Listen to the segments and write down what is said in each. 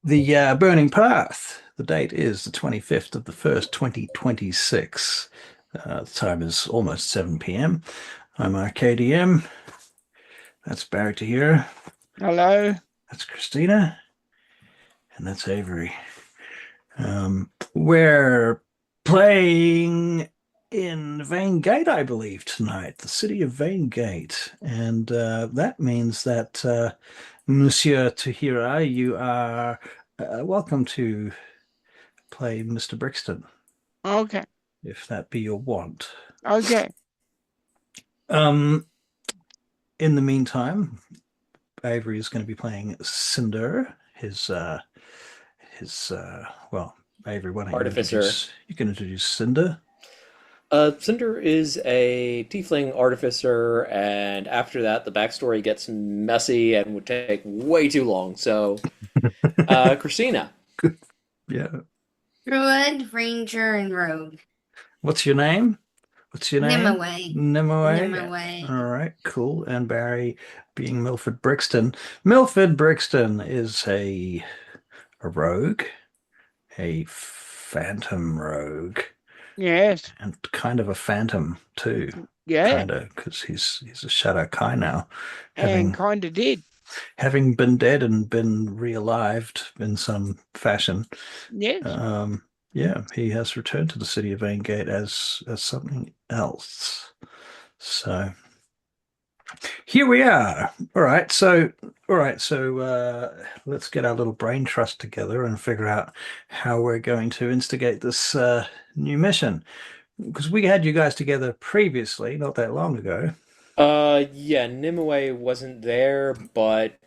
The Burning Path. The date is the 25th of the 1st, 2026. The time is almost 7 p.m. I'm RKDM. That's Barry to here. Hello. That's Christina. And that's Avery. We're playing in Vaingate, I believe, tonight, the city of Vaingate. And that means that, Monsieur Tahira, you are welcome to play Mr. Brixton, Okay. if that be your want. Okay. Um, in the meantime, Avery is going to be playing Cinder, well, Avery, why don't Artificer. you can introduce Cinder. Cinder is a tiefling artificer, and after that, the backstory gets messy and would take way too long. So, Christina. Yeah. Druid, Ranger, and Rogue. What's your name? Nimue. Nimue. Nimue. All right, cool. And Barry being Milford Brixton. Milford Brixton is a rogue, a phantom rogue, Yes. and kind of a phantom too. Yeah. Kind of, because he's a Shadow Kai now, And kind of did. having been dead and been realived in some fashion. Yes. Yeah, he has returned to the city of Vaingate as something else. So here we are. All right, so let's get our little brain trust together and figure out how we're going to instigate this new mission. Because we had you guys together previously, not that long ago. Yeah, Nimue wasn't there, but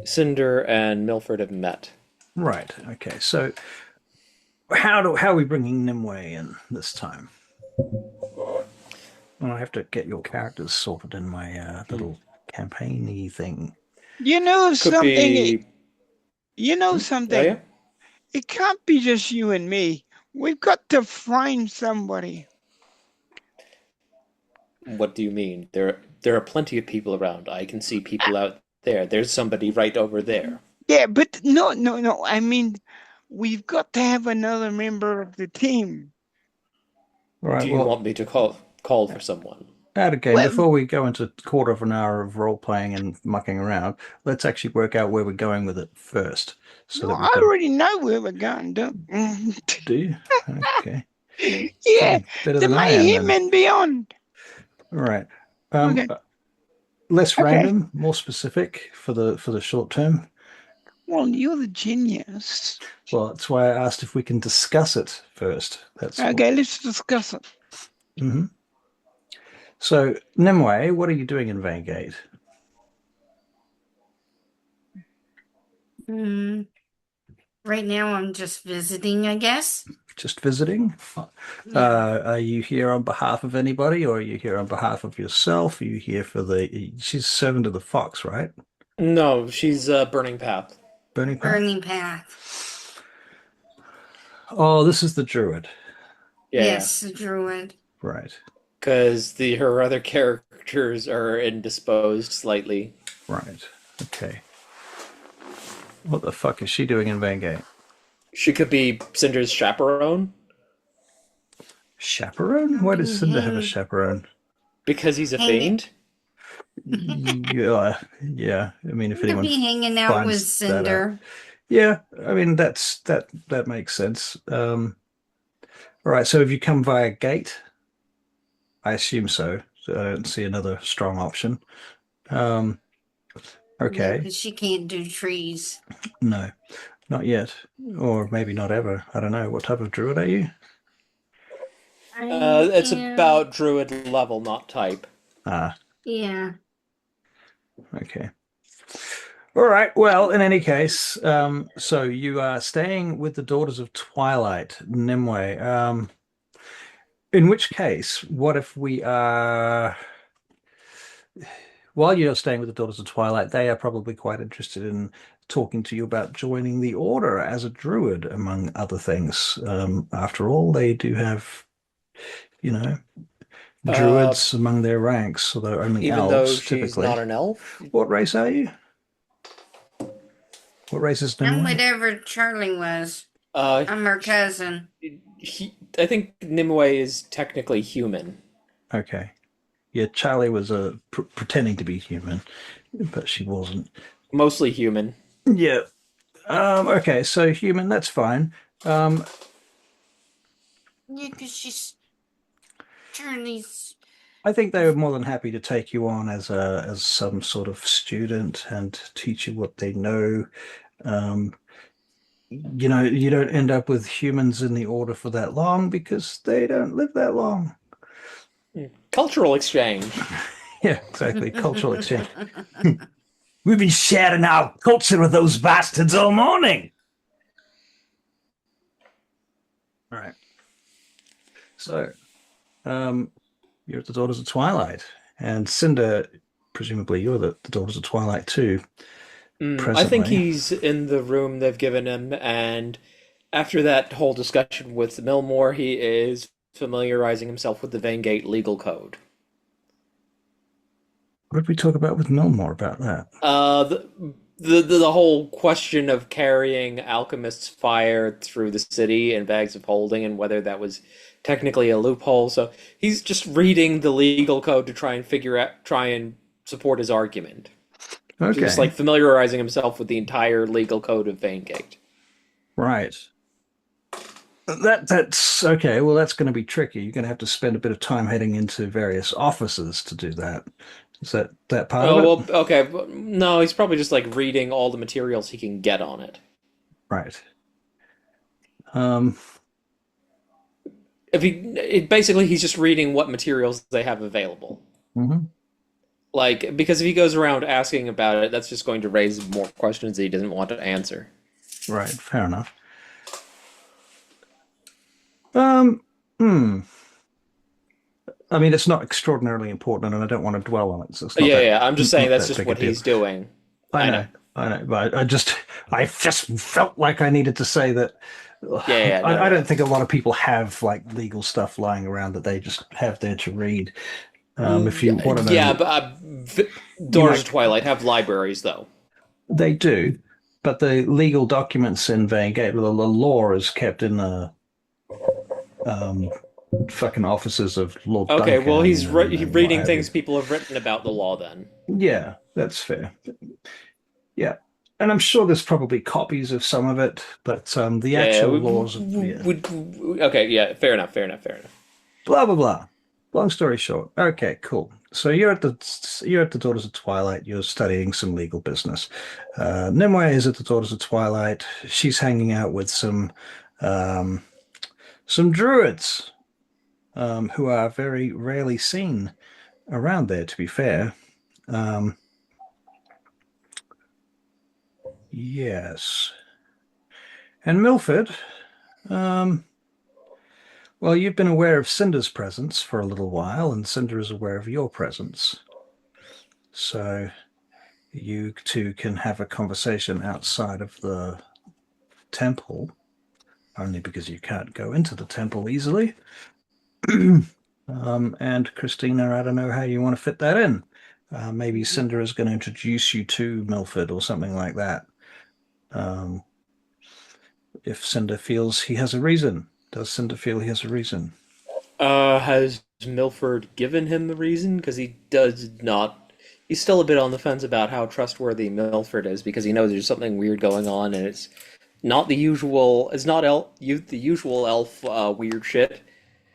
Cinder and Milford have met. Right. Okay. So how are we bringing Nimue in this time? Well, I have to get your characters sorted in my little campaigny thing. You know Could something? be. You know Oh, something? yeah? It can't be just you and me. We've got to find somebody. What do you mean? There are plenty of people around. I can see people out there. There's somebody right over there. Yeah, but no. I mean, we've got to have another member of the team. All right. Do you Well, want me to call for someone? out of game, Well, before we go into a quarter of an hour of role playing and mucking around, let's actually work out where we're going with it first, so no, that we I can. already know where we're going. Do you? Okay. Yeah, Probably better the than I am mayhem then. and beyond. All right. Okay. Less Okay. random, more specific for the short term. Well, you're the genius. Well, that's why I asked if we can discuss it first. Okay, let's discuss it. Mhm. So, Nimue, what are you doing in Vaingate? Right now, I'm just visiting, I guess. Just visiting? Yeah. Are you here on behalf of anybody, or are you here on behalf of yourself? Are you here for she's servant of the fox, right? No, she's Burning Path. Burning Path? Burning Path. Oh, this is the druid. Yeah, Yes, the Druid. Right. because the her other characters are indisposed slightly. Right. Okay. What the fuck is she doing in Vaingate? She could be Cinder's chaperone Chaperone? Why does Cinder have a chaperone? because he's a Hang fiend. Yeah, yeah. I mean, if Could anyone be hanging out with finds that out. Cinder. Yeah, I mean that makes sense. All right, so have you come via gate? I assume so. So I don't see another strong option. Um, No, okay. because she can't do trees. No, not yet. Or maybe not ever. I don't know. What type of druid are you? It's about druid level, not type. Ah, Yeah. okay. All right. Well, in any case, so you are staying with the Daughters of Twilight, Nimue. In which case, what if we are, while you're staying with the Daughters of Twilight, they are probably quite interested in talking to you about joining the Order as a druid, among other things. After all, they do have, you know, Uh, druids among their ranks, although only even though elves she's typically. not an elf. What race are you? What race is I'm Nimue? whatever Charlie was. Uh, I'm her cousin. I think Nimue is technically human. Okay. Yeah, Charlie was pretending to be human, but she wasn't. Mostly human. Yeah. Okay, so human, that's fine. Um, Yeah, because she's Charlie's. I think they were more than happy to take you on as some sort of student and teach you what they know. Um, you don't end up with humans in the order for that long because they don't live that long. Cultural exchange. Yeah, exactly. Cultural exchange. We've been sharing our culture with those bastards all morning. All right. So, you're at the Daughters of Twilight, and Cinder, presumably you're the Daughters of Twilight too, I think presently. he's in the room they've given him, and after that whole discussion with Milmore, he is familiarizing himself with the Vaingate legal code. What did we talk about with Milmore about that? The whole question of carrying alchemists' fire through the city in bags of holding, and whether that was technically a loophole. So he's just reading the legal code to try and support his argument. Just Okay, like familiarizing himself with the entire legal code of Vaingate. right. That's okay. Well, that's going to be tricky. You're going to have to spend a bit of time heading into various offices to do that. Is that part of Oh, it? well, okay. No, he's probably just like reading all the materials he can get on it. Right. Um, Basically, he's just reading what materials they have available. mhm. Like, because if he goes around asking about it, that's just going to raise more questions that he doesn't want to answer. Right. Fair enough. Um, hmm. I mean, it's not extraordinarily important, and I don't want to dwell on it. So it's not Yeah, that yeah. I'm just saying not that's that just big a what deal. he's doing. I I know, know. I know, but I just felt like I needed to say that. Yeah, yeah. No, I no. don't think a lot of people have like legal stuff lying around that they just have there to read. If you want to Yeah, know, but you Daughters of might. Twilight have libraries, though. They do, but the legal documents in Vaingate, the law is kept in the um, fucking offices of Lord Okay, well, Duncan he's and what reading have you. things people have written about the law then. Yeah, that's fair. Yeah. And I'm sure there's probably copies of some of it, but the Yeah, yeah. actual laws of yeah. Okay, yeah, fair enough, fair enough, fair enough. Blah blah blah. Long story short. Okay, cool. So you're at the Daughters of Twilight. You're studying some legal business. Nimue is at the Daughters of Twilight. She's hanging out with um, some druids who are very rarely seen around there. To be fair, um, yes. And Milford. Um, Well, you've been aware of Cinder's presence for a little while, and Cinder is aware of your presence. So you two can have a conversation outside of the temple, only because you can't go into the temple easily. And Christina, I don't know how you want to fit that in. Maybe Cinder is going to introduce you to Milford or something like that. Um, if Cinder feels he has a reason. Does Cinder feel he has a reason? Has Milford given him the reason? Because he does not. He's still a bit on the fence about how trustworthy Milford is because he knows there's something weird going on, and it's not the usual. It's not the usual elf weird shit.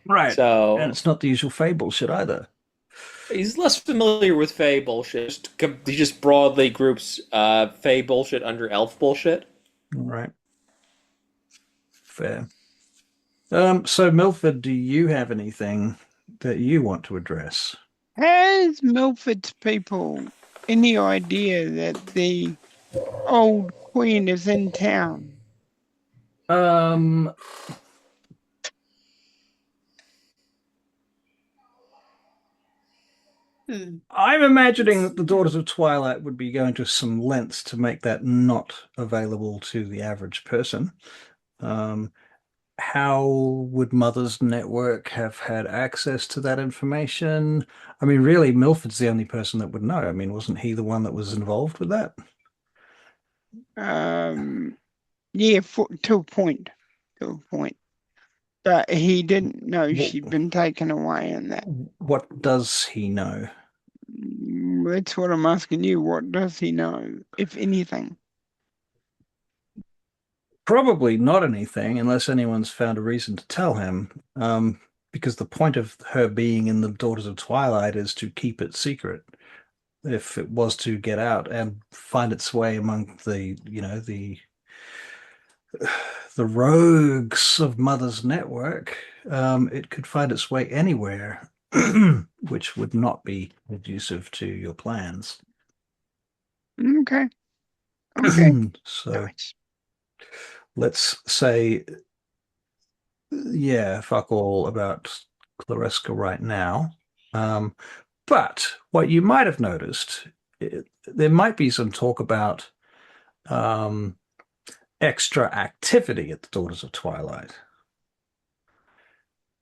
Right. And So it's not the usual Fey bullshit either. he's less familiar with Fey bullshit. He just broadly groups Fey bullshit under elf bullshit. Right. Fair. So Milford, do you have anything that you want to address? Has Milford's people any idea that the old queen is in town? Um, I'm imagining that the Daughters of Twilight would be going to some lengths to make that not available to the average person. Um, how would Mother's Network have had access to that information? I mean, really, Milford's the only person that would know. I mean, wasn't he the one that was involved with that? Yeah, to a point. To a point. But he didn't know she'd been taken away and that. What does he know? That's what I'm asking you. What does he know, if anything? Probably not anything, unless anyone's found a reason to tell him. Because the point of her being in the Daughters of Twilight is to keep it secret. If it was to get out and find its way among the rogues of Mother's network, it could find its way anywhere, which would not be conducive to your plans. Okay. Okay. So Nice. let's say, yeah, fuck all about Claresca right now. But what you might have noticed, there might be some talk about extra activity at the Daughters of Twilight.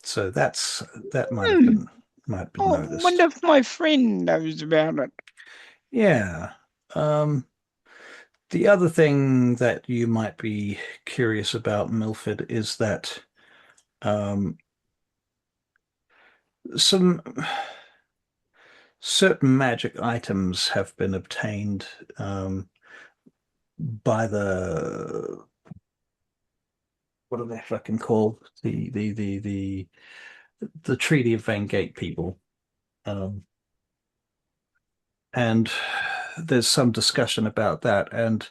So that might have been Oh, noticed. wonder if my friend knows about it. Yeah. The other thing that you might be curious about, Milford, is that some certain magic items have been obtained by the what are they fucking called? The Treaty of Vaingate people. And there's some discussion about that. And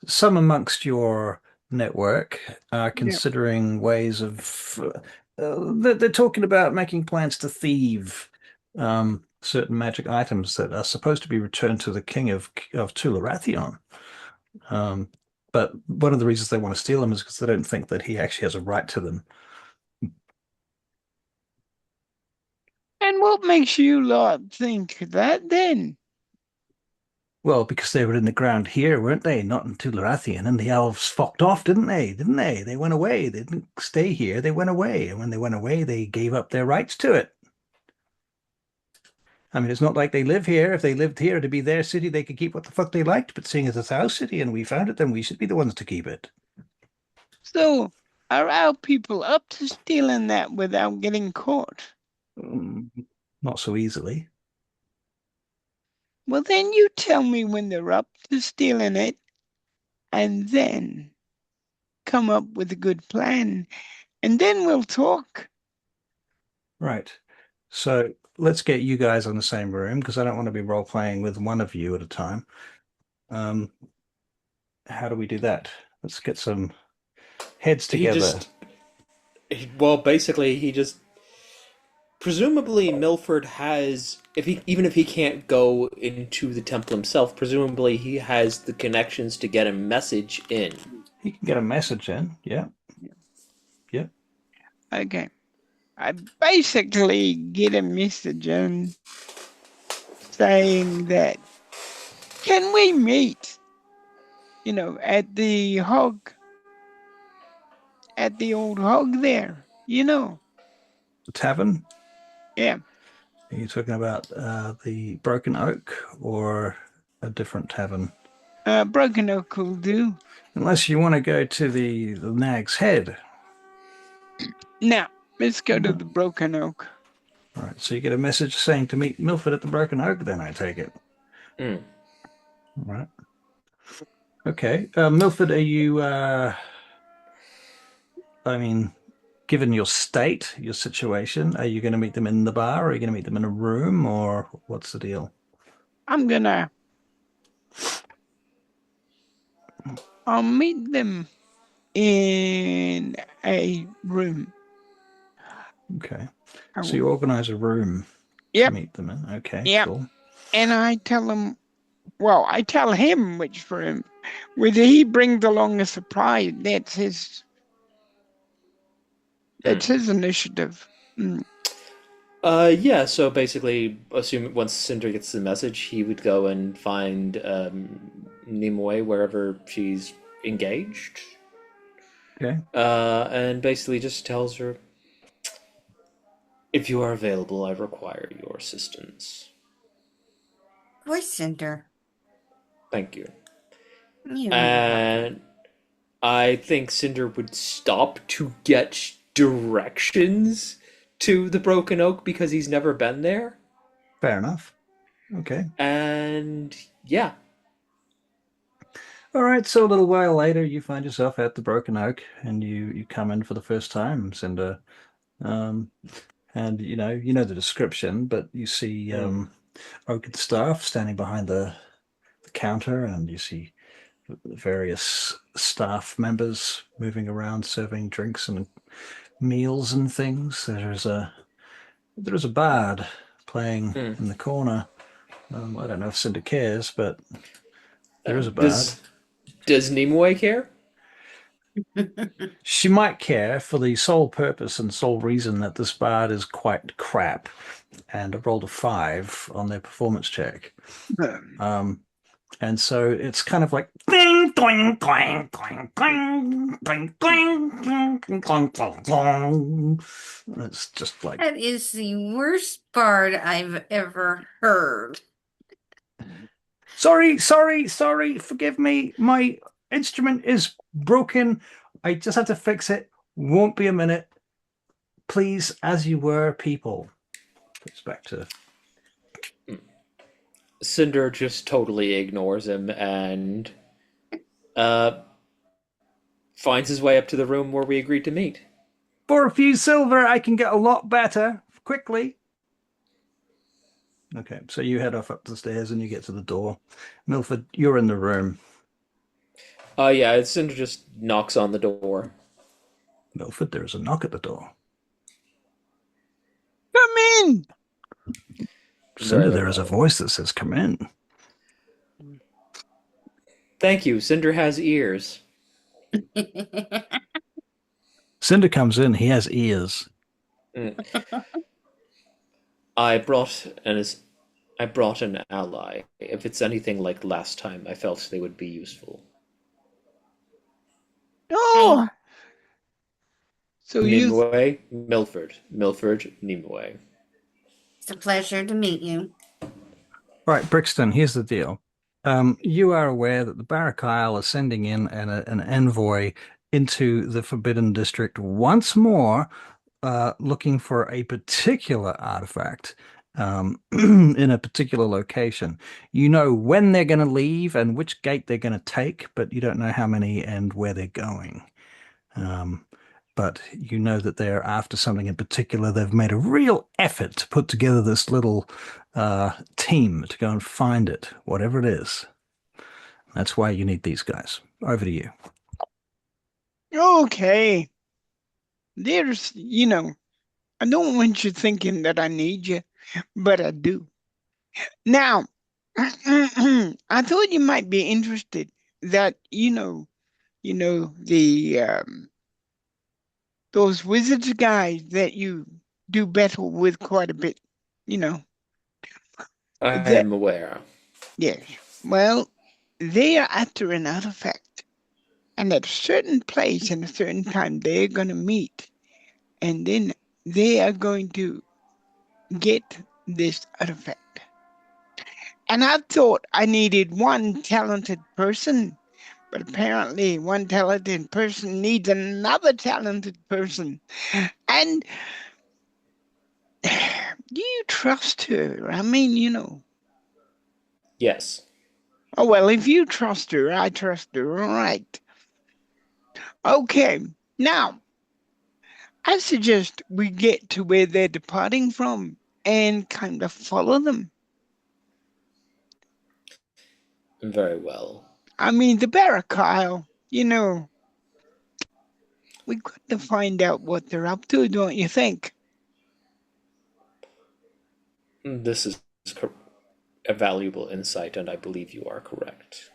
some amongst your network are considering ways of they're talking about making plans to thieve certain magic items that are supposed to be returned to the king of Tularathion. But one of the reasons they want to steal them is because they don't think that he actually has a right to them. And what makes you lot think that then? Well, because they were in the ground here, weren't they? Not in Tularathian, and the elves fucked off, didn't they? Didn't they? They went away. They didn't stay here. They went away. And when they went away, they gave up their rights to it. I mean, it's not like they live here. If they lived here to be their city, they could keep what the fuck they liked. But seeing as it's our city and we found it, then we should be the ones to keep it. So, are our people up to stealing that without getting caught? Not so easily. Well, then you tell me when they're up to stealing it, and then come up with a good plan, and then we'll talk. Right. So let's get you guys on the same room because I don't want to be role playing with one of you at a time. How do we do that? Let's get some heads together. Basically, he just presumably Milford has even if he can't go into the temple himself, presumably he has the connections to get a message in. He can get a message in. Yeah. Yep. Okay. I basically get a message in saying that, can we meet, at the old hog there, The tavern? Yeah. Are you talking about the Broken Oak or a different tavern? Broken Oak will do. Unless you want to go to the Nag's Head. Now, let's go to the Broken Oak. All right, so you get a message saying to meet Milford at the Broken Oak, then I take it. Mm. All right. Okay. Milford, are you, I mean, given your state, your situation, are you going to meet them in the bar? Or are you going to meet them in a room? Or what's the deal? I'll meet them in a room. Okay. So you organize a room to meet them in. Okay, cool. And I tell him which room. Whether he brings along a surprise, that's his initiative. Yeah, so basically, assume once Cinder gets the message, he would go and find Nimue wherever she's engaged. Okay. And basically just tells her, if you are available, I require your assistance. Voice Cinder. Thank you. You don't have to. And I think Cinder would stop to get directions to the Broken Oak because he's never been there. Fair enough. Okay. And yeah. All right. So a little while later, you find yourself at the Broken Oak, and you come in for the first time, Cinder. Um, and you know the description, but you see Mm. oak staff standing behind the counter, and you see various staff members moving around serving drinks and meals and things. There's a bard playing Mm. in the corner. I don't know if Cinder cares, but there is a bard. Does Nimue care? She might care for the sole purpose and sole reason that this bard is quite crap and I rolled a 5 on their performance check. Um, and so it's kind of like ding, doing, doing, doing, doing, doing, doing, doing, doing, doing, doing. It's just like, That is the worst bard I've ever heard. sorry, sorry, sorry, forgive me. My instrument is broken. I just have to fix it. Won't be a minute. Please, as you were, people. It's back to Cinder just totally ignores him and uh, finds his way up to the room where we agreed to meet. for a few silver, I can get a lot better quickly. Okay, so you head off up the stairs and you get to the door. Milford, you're in the room. Yeah, Cinder just knocks on the door. Milford, there is a knock at the door. Come in. Cinder, there is a voice that says, come in. Thank you. Cinder has ears. Cinder comes in, he has ears. Mm. I brought an ally. If it's anything like last time, I felt they would be useful. Oh. So you Nimue, Milford, Nimue. It's a pleasure to meet you. Right, Brixton, here's the deal. You are aware that the Barrack Isle is sending in an envoy into the Forbidden District once more, looking for a particular artifact in a particular location. You know when they're going to leave and which gate they're going to take, but you don't know how many and where they're going. But you know that they're after something in particular. They've made a real effort to put together this little team to go and find it, whatever it is. That's why you need these guys. Over to you. okay? There's, I don't want you thinking that I need you, but I do. Now, I thought you might be interested that the those wizards guys that you do battle with quite a bit, I that am aware. yes. Well, they are after an artifact, and at a certain place and a certain time, they're going to meet, and then they are going to get this artifact. And I thought I needed one talented person, but apparently one talented person needs another talented person. And do you trust her? I mean, Yes. Oh, well, if you trust her, I trust her. All right. Okay. Now, I suggest we get to where they're departing from and kind of follow them. Very well. I mean, the Barrack Isle, we got to find out what they're up to, don't you think? This is a valuable insight, and I believe you are correct.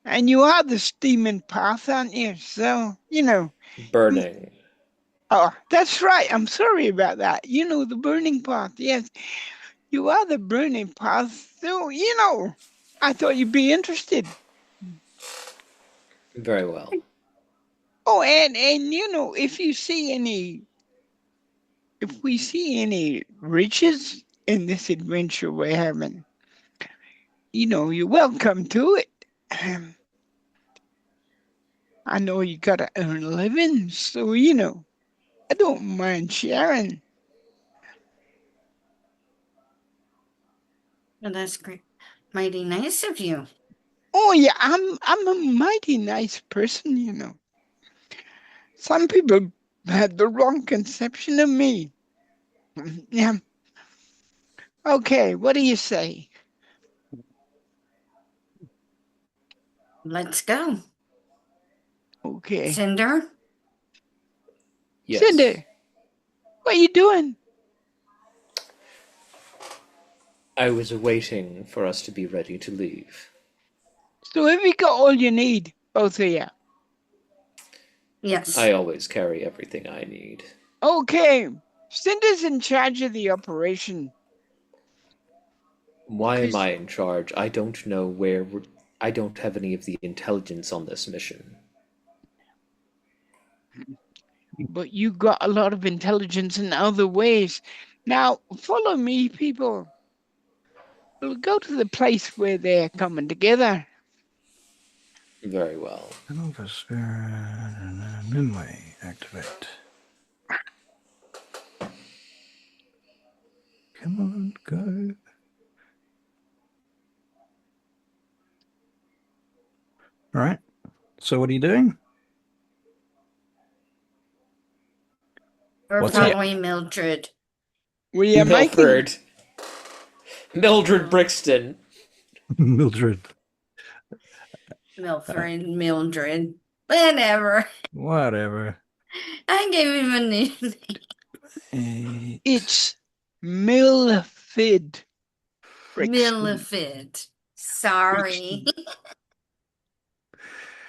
And you are the steaming path, aren't you? So, Burning. Oh, that's right. I'm sorry about that. The burning path. Yes, you are the burning path. So, I thought you'd be interested. Very well. Oh, and if we see any riches in this adventure we're having, you're welcome to it. I know you gotta earn a living, so you know, I don't mind sharing. Well, that's great. Mighty nice of you. Oh yeah, I'm a mighty nice person, you know. Some people have the wrong conception of me. Yeah. Okay, what do you say? Let's go. Okay. Cinder? Yes. Cinder, what are you doing? I was waiting for us to be ready to leave. So have you got all you need, both of you? Yes. I always carry everything I need. Okay. Cinder's in charge of the operation. Why am Chris- I in charge? I don't know I don't have any of the intelligence on this mission. But you got a lot of intelligence in other ways. Now, follow me, people. We'll go to the place where they're coming together. Very well. Silver Spirit and Nimue activate. Come on, go. All right. So what are you doing? We're What's that? following Mildred. We are making Milford. Mildred Brixton. Mildred. Milford, Mildred. Whatever. Whatever. I gave him a new name. it's Milford Brixton. Milford. Sorry.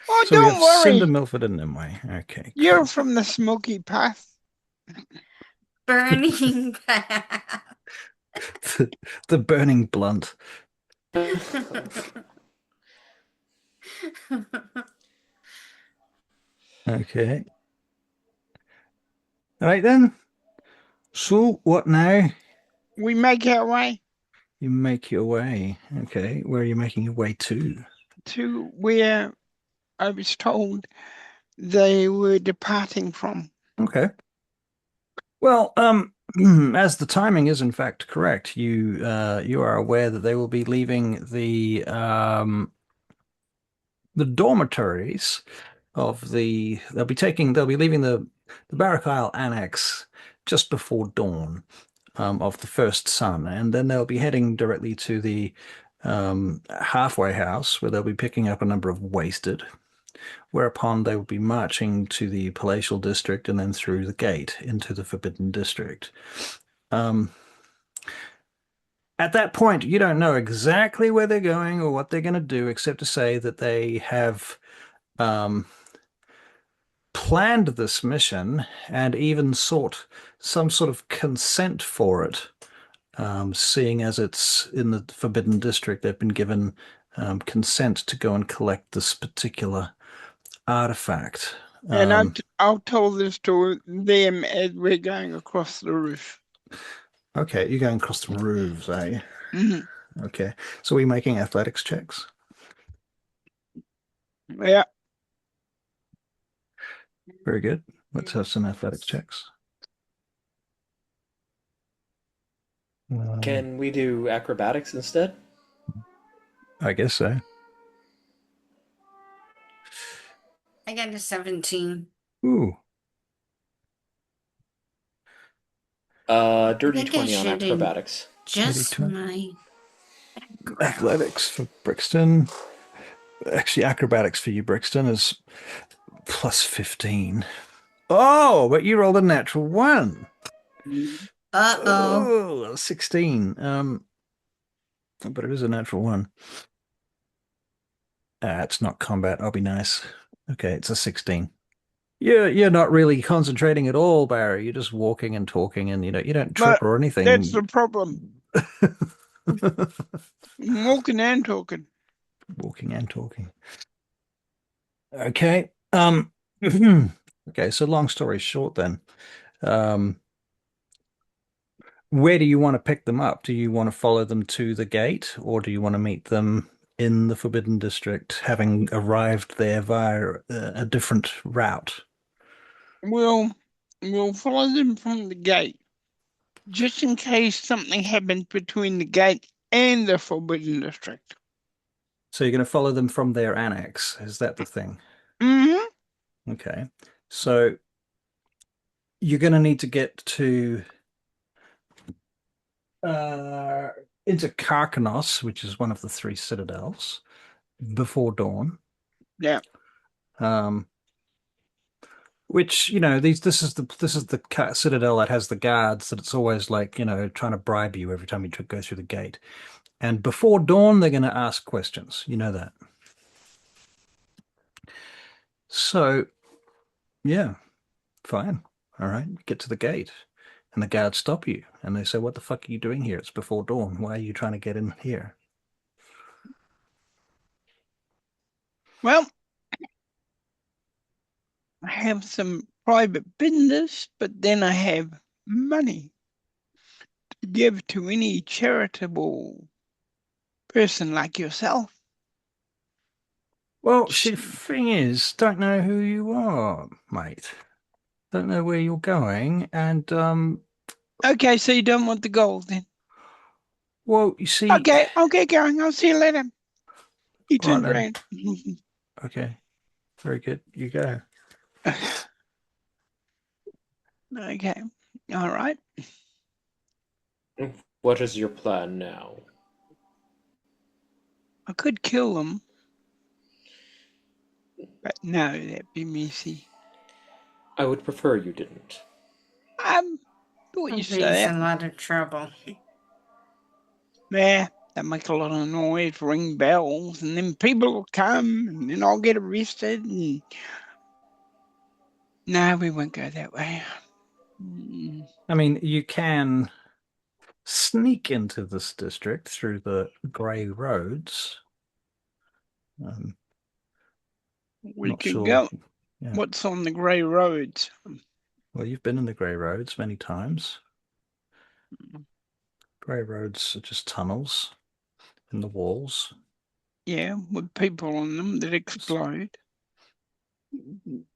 Oh, So we don't have worry. Cinder, Milford, and Nimue. Okay. You're cool. from the Smoky Path. Burning path. the burning blunt. Okay. All right then. So what now? We make our way You make your way. Okay. Where are you making your way to? to where I was told they were departing from. Okay. Well, as the timing is in fact correct, you are aware that they will be leaving the dormitories of they'll be leaving the Barrack Isle Annex just before dawn of the first sun, and then they'll be heading directly to the halfway house where they'll be picking up a number of wasted, whereupon they will be marching to the palatial district and then through the gate into the forbidden district. At that point, you don't know exactly where they're going or what they're going to do, except to say that they have planned this mission and even sought some sort of consent for it. Seeing as it's in the Forbidden District, they've been given consent to go and collect this particular artifact. And I'll tell this to them as we're going across the roof. Okay, you're going across the roofs, eh? Mm-hmm. Okay, so we're making athletics checks. Yeah. Very good. Let's have some athletics checks. Can we do acrobatics instead? I guess so. I got a 17. Ooh. Dirty think I 20 on should acrobatics. Just 20. my Athletics for Brixton. Actually, acrobatics for you, Brixton, is plus 15. Oh, but you rolled a natural 1. Uh-oh. Oh, 16. But it is a natural 1. It's not combat. I'll be nice. Okay, it's a 16. You're not really concentrating at all, Barry. You're just walking and talking, and you don't trip But or anything. that's the problem. Walking and talking. Walking and talking. Okay. Okay, so long story short then. Where do you want to pick them up? Do you want to follow them to the gate, or do you want to meet them in the Forbidden District, having arrived there via a different route? We'll follow them from the gate, just in case something happens between the gate and the Forbidden District. So you're going to follow them from their annex. Is that the thing? Mm-hmm. Okay. So you're going to need to get to into Karkanos, which is one of the three citadels, before dawn. Yeah. Which, you know, this is the citadel that has the guards that it's always like, you know, trying to bribe you every time you go through the gate. And before dawn, they're going to ask questions. You know that. So, yeah, fine. All right, get to the gate. And the guards stop you. And they say, what the fuck are you doing here? It's before dawn. Why are you trying to get in here? Well, I have some private business, but then I have money to give to any charitable person like yourself. Well, see, the thing is, don't know who you are, mate. Don't know where you're going. And, Okay, so you don't want the gold then? well, you see, Okay, I'll get going. I'll see you later. He all right turned then. around. Okay, very good. You go. Okay, all right. What is your plan now? I could kill them, but no, that'd be messy. I would prefer you didn't. What you He's say? in a lot of trouble. Yeah, that make a lot of noise, ring bells, and then people will come, and then I'll get arrested. And no, we won't go that way. I mean, you can sneak into this district through the grey roads. We Not could sure. go. Yeah. What's on the grey roads? Well, you've been in the grey roads many times. Grey roads are just tunnels in the walls. Yeah, with people on them that explode.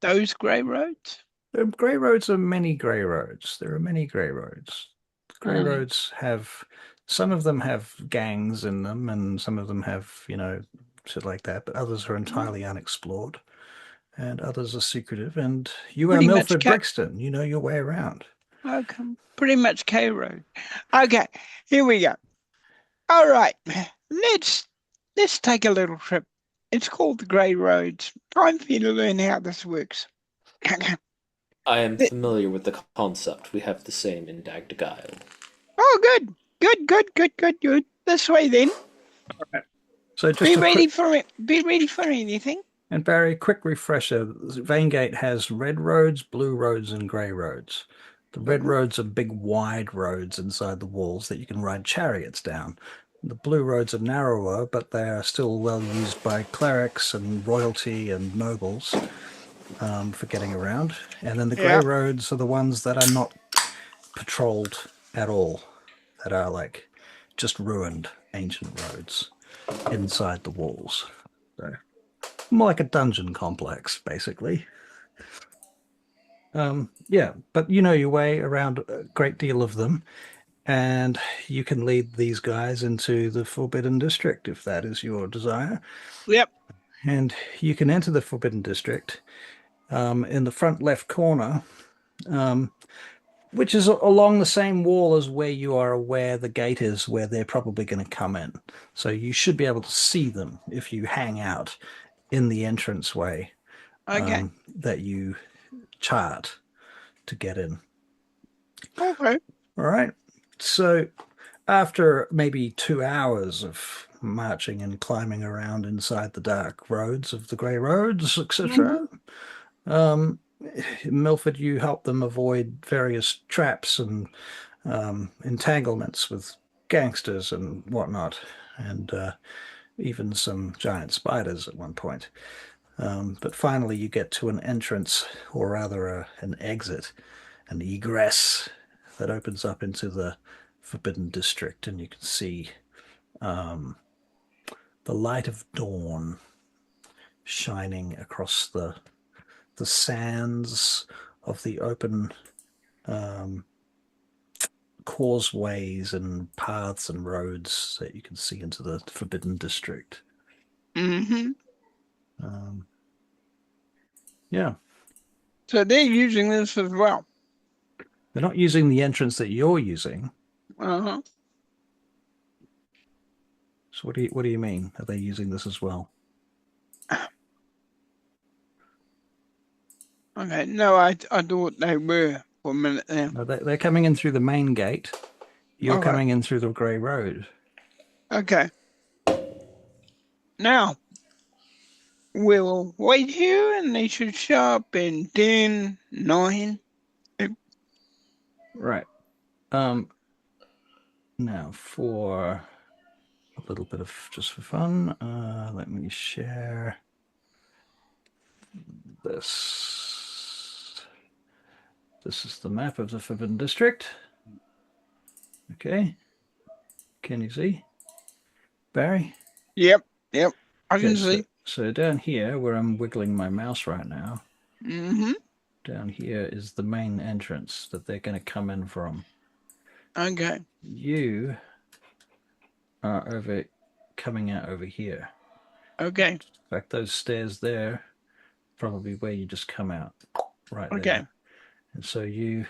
Those grey roads? Grey roads are many grey roads. There are many grey roads. Grey roads have, some of them have gangs in them, and some of them have, you know, shit like that, but others are entirely unexplored, and others are secretive. And you are Pretty much Milford Brixton. You know your way around. Okay, pretty much K Road. Okay, here we go. All right, let's take a little trip. It's called the Grey Roads. Time for you to learn how this works. I am familiar with the concept. We have the same in Dagdagile. Oh, good. Good. This way then. So just Be a ready quick, for it. Be ready for anything. and Barry, quick refresher. Vaingate has red roads, blue roads, and grey roads. The red roads are big, wide roads inside the walls that you can ride chariots down. The blue roads are narrower, but they are still well used by clerics and royalty and nobles for getting around. And then the grey Yeah. roads are the ones that are not patrolled at all, that are like just ruined ancient roads inside the walls. So more like a dungeon complex, basically. Yeah, but you know your way around a great deal of them, and you can lead these guys into the Forbidden District if that is your desire. Yep. And you can enter the Forbidden District in the front left corner, which is along the same wall as where you are aware the gate is, where they're probably going to come in. So you should be able to see them if you hang out in the entranceway Okay. that you chart to get in. Okay. All right. So after maybe 2 hours of marching and climbing around inside the dark roads of the grey roads, etc., Milford, you help them avoid various traps and entanglements with gangsters and whatnot, and even some giant spiders at one point. But finally, you get to an entrance, or rather an exit, an egress that opens up into the Forbidden District, and you can see the light of dawn shining across the sands of the open causeways and paths and roads that you can see into the Forbidden District. Mm-hmm. Yeah. So they're using this as well. They're not using the entrance that you're using. Uh-huh. So what do you mean? Are they using this as well? Okay. No, I thought they were for a minute there. No, they're coming in through the main gate. You're Okay. coming in through the Grey Road. Okay. Now, we'll wait here and they should show up in 10, 9. Right. Now for a little bit of just for fun, let me share this. This is the map of the Forbidden District. Okay. Can you see? Barry? Yep. I can Okay, see. so down here, where I'm wiggling my mouse right now, Mm-hmm. down here is the main entrance that they're going to come in from. Okay. You are coming out over here. Okay. In fact, those stairs there, probably where you just come out, right there. Okay. And so you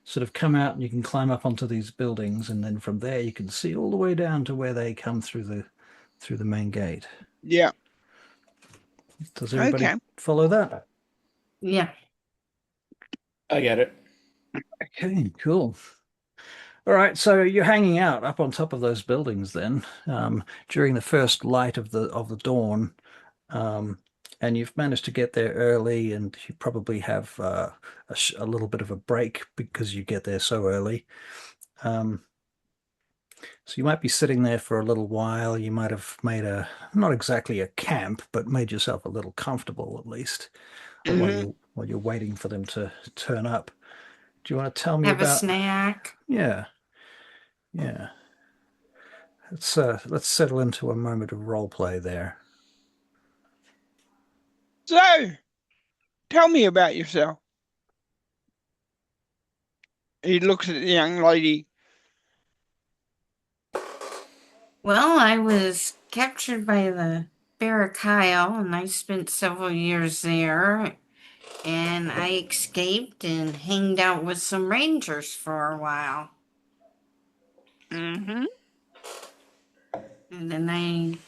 sort of come out and you can climb up onto these buildings, and then from there you can see all the way down to where they come through the main gate. Yeah. Does everybody Okay. follow that? Yeah. I get it. Okay, cool. All right, so you're hanging out up on top of those buildings then during the first light of the dawn, and you've managed to get there early, and you probably have a little bit of a break because you get there so early. So you might be sitting there for a little while. You might have made not exactly a camp, but made yourself a little comfortable at least Mm-hmm. while you're waiting for them to turn up. Do you want to tell me Have a about? snack. Yeah. Let's settle into a moment of role play there. So, tell me about yourself. He looks at the young lady. Well, I was captured by the Barrackyle, and I spent several years there. And I escaped and hanged out with some rangers for a while. Mm-hmm. And then I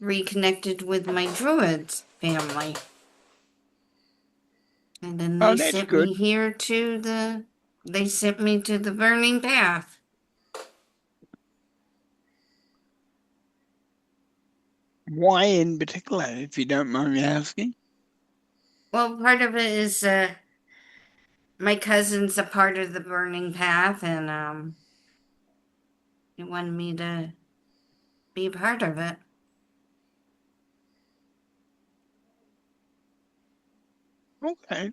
reconnected with my druids family. And then Oh, they that's sent good. me here they sent me to the burning path. Why in particular, if you don't mind me asking? Well, part of it is my cousin's a part of the burning path, and he wanted me to be a part of it. Okay.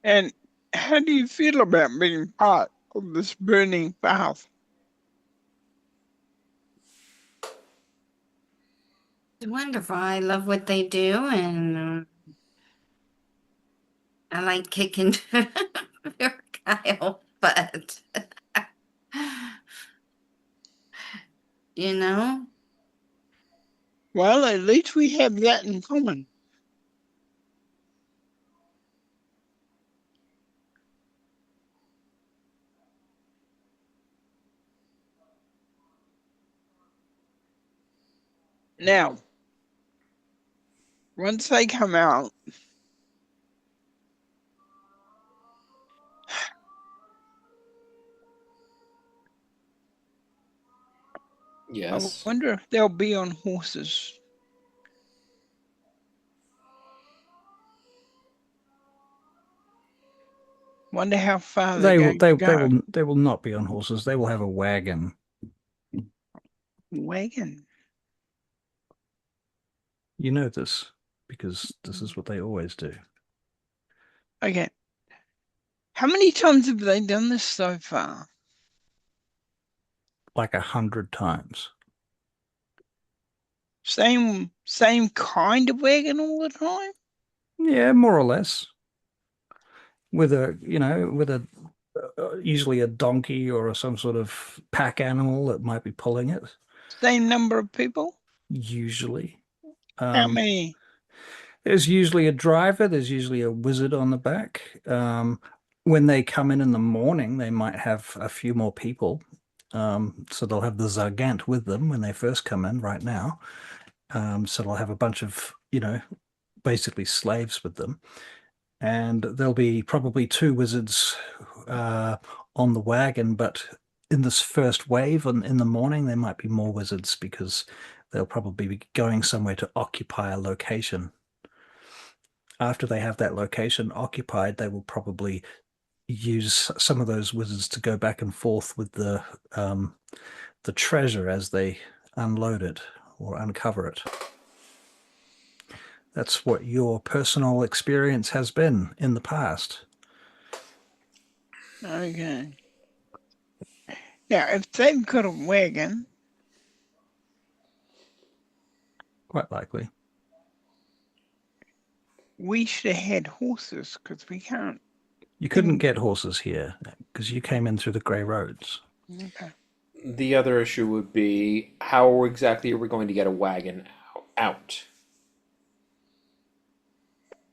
And how do you feel about being part of this burning path? It's wonderful. I love what they do, and I like kicking their Kyle butt. You know? Well, at least we have that in common. Now, once they come out, Yes. I wonder if they'll be on horses. Wonder how far they're going to go. They will not be on horses. They will have a wagon. Wagon. You know this. because this is what they always do. Okay. How many times have they done this so far? Like 100 times. Same kind of wagon all the time? Yeah, more or less. With a usually a donkey or some sort of pack animal that might be pulling it. Same number of people? Usually. How many? There's usually a driver, there's usually a wizard on the back. When they come in the morning, they might have a few more people. So they'll have the Zargant with them when they first come in right now. So they'll have a bunch of, basically slaves with them. And there'll be probably 2 wizards on the wagon, but in this first wave in the morning, there might be more wizards because they'll probably be going somewhere to occupy a location. After they have that location occupied, they will probably use some of those wizards to go back and forth with the treasure as they unload it or uncover it. That's what your personal experience has been in the past. Okay. Now, if they've got a wagon, Quite likely. we should have had horses because we can't. You couldn't get horses here because you came in through the grey roads. Okay. The other issue would be how exactly are we going to get a wagon out?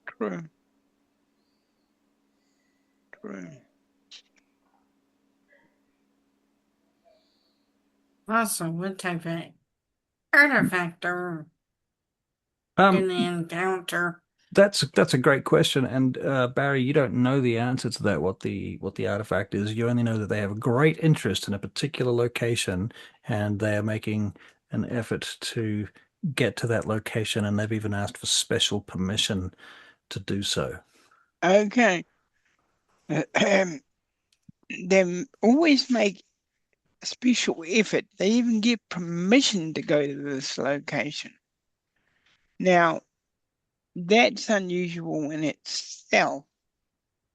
True. True. Also, what type of artifact are Um, gonna encounter? That's a great question, and Barry, you don't know the answer to that. What the artifact is? You only know that they have a great interest in a particular location, and they are making an effort to get to that location, and they've even asked for special permission to do so. Okay. They always make a special effort. They even get permission to go to this location. Now, that's unusual in itself.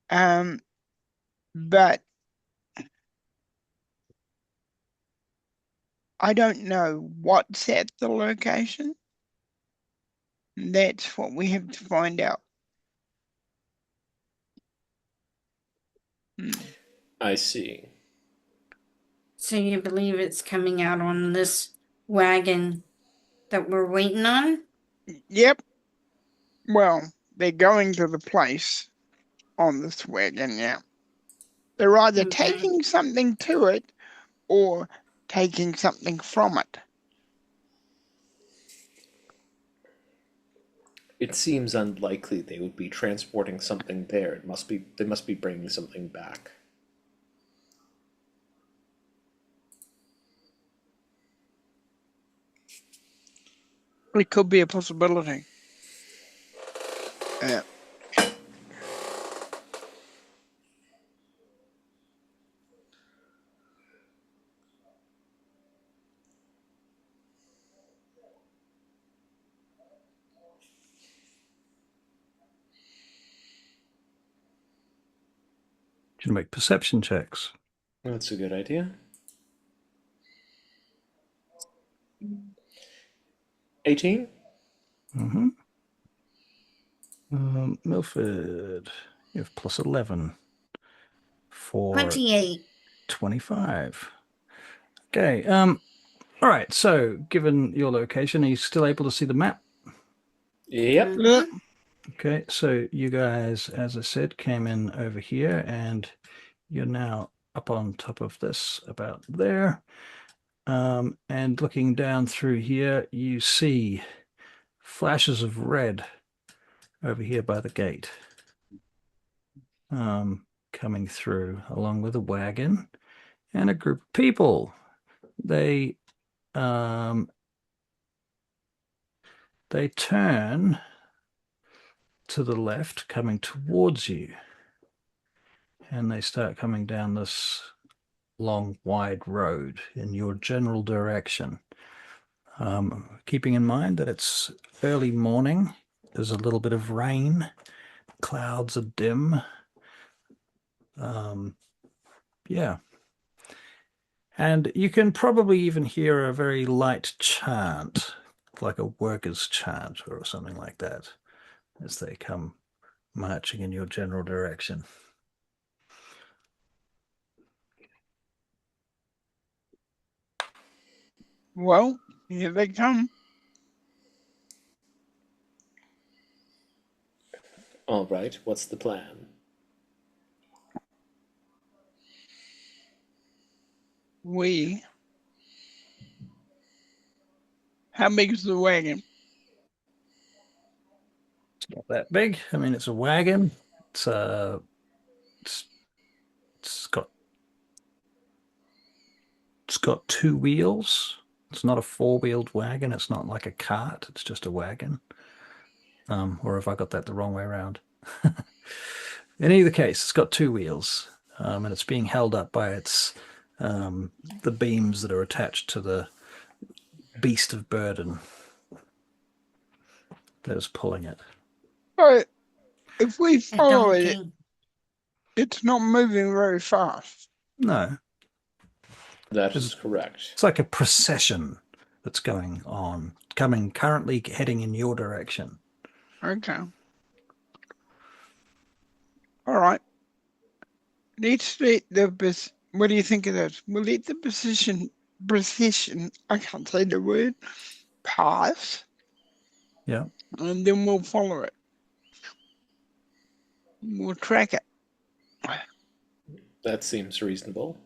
But I don't know what's at the location. That's what we have to find out. I see. So you believe it's coming out on this wagon that we're waiting on? Yep. Well, they're going to the place on this wagon, yeah. They're either Okay. taking something to it or taking something from it. It seems unlikely they would be transporting something there. They must be bringing something back. It could be a possibility. Should make perception checks. That's a good idea. 18? Mm-hmm. Milford, you have plus 11 for 28. 25. Okay. All right. So, given your location, are you still able to see the map? Yep. Mhm. Okay. So, you guys, as I said, came in over here, and you're now up on top of this about there. And looking down through here, you see flashes of red over here by the gate. Coming through along with a wagon and a group of people. They turn to the left, coming towards you, and they start coming down this long, wide road in your general direction. Keeping in mind that it's early morning There's a little bit of rain. Clouds are dim. Yeah. And you can probably even hear a very light chant, like a worker's chant or something like that, as they come marching in your general direction. Well, here they come. All right, what's the plan? How big is the wagon? It's not that big. I mean, it's a wagon. It's got two wheels. It's not a four-wheeled wagon. It's not like a cart. It's just a wagon. Or have I got that the wrong way around? In either case, it's got two wheels, and it's being held up by its the beams that are attached to the beast of burden that is pulling it. But if we A follow it, donkey. it's not moving very fast. No, That is correct. it's like a procession that's going on, currently heading in your direction. Okay. All right. Let's let what do you think of that? We'll let the procession, I can't say the word, pass. Yeah. And then we'll follow it. We'll track it. That seems reasonable.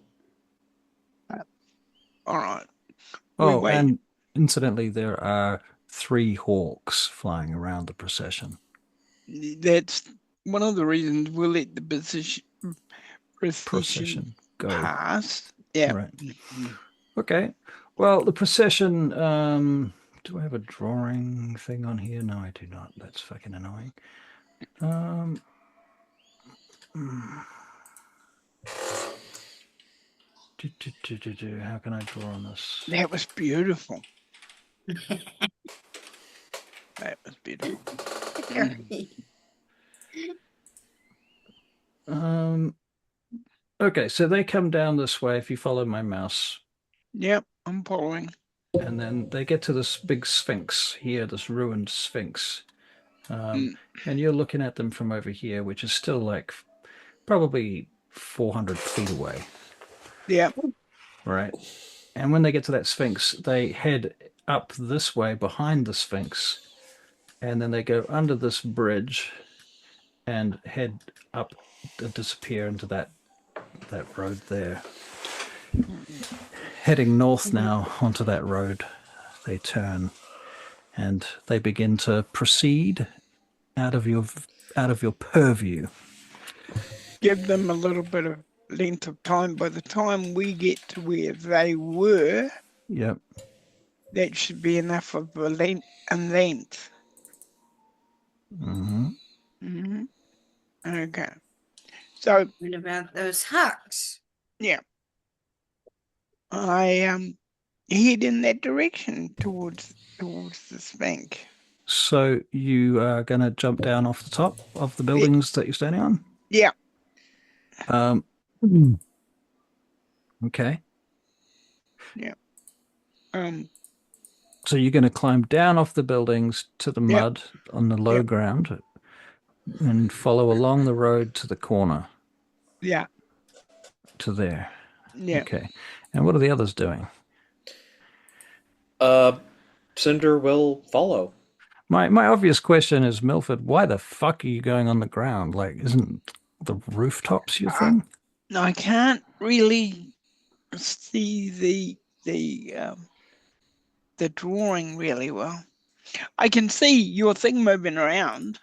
All right. Oh, wait. and incidentally, there are 3 hawks flying around the procession. That's one of the reasons we'll let the Procession go. pass. Yeah. Right. Okay. Well, the procession. Do I have a drawing thing on here? No, I do not. That's fucking annoying. How can I draw on this? That was beautiful. That was beautiful. Okay, so they come down this way if you follow my mouse. Yep, I'm following. And then they get to this big sphinx here, this ruined sphinx. And you're looking at them from over here, which is still like probably 400 feet away. Yeah. Right. And when they get to that sphinx, they head up this way behind the sphinx. And then they go under this bridge and head up and disappear into that road there. Heading north now onto that road, they turn and they begin to proceed out of your purview. Give them a little bit of length of time. By the time we get to where they were, Yep. that should be enough of a length. Mm-hmm. Okay. So What about those hawks? yeah, I head in that direction towards the Sphinx. So you are going to jump down off the top of the buildings that you're standing on? Yeah. Okay. Yeah. So you're going to climb down off the buildings to the mud on the low ground and follow along the road to the corner. Yeah. To there. Yeah. Okay. And what are the others doing? Cinder will follow. My obvious question is, Milford, why the fuck are you going on the ground? Like, isn't the rooftops your thing? No, I can't really see the drawing really well. I can see your thing moving around.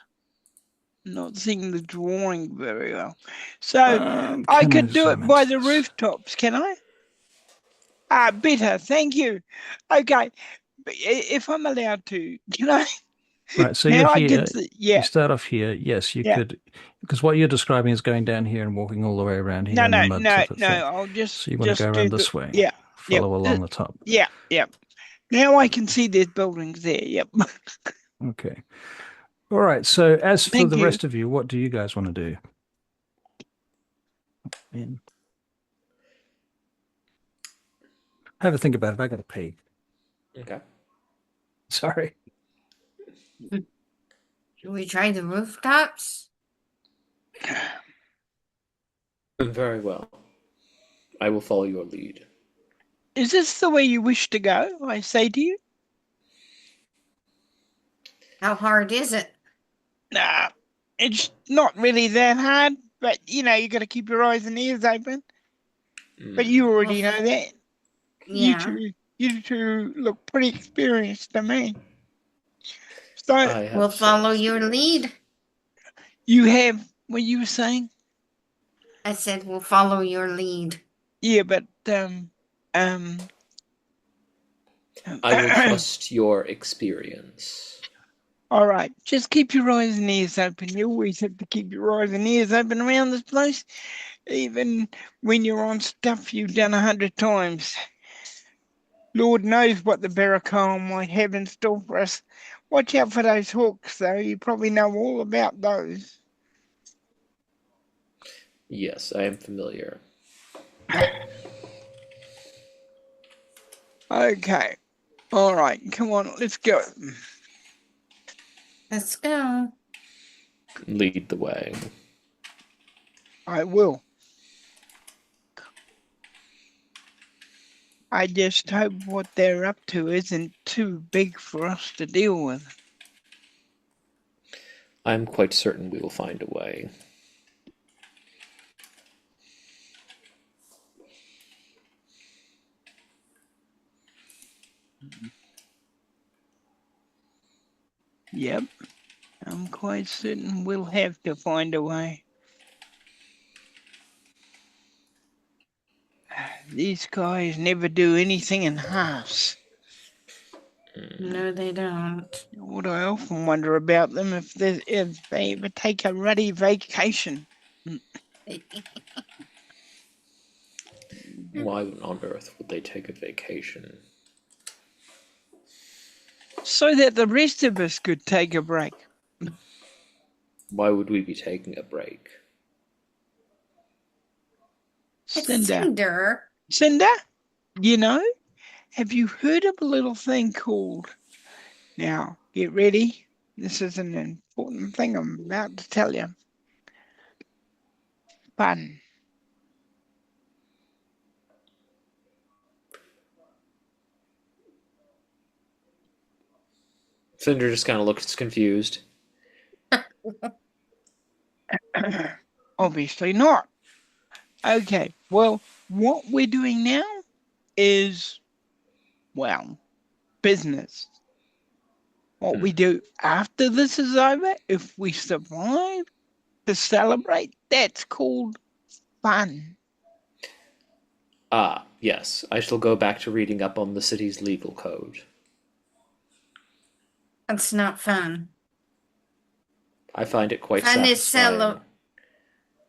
Not seeing the drawing very well. So I could do it by the rooftops, can I? Better, thank you. Okay. But if I'm allowed to, can I? Right, so now you're I here. can see, yeah. You start off here. Yes, you could, because what you're describing is going down here and walking all the way around here. No. Thing. I'll just. So you want to go around this way? Yeah. Follow along the top. Yeah. Now I can see there's buildings there. Yep. Okay. All right. So as for Thank the you. rest of you, what do you guys want to do? Man. Have a think about it. I got to pee. Okay. Sorry. Should we try the rooftops? Very well. I will follow your lead. Is this the way you wish to go, I say to you? How hard is it? Nah, it's not really that hard, but you got to keep your eyes and ears open. But you already know that. Yeah. You two look pretty experienced to me. So I have We'll follow some your lead. you have what you were saying? I said we'll follow your lead. Yeah, but I will trust your experience. all right, just keep your eyes and ears open. You always have to keep your eyes and ears open around this place, even when you're on stuff you've done 100 times. Lord knows what the Barracuda might have in store for us. Watch out for those hooks, though. You probably know all about those. Yes, I am familiar. Okay. All right, come on, let's go. Let's go. Lead the way. I will. I just hope what they're up to isn't too big for us to deal with. I'm quite certain we will find a way. Yep, I'm quite certain we'll have to find a way. These guys never do anything in halves. No, they don't. What I often wonder about them if they ever take a ruddy vacation. Why on earth would they take a vacation? So that the rest of us could take a break. Why would we be taking a break? It's Cinder. Cinder. Cinder, have you heard of a little thing called... Now, get ready. This is an important thing I'm about to tell you. Fun. Cinder just kind of looks confused. Obviously not. Okay, well, what we're doing now is, well, business. What we do after this is over, if we survive to celebrate, that's called fun. Ah, yes. I shall go back to reading up on the city's legal code. That's not fun. I find it quite Fun is satisfying.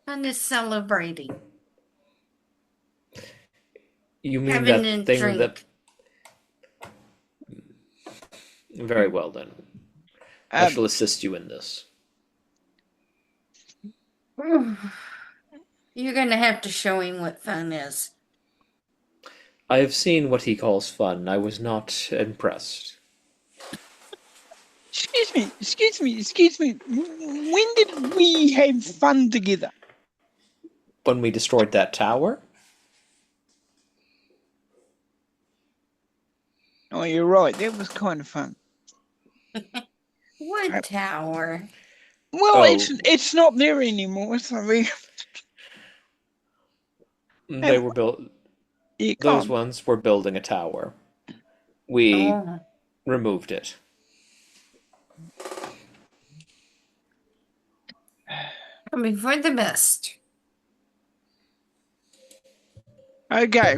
Fun is celebrating. You mean Having that a thing drink. that... Very well, then. I shall assist you in this. You're going to have to show him what fun is. I have seen what he calls fun. I was not impressed. Excuse me. When did we have fun together? When we destroyed that tower? Oh, you're right. That was kind of fun. What tower? Well, it's not there anymore, so They were built... Those ones were building a tower. We removed it. Coming for the best. Okay.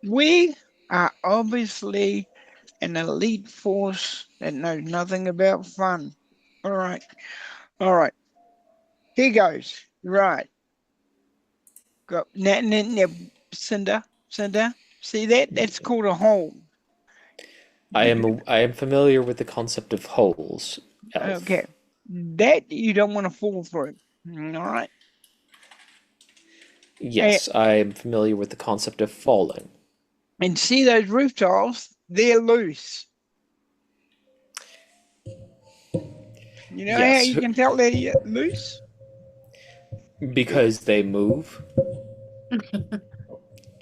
We are obviously an elite force that knows nothing about fun. All right. Here goes. Right. Go. Now, Cinder. See that? That's called a hole. I am familiar with the concept of holes. elf. Okay. That you don't want to fall through. All right. Yes, I'm familiar with the concept of falling. And see those roof tiles? They're loose. You know how Yes, you can tell they're loose? because they move.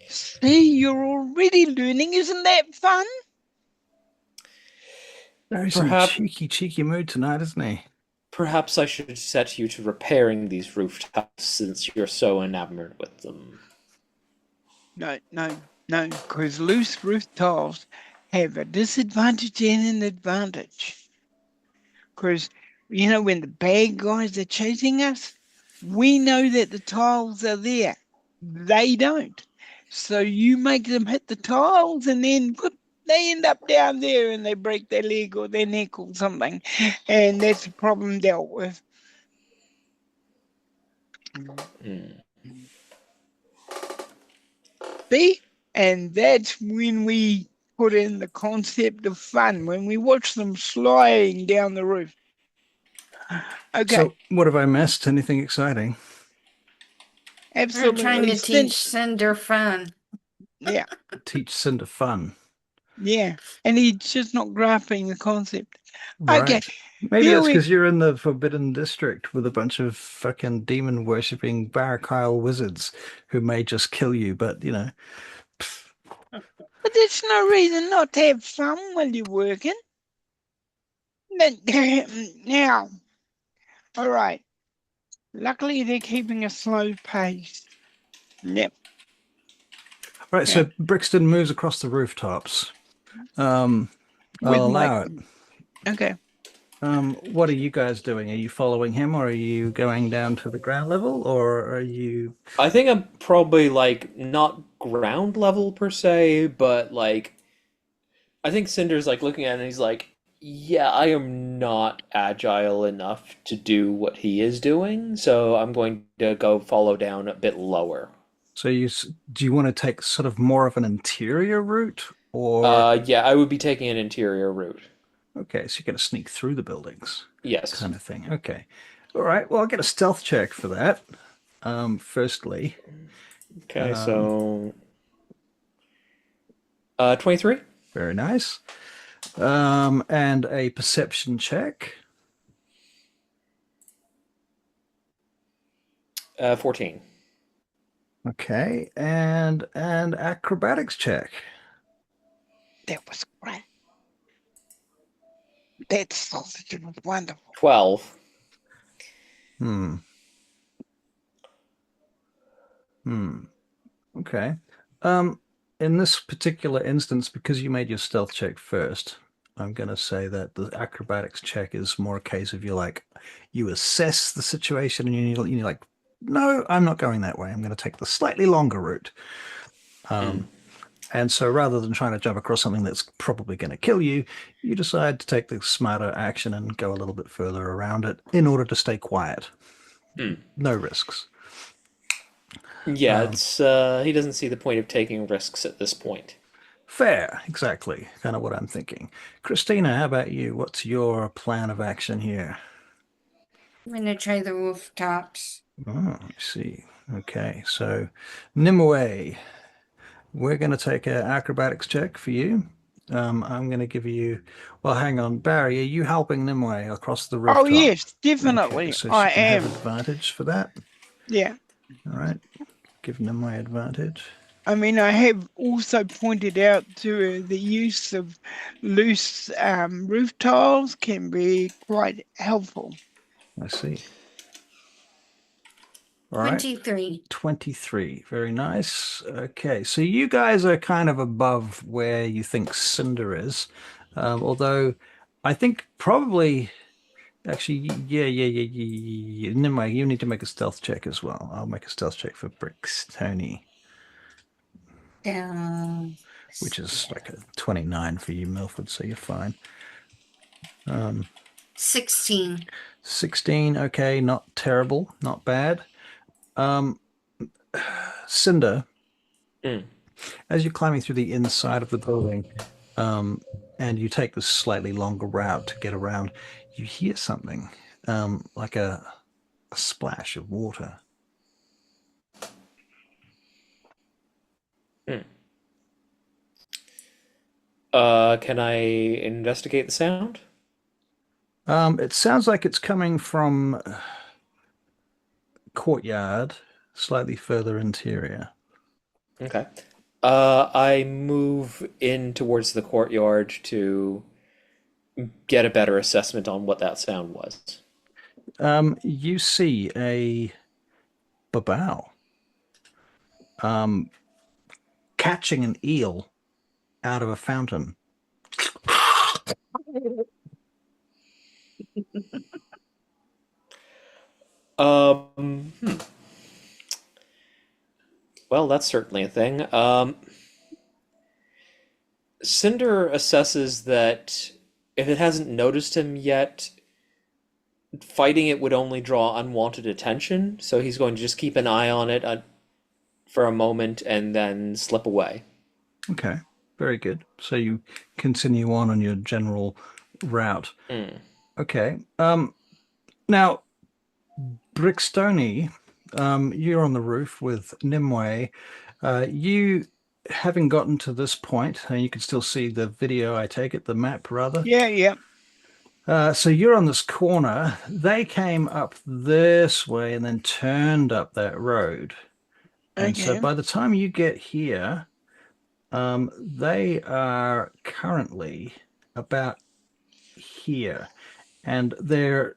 See, you're already learning. Isn't that fun? Barry's in a Perhaps, cheeky mood tonight, isn't he? perhaps I should set you to repairing these rooftops since you're so enamored with them. No, because loose roof tiles have a disadvantage and an advantage. Because, when the bad guys are chasing us, we know that the tiles are there. They don't. So you make them hit the tiles and then they end up down there and they break their leg or their neck or something. And that's a problem dealt with. See? And that's when we put in the concept of fun, when we watch them sliding down the roof. Okay. So, what have I missed? Anything exciting? Absolutely. We're trying to teach Cinder fun. Yeah. Teach Cinder fun. Yeah. And he's just not grasping the concept. Right. Okay. Maybe that's because you're in the Forbidden District with a bunch of fucking demon worshipping Barakyle wizards who may just kill you, but But there's no reason not to have fun while you're working. Now, all right. Luckily, they're keeping a slow pace. Yep. Right, so Brixton moves across the rooftops. I'll allow it. Okay. What are you guys doing? Are you following him, or are you going down to the ground level, or are you? I think I'm probably not ground level per se, but I think Cinder's looking at it and he's like, yeah, I am not agile enough to do what he is doing, so I'm going to go follow down a bit lower. So do you want to take sort of more of an interior route, or? Yeah, I would be taking an interior route. Okay, so you're going to sneak through the buildings. Yes. Kind of thing. Okay. All right. Well, I'll get a stealth check for that. Firstly. Okay, so 23. Very nice. And a perception check. 14. Okay, and an acrobatics check. That was great. That sausage was wonderful. 12. Okay. In this particular instance, because you made your stealth check first, I'm going to say that the acrobatics check is more a case of you assess the situation and you're like, no, I'm not going that way. I'm going to take the slightly longer route. And so rather than trying to jump across something that's probably going to kill you, you decide to take the smarter action and go a little bit further around it in order to stay quiet. No risks. Yeah, he doesn't see the point of taking risks at this point. Fair, exactly. Kind of what I'm thinking. Christina, how about you? What's your plan of action here? I'm going to try the rooftops. Oh, I see. Okay, so Nimue, we're going to take an acrobatics check for you. I'm going to give you. Well, hang on, Barry. Are you helping Nimue across the rooftop? Oh yes, definitely. Okay, so I she can am. have advantage for that. Yeah. All right. Give Nimue advantage. I mean, I have also pointed out to her the use of loose roof tiles can be quite helpful. I see. All right. 23. 23. Very nice. Okay, so you guys are kind of above where you think Cinder is. Although I think probably actually, yeah. Nimue, you need to make a stealth check as well. I'll make a stealth check for Brixton, which is like a 29 for you, Milford, so you're fine. 16. 16, okay, not terrible, not bad. Cinder, as you're climbing through the inside of the building, and you take this slightly longer route to get around, you hear something like a splash of water. Hmm. Can I investigate the sound? It sounds like it's coming from courtyard, slightly further interior. Okay. I move in towards the courtyard to get a better assessment on what that sound was. You see a babao um, catching an eel out of a fountain. Hmm. Well, that's certainly a thing. Cinder assesses that if it hasn't noticed him yet, fighting it would only draw unwanted attention, so he's going to just keep an eye on it for a moment and then slip away. Okay, very good. So you continue on your general route. Hmm. Okay. Now, Brixtoni, you're on the roof with Nimue. You having gotten to this point, and you can still see the video, I take it, the map rather. Yeah, yeah. So you're on this corner. They came up this way and then turned up that road. And so Okay. by the time you get here, they are currently about here, and they're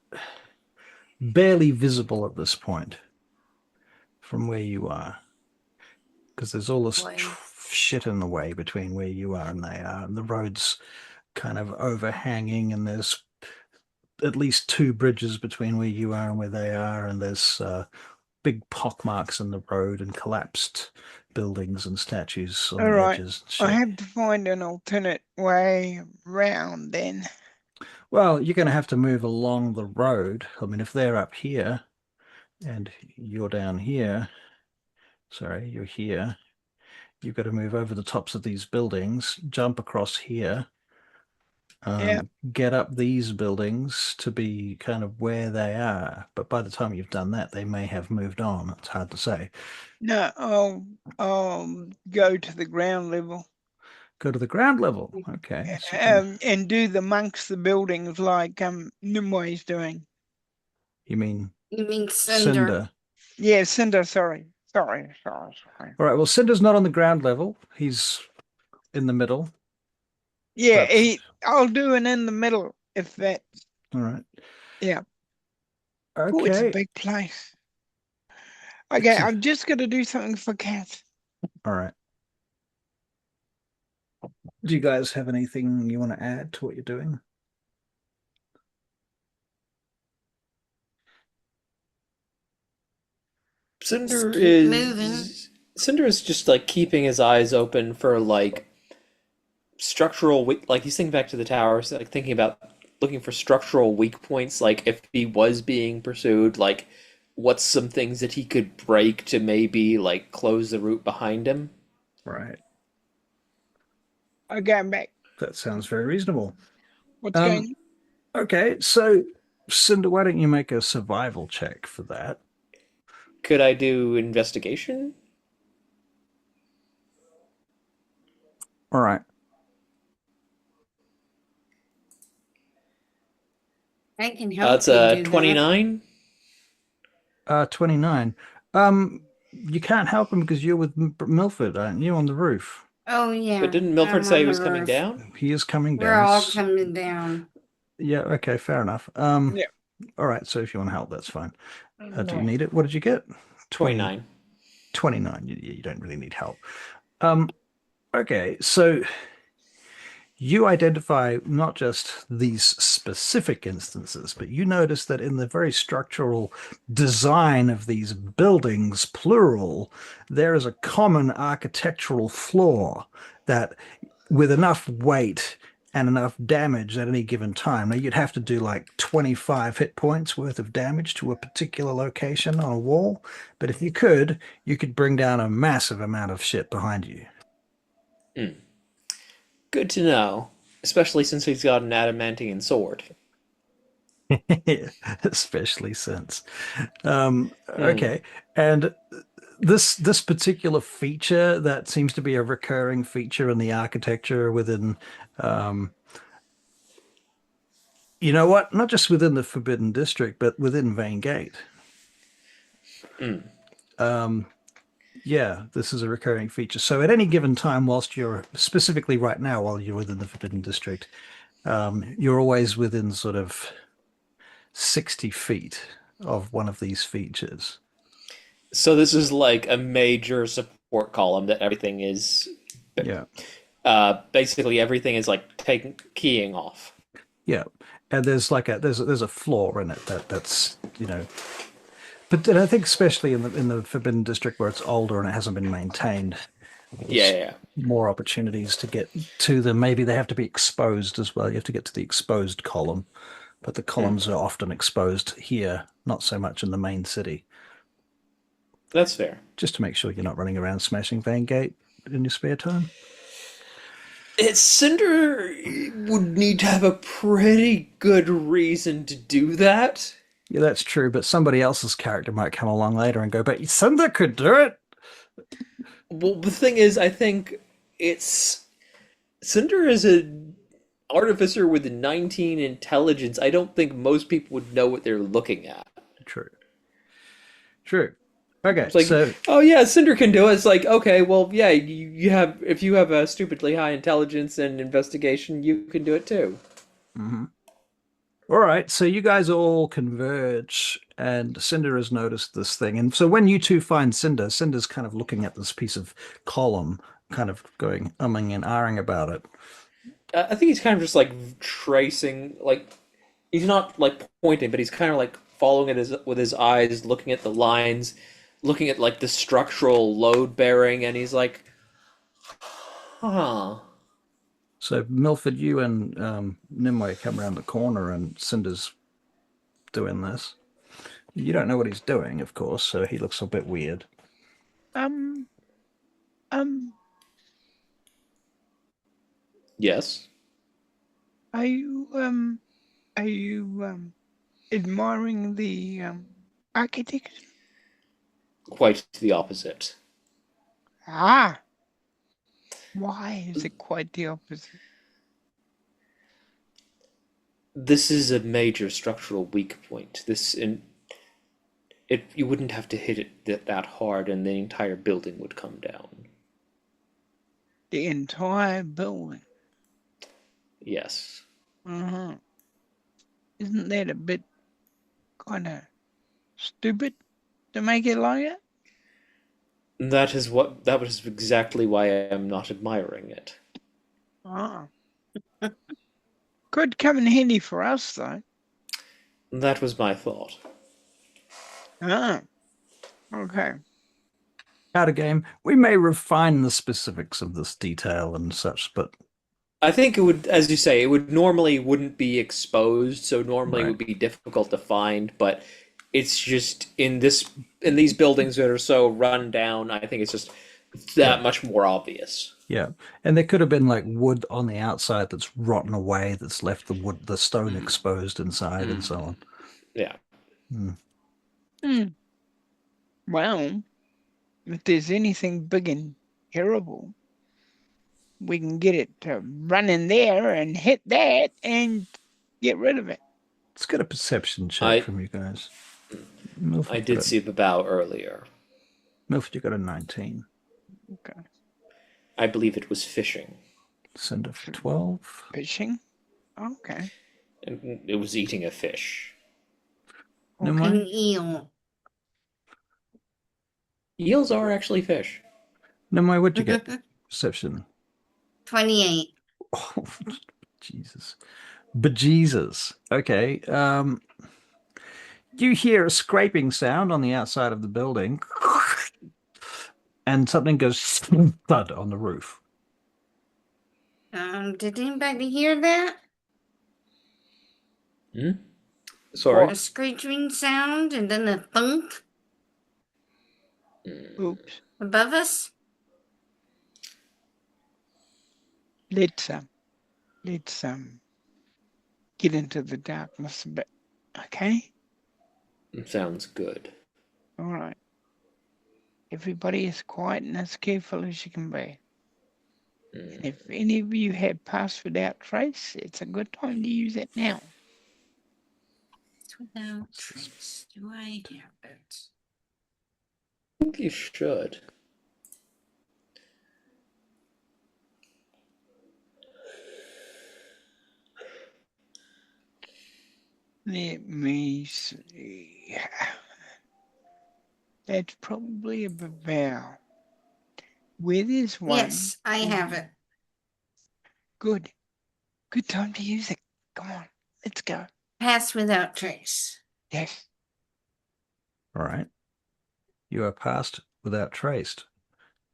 barely visible at this point from where you are, because there's all this Boy. shit in the way between where you are and they are, and the road's kind of overhanging, and there's at least two bridges between where you are and where they are, and there's big pockmarks in the road and collapsed buildings and statues on All the right. edges and I shit. have to find an alternate way round then. Well, you're going to have to move along the road. I mean, if they're up here and you're down here, sorry, you're here, you've got to move over the tops of these buildings, jump across here, Yeah. get up these buildings to be kind of where they are. But by the time you've done that, they may have moved on. It's hard to say. No, I'll go to the ground level. Go to the ground level. Okay. So you're gonna, And do the amongst the buildings like Nimue's doing. you mean You mean Cinder? Cinder? Yeah, Cinder, sorry. All right. Well, Cinder's not on the ground level. He's in the middle. Yeah, But I'll do an in the middle if that. all right. Yeah. Oh, it's a Okay. big place. Okay, It's a, I'm just gonna do something for Cat. all right. Do you guys have anything you want to add to what you're doing? Cinder Just keep moving. is Cinder is just like keeping his eyes open for like structural like he's thinking back to the towers, like thinking about looking for structural weak points, like if he was being pursued, like what's some things that he could break to maybe like close the route behind him. Right. Okay, I'm back. That sounds very reasonable. What's Um, going okay, so Cinder, why don't you make a survival check for that? Could I do investigation? All right. I can help It's you a do that. 29. 29. You can't help him because you're with Milford, aren't you, on the roof? Oh But yeah, didn't Milford I'm say on he the was coming roof. down? He is coming We're down. all coming down. Yeah, okay, fair enough. Yeah. All right, so if you want to help, that's fine. Do you No. need it? What did you get? 20, 29. 29. You don't really need help. Um, okay, so you identify not just these specific instances, but you notice that in the very structural design of these buildings, plural, there is a common architectural flaw that, with enough weight and enough damage at any given time, now you'd have to do like 25 hit points worth of damage to a particular location on a wall. But if you could bring down a massive amount of shit behind you. Hmm. Good to know, especially since he's got an adamantine sword. Especially since. Hmm. Okay. And this particular feature that seems to be a recurring feature in the architecture within um you know what? Not just within the Forbidden District, but within Vaingate. Hmm. Um, yeah, this is a recurring feature. So at any given time, whilst you're specifically right now, while you're within the Forbidden District, you're always within sort of 60 feet of one of these features. So this is like a major support column that everything is Yeah, basically everything is like taking keying off. yeah. And there's like there's a flaw in it that's but I think especially in the Forbidden District where it's older and it hasn't been maintained, Yeah, there's yeah, more opportunities to get to them. Maybe they have to be exposed as well. You have to get to the exposed column, but the yeah. Hmm. columns are often exposed here, not so much in the main city. That's fair. Just to make sure you're not running around smashing Vaingate in your spare time. Cinder would need to have a pretty good reason to do that. Yeah, that's true, but somebody else's character might come along later and go, but Cinder could do it. Well, the thing is, I think it's Cinder is a artificer with 19 intelligence. I don't think most people would know what they're looking at. True. True. Okay, It's like, so oh yeah, Cinder can do it. It's like, okay, well, yeah, you have if you have a stupidly high intelligence and investigation, you can do it too. mhm. All right, so you guys all converge, and Cinder has noticed this thing. And so when you two find Cinder, Cinder's kind of looking at this piece of column, kind of going umming and ahhing about it. I think he's kind of just like tracing, like he's not like pointing, but he's kind of like following it with his eyes, looking at the lines, looking at like the structural load bearing, and he's like, huh. So Milford, you and Nimue come around the corner, and Cinder's doing this. You don't know what he's doing, of course, so he looks a bit weird. Um, um, Yes, are you, admiring the, architect? quite the opposite. Ah, why is it quite the opposite? This is a major structural weak point. You wouldn't have to hit it that hard, and the entire building would come down. The entire building. Yes. Uh-huh. Isn't that a bit kind of stupid to make it like that? That was exactly why I am not admiring it. Ah. Could come in handy for us, though. That was my thought. Ah, okay. Out of game, we may refine the specifics of this detail and such, but I think it would, as you say, it would normally wouldn't be exposed, so normally it right. would be difficult to find, but it's just in these buildings that are so run down, I think it's just Yeah. that much more obvious. Yeah. And there could have been like wood on the outside that's rotten away, that's left the stone exposed inside and so on. Yeah. Well, if there's anything big and terrible, we can get it to run in there and hit that and get rid of it. Let's get a perception check I from you guys. I did see the bow earlier. Milford, you got a 19. Okay. I believe it was fishing. Cinder for 12. Fishing? Okay. And it was eating a fish. No Okay. more? An eel. Eels are actually fish. No more, what'd you get? Perception. 28. Oh, Jesus. Bejesus. Okay. You hear a scraping sound on the outside of the building, and something goes thud on the roof. Did anybody hear that? Sorry. A screeching sound and then a thunk Oops. above us? Let's get into the darkness a bit. Okay? Sounds good. All right. Everybody is quiet and as careful as you can be. And if any of you have passed without trace, it's a good time to use it now. Without trace. Do I have it? I think you should. Let me see. That's probably a vowel. Where there's one. Yes, I have it. Good. Good time to use it. Come on, let's go. Pass without trace. Yes. All right. You are passed without traced.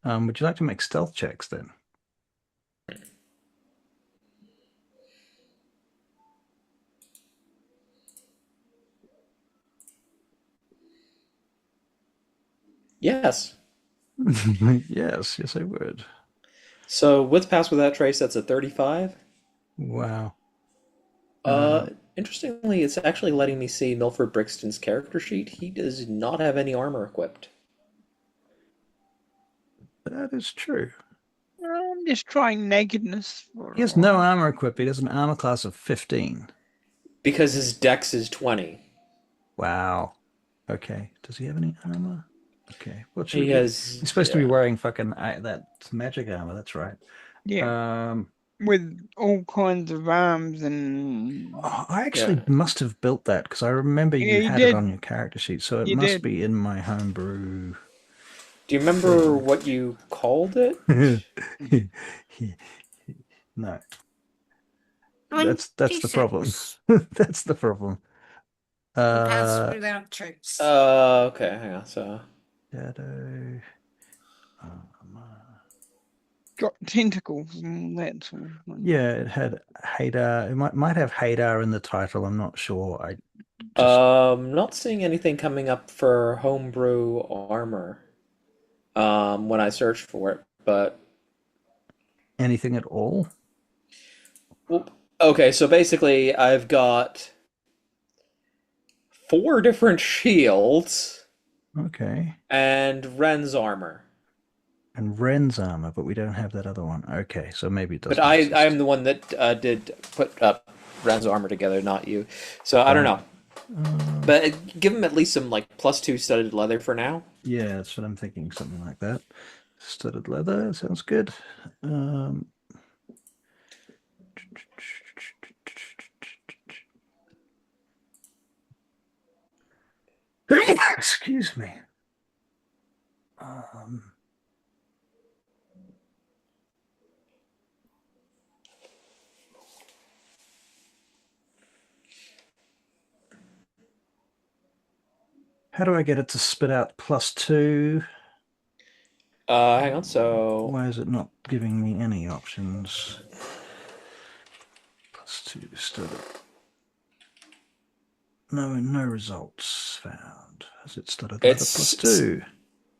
Would you like to make stealth checks then? Yes. Yes, I would. So with Pass Without Trace, that's a 35. Wow. Interestingly, it's actually letting me see Milford Brixton's character sheet. He does not have any armor equipped. That is true. I'm just trying nakedness for He has no armor equipped. He has an armor class of 15. Because his dex is 20. Wow. Okay. Does he have any armor? Okay. What should He we get? has. He's supposed to be wearing fucking that magic armor. That's right. Yeah. With all kinds of arms and I actually must have built that because I remember you had it on your character sheet, so it must be in my homebrew. Do you remember what you called it? No. That's the problem. That's the problem. Pass without trace. Okay, hang on. So Shadow. got tentacles and that sort of thing. Yeah, it had Hadar. It might have Hadar in the title. I'm not sure. not seeing anything coming up for homebrew armor. When I search for it, but anything at all? Well, okay, so basically I've got 4 different shields. Okay. And Ren's armor. And Ren's armor, but we don't have that other one. Okay, so maybe it doesn't. But I'm the one that did put up Ren's armor together, not you. So I don't know. But give him at least some like +2 studded leather for now. Yeah, that's what I'm thinking. Something like that. Studded leather sounds good. Excuse me. How do I get it to spit out +2? Hang on, so why is it not giving me any options? +2 studded. No results found. Has it studded leather +2?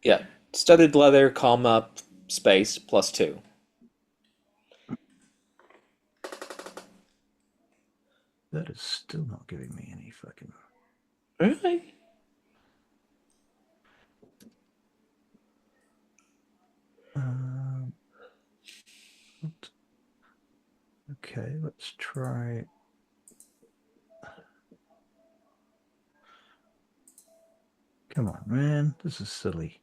Yeah, studded leather, comma, space, +2. That is still not giving me any fucking... Really? Okay, let's try... Come on, man. This is silly.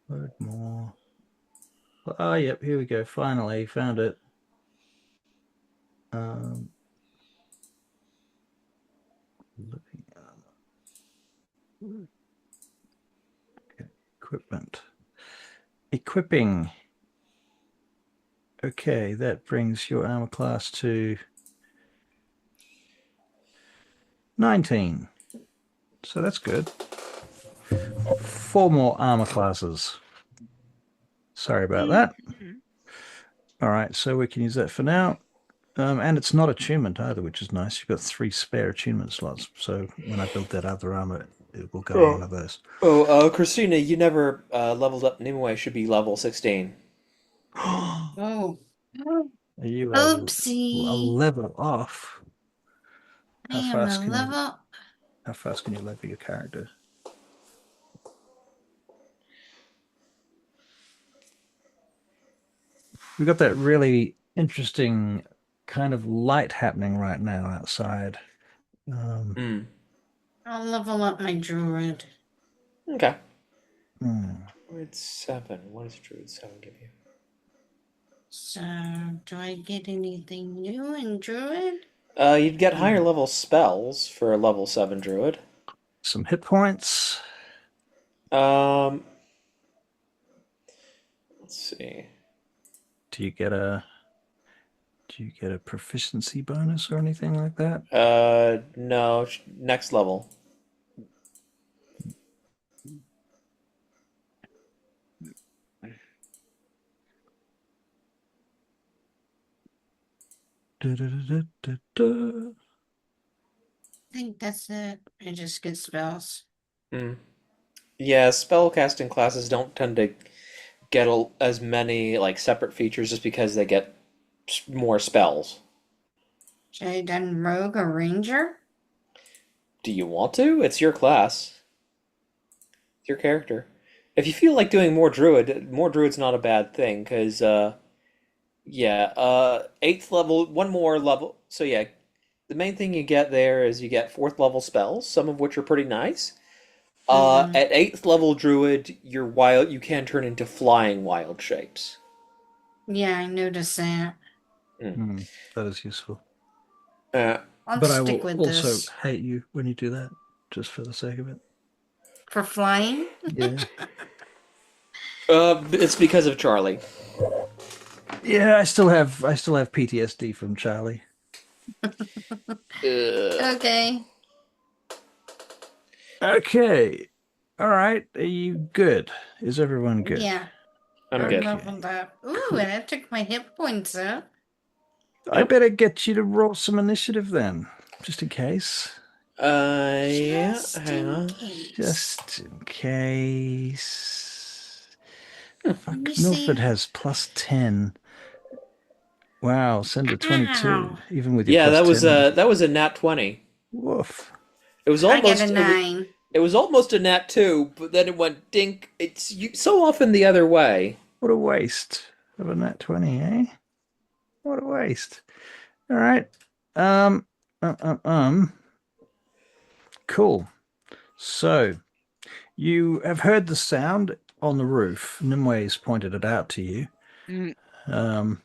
Load more. Oh, yep, here we go. Finally, found it. Living armor. Okay, equipment. Equipping. Okay, that brings your armor class to 19. So that's good. 4 more armor classes. Sorry about that. All right, so we can use that for now. And it's not attunement either, which is nice. You've got 3 spare attunement slots. So when I build that other armor, it will go on one Oh, of those. Christina, you never leveled up. Nimue should be level 16. Are Oh, you a oopsie. level off? I How am a fast can you level. how fast can you level your character? We've got that really interesting kind of light happening right now outside. Um, Hmm. I'll level up my druid. Okay. hmm. Druid 7. What does Druid 7 give you? So, do I get anything new in druid? You'd get higher level spells for a level 7 druid. Some hit points. Um, let's see. Do you get a proficiency bonus or anything like that? No, next level. Da-da-da-da-da-da. I think that's it. I just get spells. Hmm. Yeah, spellcasting classes don't tend to get as many like separate features just because they get more spells. Should I have done rogue or ranger? Do you want to? It's your class. It's your character. If you feel like doing more druid's not a bad thing because yeah, eighth level, one more level. So yeah, the main thing you get there is you get fourth level spells, some of which are pretty nice. Mm-hmm. At eighth level druid, you can turn into flying wild shapes. Yeah, I noticed that. Mm. Hmm, that is useful. Uh, I'll But I stick will with also this. hate you when you do that, just for the sake of it. For flying? Yeah. it's because of Charlie. Yeah, I still have PTSD from Charlie. Uh, Okay. Okay. All right. Are you good? Is everyone good? Yeah, I'm I'm good. Okay. leveled up. Ooh, Cool. and I took my hit points up. I Yep. better get you to roll some initiative then, just in case. Yeah, Just hang in on. case. Just in case. Let me Fuck, Milford see. has plus 10. Wow, Cinder 22, Ow. even with your Yeah, plus 10. that was a nat 20. Woof. It was I got a almost nine. it was almost a nat 2, but then it went dink. So often the other way. What a waste of a nat 20, eh? What a waste. All right. Um, um, um, um. Cool. So you have heard the sound on the roof. Nimue's pointed it out to you. Mm, Um,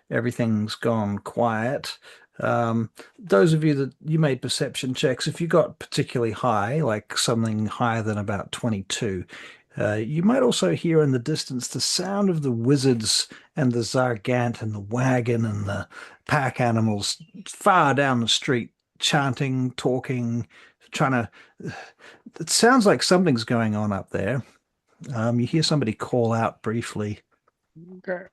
everything's gone quiet. Those of you that you made perception checks, if you got particularly high, like something higher than about 22, you might also hear in the distance the sound of the wizards and the Zargant and the wagon and the pack animals far down the street, chanting, talking, trying to. It sounds like something's going on up there. You hear somebody call out briefly. okay.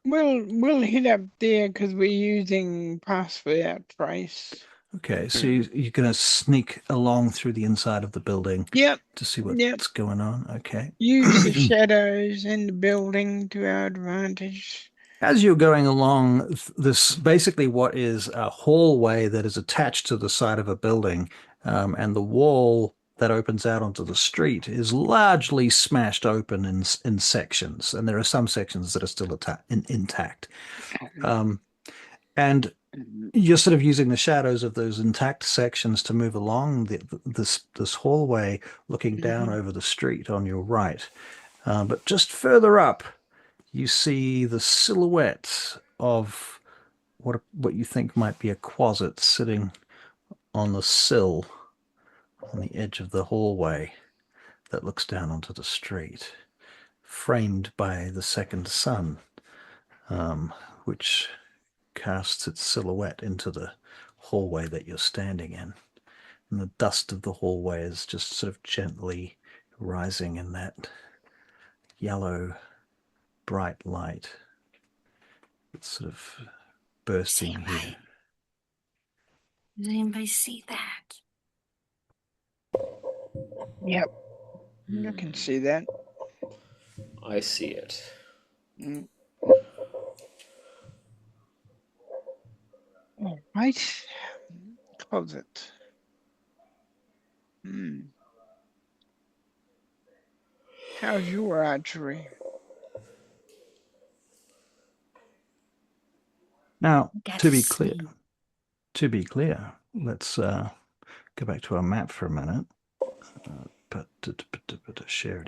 We'll hit up there because we're using pass for that price. Okay, so Hmm. you're going to sneak along through the inside of the building Yep, to see yep. what's going on. Okay. Use the shadows in the building to our advantage. As you're going along this, basically what is a hallway that is attached to the side of a building, and the wall that opens out onto the street is largely smashed open in sections, and there are some sections that are still intact. Um, and you're sort of using the shadows of those intact sections to move along this hallway, looking down Mhm. over the street on your right. But just further up, you see the silhouette of what you think might be a closet sitting on the sill on the edge of the hallway that looks down onto the street, framed by the second sun, which casts its silhouette into the hallway that you're standing in. And the dust of the hallway is just sort of gently rising in that yellow, bright light. It's sort of bursting here. Does anybody see that? Yep, you can see that. I see it. Mm. All right. Close it. How's your archery? Now, That's to be clear, let's go back to our map for a minute. Share.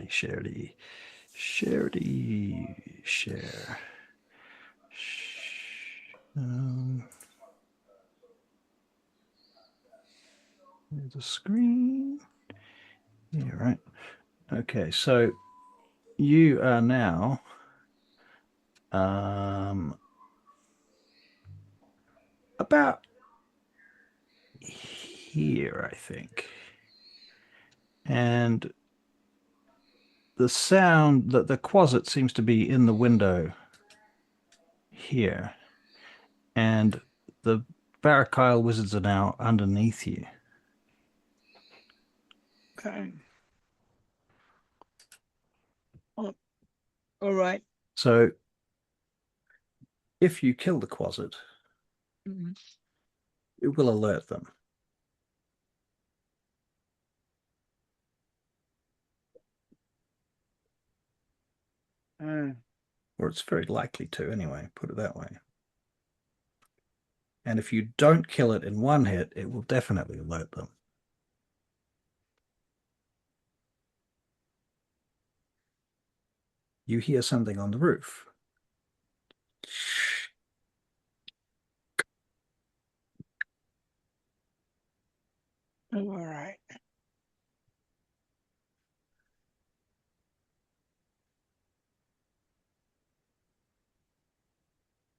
There's a screen. Yeah, right. Okay, so you are now about here, I think. And the sound that the closet seems to be in the window here. And the Barakyle wizards are now underneath you. Okay. Oh, all right. So if you kill the closet, it will alert them. Or it's very likely to anyway, put it that way. And if you don't kill it in one hit, it will definitely alert them. You hear something on the roof. All right.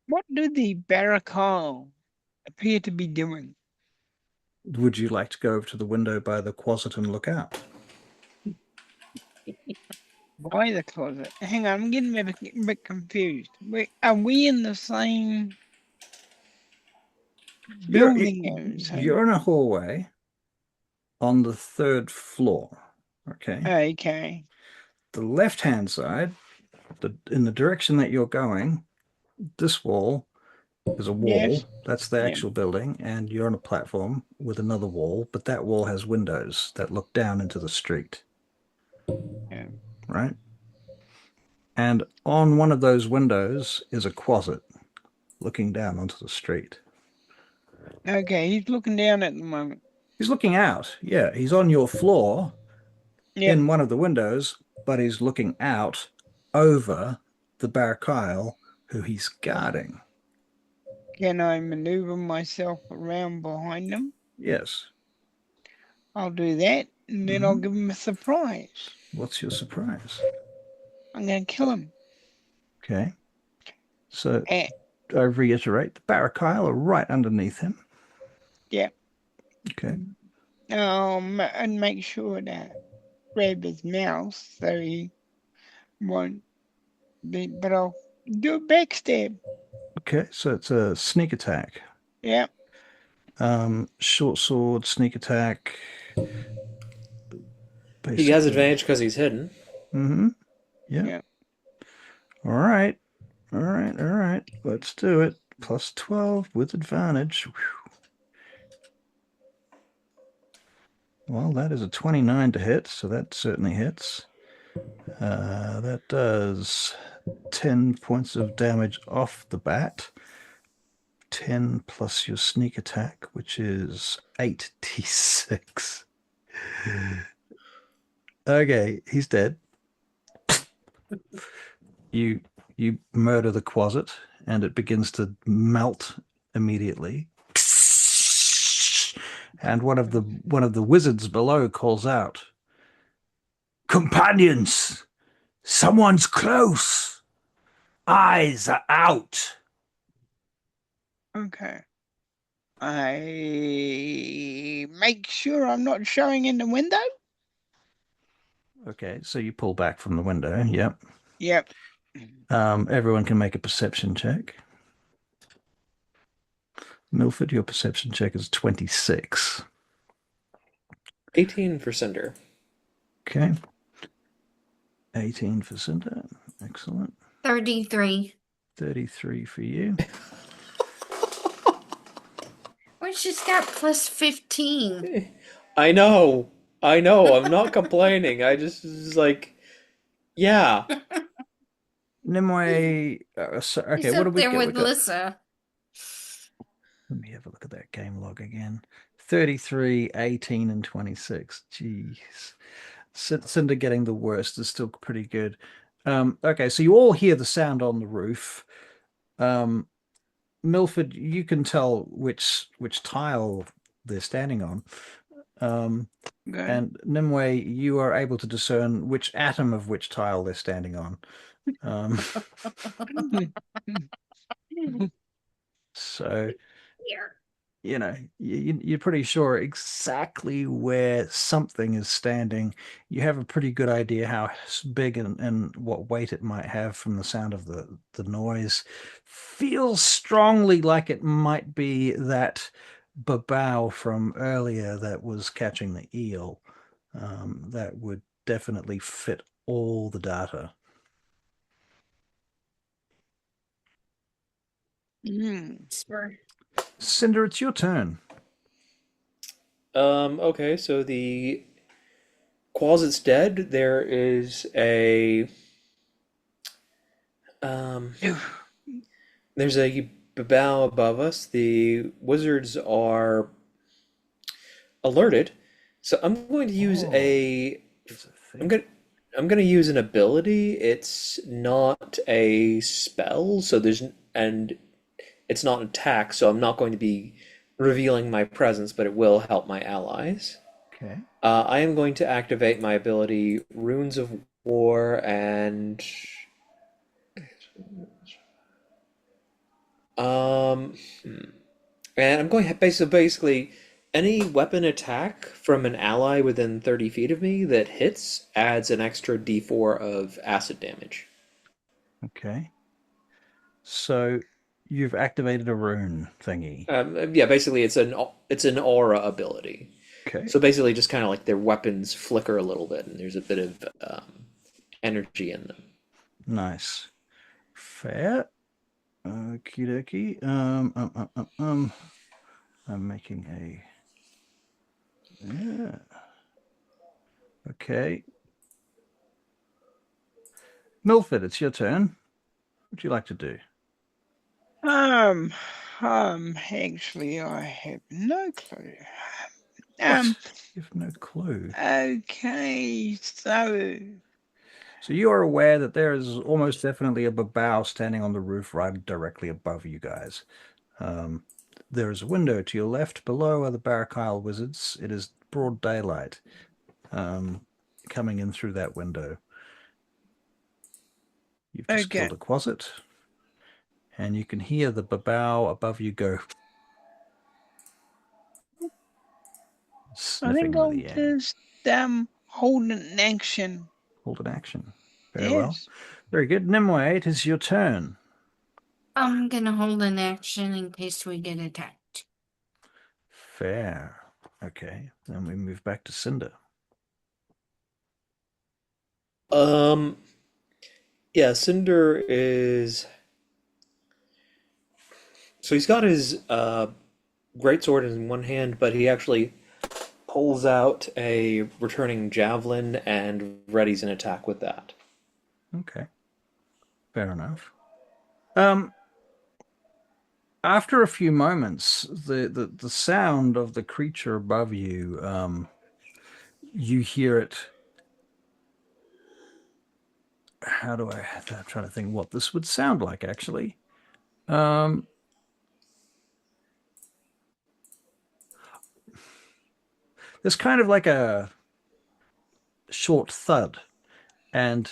What do the Barakal appear to be doing? Would you like to go over to the window by the closet and look out? By the closet. Hang on, I'm getting a bit confused. Wait, are we in the same building? You're in a hallway on the 3rd floor. Okay. Okay. The left-hand side, in the direction that you're going, this wall is a wall. Yes. That's the Yeah. actual building, and you're on a platform with another wall, but that wall has windows that look down into the street. Yeah. Right? And on one of those windows is a closet looking down onto the street. Okay, he's looking down at the moment. He's looking out. Yeah, he's on your floor Yep. in one of the windows, but he's looking out over the Barakyle who he's guarding. Can I maneuver myself around behind him? Yes. I'll do that, and then I'll give him a surprise. What's your surprise? I'm going to kill him. Okay. So I reiterate, the Barakyle are right underneath him. Yeah. Okay. And make sure to grab his mouse so he won't be, but I'll do a backstab. Okay, so it's a sneak attack. Yeah. Short sword, sneak attack. He has advantage because he's hidden. Mm-hmm. Yeah. All right. All right. Let's do it. Plus 12 with advantage. Whew. Well, that is a 29 to hit, so that certainly hits. That does 10 points of damage off the bat. 10 plus your sneak attack, which is 8d6. Okay, he's dead. You murder the closet, and it begins to melt immediately. And one of the wizards below calls out, "Companions, someone's close. Eyes are out." Okay. I make sure I'm not showing in the window. Okay, so you pull back from the window. Yep. Yep. Everyone can make a perception check. Milford, your perception check is 26. 18 for Cinder. Okay. 18 for Cinder. Excellent. 33. 33 for you. Well, she's got plus 15. I know. I know. I'm not complaining. I just was like, yeah. Nimue, okay, He's what did up we there get? We with got, Lissa. let me have a look at that game log again. 33, 18, and 26. Jeez. Cinder getting the worst is still pretty good. Okay, so you all hear the sound on the roof. Milford, you can tell which tile they're standing on. Good. And Nimue, you are able to discern which atom of which tile they're standing on. Um, so Here. you're pretty sure exactly where something is standing. You have a pretty good idea how big and what weight it might have from the sound of the noise. Feels strongly like it might be that babao from earlier that was catching the eel. That would definitely fit all the data. Mm. Whisper. Cinder, it's your turn. Okay, so the closet's dead. There is a um Oof. there's a bow above us. The wizards are alerted. So I'm going to use Oh, a it's a I'm thing. gonna I'm gonna use an ability. It's not a spell, so and it's not an attack, so I'm not going to be revealing my presence, but it will help my allies. Okay. I am going to activate my ability Runes of War um and I'm going to basically any weapon attack from an ally within 30 feet of me that hits adds an extra D4 of acid damage. Okay. So you've activated a rune thingy. Yeah, basically it's an aura ability. Okay. So basically, just kind of like their weapons flicker a little bit, and there's a bit of energy in them. Nice. Fair. Okie dokie. I'm making a. Yeah. Okay. Milford, it's your turn. What would you like to do? Um, actually, I have no clue. What? Um, You have no clue. okay, so, So you are aware that there is almost definitely a babao standing on the roof right directly above you guys. Um, there is a window to your left. Below are the Barakyle wizards. It is broad daylight coming in through that window. You've just okay, killed a quasit, and you can hear the babao above you go I think sniffing I'll the air. just, hold an action. Hold an action. Very well. Yes. Very good. Nimue, it is your turn. I'm gonna hold an action in case we get attacked. Fair. Okay. Then we move back to Cinder. Um, yeah, Cinder is so he's got his greatsword in one hand, but he actually pulls out a returning javelin and readies an attack with that. Okay. Fair enough. Um, After a few moments, the sound of the creature above you, you hear it. I'm trying to think what this would sound like, actually. Um, there's kind of like a short thud, and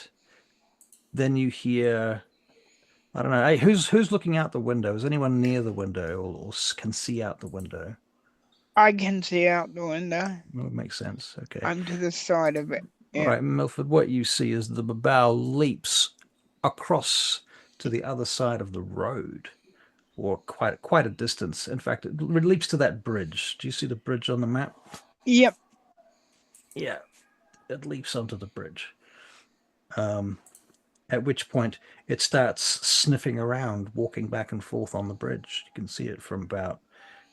then you hear, I don't know, hey, who's looking out the window? Is anyone near the window or can see out the window? I can see out the window. Well, it makes sense. Okay. I'm to the side of it. All Yeah. right, Milford, what you see is the babao leaps across to the other side of the road, or quite a distance. In fact, it leaps to that bridge. Do you see the bridge on the map? Yep. Yeah, it leaps onto the bridge. At which point it starts sniffing around, walking back and forth on the bridge. You can see it from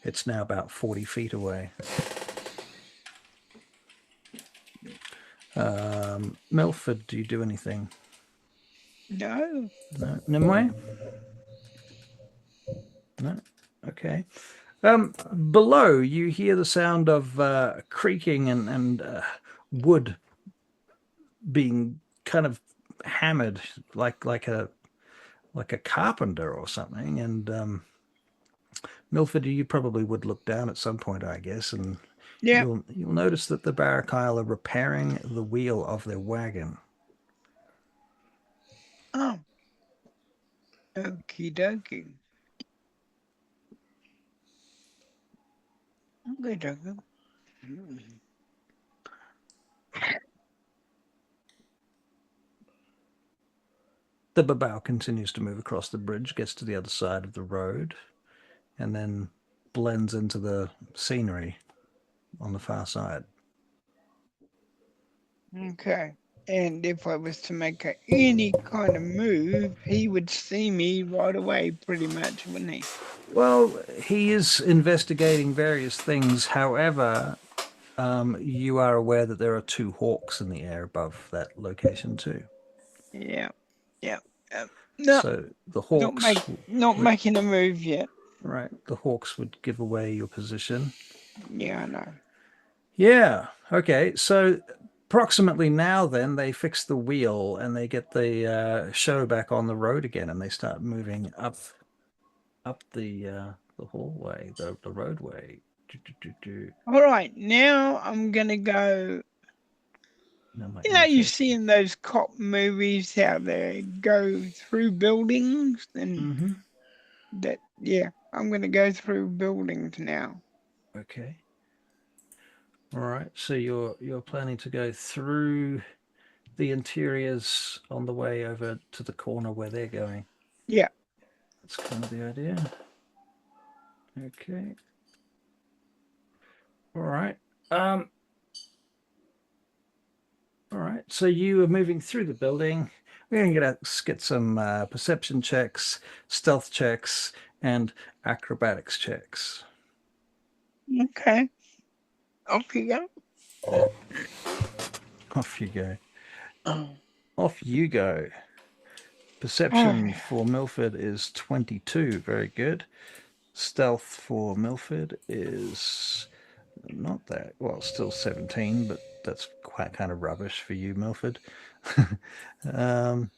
it's now about 40 feet away. Milford, do you do anything? No. No. Nimue? No. Okay. Below, you hear the sound of creaking and wood being kind of hammered like a carpenter or something. And Milford, you probably would look down at some point, I guess, and Yep. you'll notice that the Barakyle are repairing the wheel of their wagon. Oh. Okie dokie. Okay, dokie. The Babao continues to move across the bridge, gets to the other side of the road, and then blends into the scenery on the far side. Okay. And if I was to make any kind of move, he would see me right away, pretty much, wouldn't he? Well, he is investigating various things. However, you are aware that there are two hawks in the air above that location too. Yeah. Yeah. No, So the hawks not making a move yet. right, the hawks would give away your position. Yeah, I know. Yeah. Okay. So approximately now, then they fix the wheel and they get the show back on the road again, and they start moving up the hallway, the roadway. All right, now I'm gonna go. You know, you see in those cop movies how they go through buildings and that. Yeah, I'm gonna go through buildings now. Okay. All right. So you're planning to go through the interiors on the way over to the corner where they're going. Yeah. That's kind of the idea. Okay. All right. All right. So you are moving through the building. We're going to get some perception checks, stealth checks, and acrobatics checks. Okay. Off you go. Off you go. Off you go. Perception for Milford is 22. Very good. Stealth for Milford is not that well, still 17, but that's quite kind of rubbish for you, Milford. And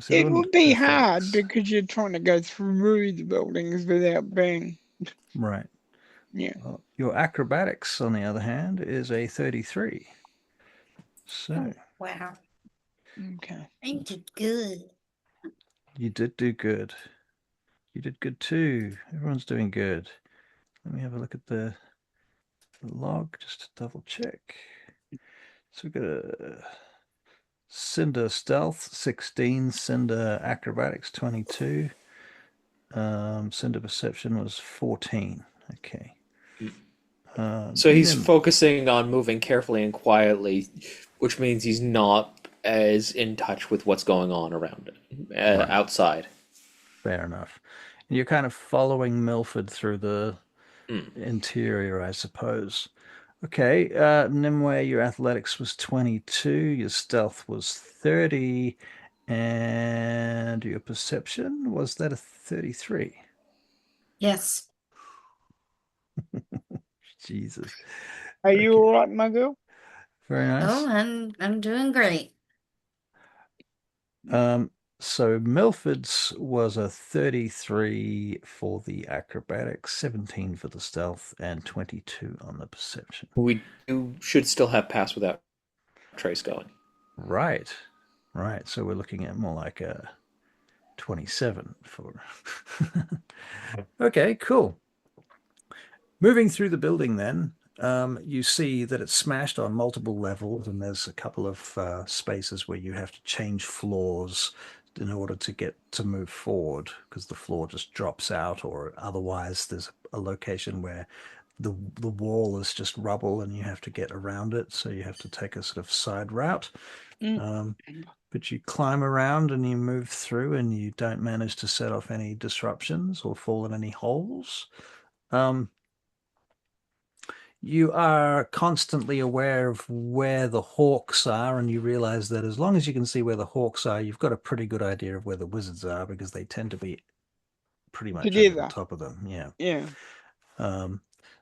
it would be hard because you're trying to go through the buildings without being right. Yeah. Well, your acrobatics, on the other hand, is a 33. So wow. Okay. I did good. You did do good. You did good too. Everyone's doing good. Let me have a look at the log just to double check. So we've got a Cinder Stealth 16, Cinder Acrobatics 22, Cinder Perception was 14. Okay. So he's focusing on moving carefully and quietly, which means he's not as in touch with what's going on around it, outside. Fair enough. And you're kind of following Milford through the interior, I suppose. Okay, Nimue, your athletics was 22, your stealth was 30, and your perception, was that a 33? Yes. Jesus. Are you all right, my girl? Very nice. Oh, I'm doing great. So Milford's was a 33 for the acrobatics, 17 for the stealth, and 22 on the perception. We should still have pass without trace going. Right. So we're looking at more like a 27 for. Okay, cool. Moving through the building then, you see that it's smashed on multiple levels, and there's a couple of spaces where you have to change floors in order to move forward, because the floor just drops out, or otherwise there's a location where the wall is just rubble and you have to get around it, so you have to take a sort of side route. But you climb around and you move through, and you don't manage to set off any disruptions or fall in any holes. You are constantly aware of where the hawks are, and you realize that as long as you can see where the hawks are, you've got a pretty good idea of where the wizards are, because they tend to be pretty much over the top of them. Yeah.